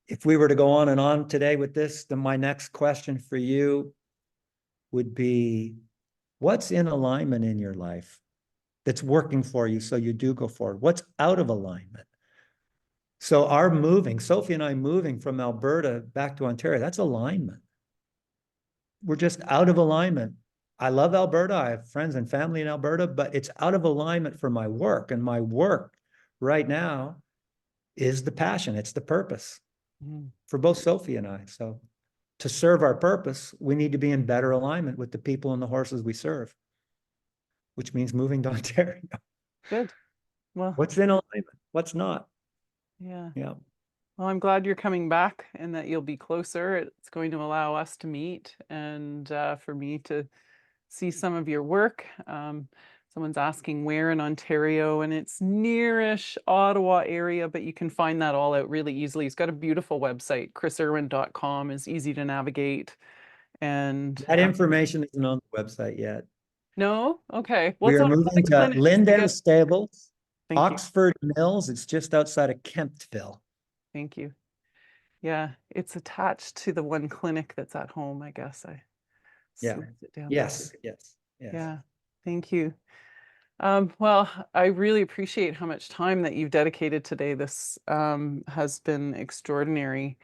If we were to go on and on today with this, then my next question for you would be, what's in alignment in your life that's working for you so you do go forward? What's out of alignment? So Sophie and I moving from Alberta back to Ontario, that's alignment. We're just out of alignment. I love Alberta. I have friends and family in Alberta, but it's out of alignment for my work. And my work right now is the passion. It's the purpose for both Sophie and I. So to serve our purpose, we need to be in better alignment with the people and the horses we serve, which means moving to Ontario. Good. Well, What's in alignment? What's not? yeah. Yeah. Well, I'm glad you're coming back and that you'll be closer. It's going to allow us to meet and for me to see some of your work. Someone's asking where in Ontario, and it's nearish Ottawa area, but you can find that all out really easily. He's got a beautiful website, chrisirwin.com, is easy to navigate. And That information isn't on the website yet. no, okay. Well, We it's are on moving to clinics, I Linden guess. Stables, Thank you. Oxford Mills. It's just outside of Kemptville. Thank you. Yeah, it's attached to the one clinic that's at home, I guess. I Yeah. slipped it down. Yes. Yes. Yes. Yeah, thank you. Well, I really appreciate how much time that you've dedicated today. This has been extraordinary.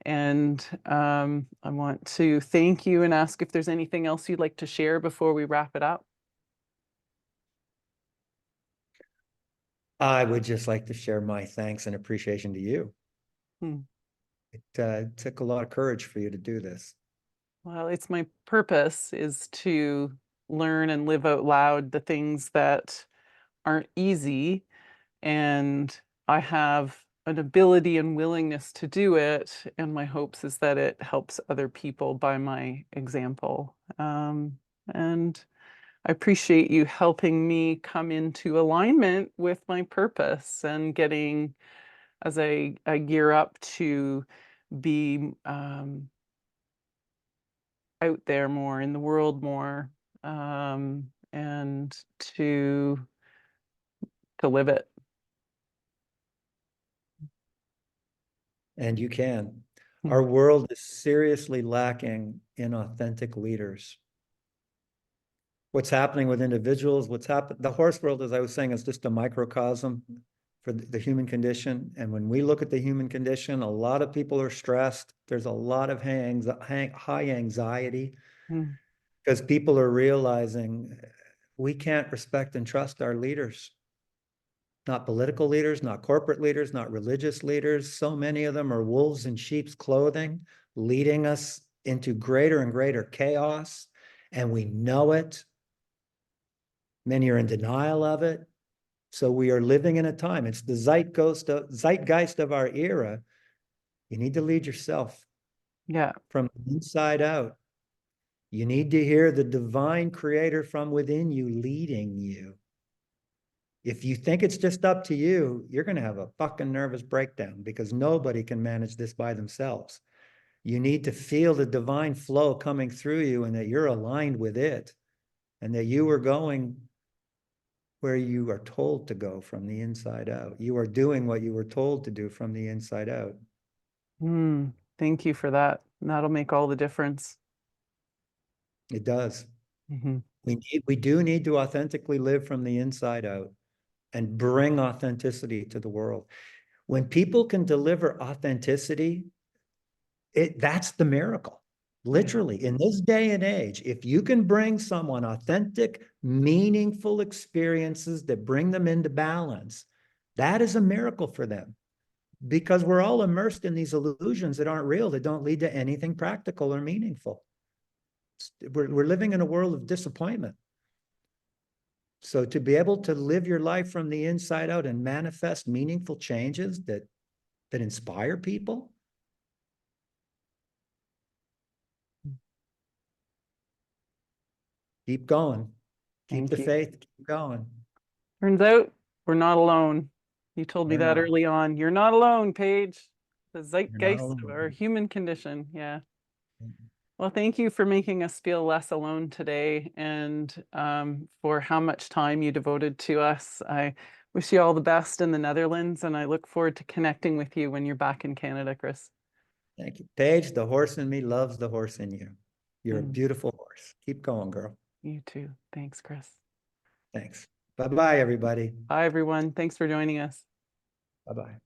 And I want to thank you and ask if there's anything else you'd like to share before we wrap it up. I would just like to share my thanks and appreciation to you. Hmm. It took a lot of courage for you to do this. Well, it's my purpose is to learn and live out loud the things that aren't easy. And I have an ability and willingness to do it. And my hopes is that it helps other people by my example. And I appreciate you helping me come into alignment with my purpose and getting, as I gear up to be out there more in the world more, and to live it. And you can. Hmm. Our world is seriously lacking in authentic leaders. What's happening with individuals, the horse world, as I was saying, is just a microcosm for the human condition. And when we look at the human condition, a lot of people are stressed. There's a lot of high anxiety Hmm. because people are realizing we can't respect and trust our leaders. Not political leaders, not corporate leaders, not religious leaders. So many of them are wolves in sheep's clothing, leading us into greater and greater chaos. And we know it. Many are in denial of it. So we are living in a time, it's the zeitgeist of our era. You need to lead yourself Yeah. from the inside out. You need to hear the divine creator from within you leading you. If you think it's just up to you, you're going to have a fucking nervous breakdown because nobody can manage this by themselves. You need to feel the divine flow coming through you and that you're aligned with it and that you are going where you are told to go from the inside out. You are doing what you were told to do from the inside out. Thank you for that. That'll make all the difference. It does. Mm-hmm. We do need to authentically live from the inside out and bring authenticity to the world. When people can deliver authenticity, that's the miracle. Literally, in this day and age, if you can bring someone authentic, meaningful experiences that bring them into balance, that is a miracle for them. Because we're all immersed in these illusions that aren't real, that don't lead to anything practical or meaningful. We're living in a world of disappointment. So to be able to live your life from the inside out and manifest meaningful changes that inspire people, keep going. Keep the faith, keep going. Turns out we're not alone. You told me We're that not. early on. You're not alone, Paige. The You're not zeitgeist of alone. our human condition. Yeah. Well, thank you for making us feel less alone today and for how much time you devoted to us. I wish you all the best in the Netherlands, and I look forward to connecting with you when you're back in Canada, Chris. Thank you. Paige, the horse in me loves the horse in you. You're a Mm. beautiful horse. Keep going, girl. You too. Thanks, Chris. Thanks. Bye-bye, everybody. Bye, everyone. Thanks for joining us. Bye-bye.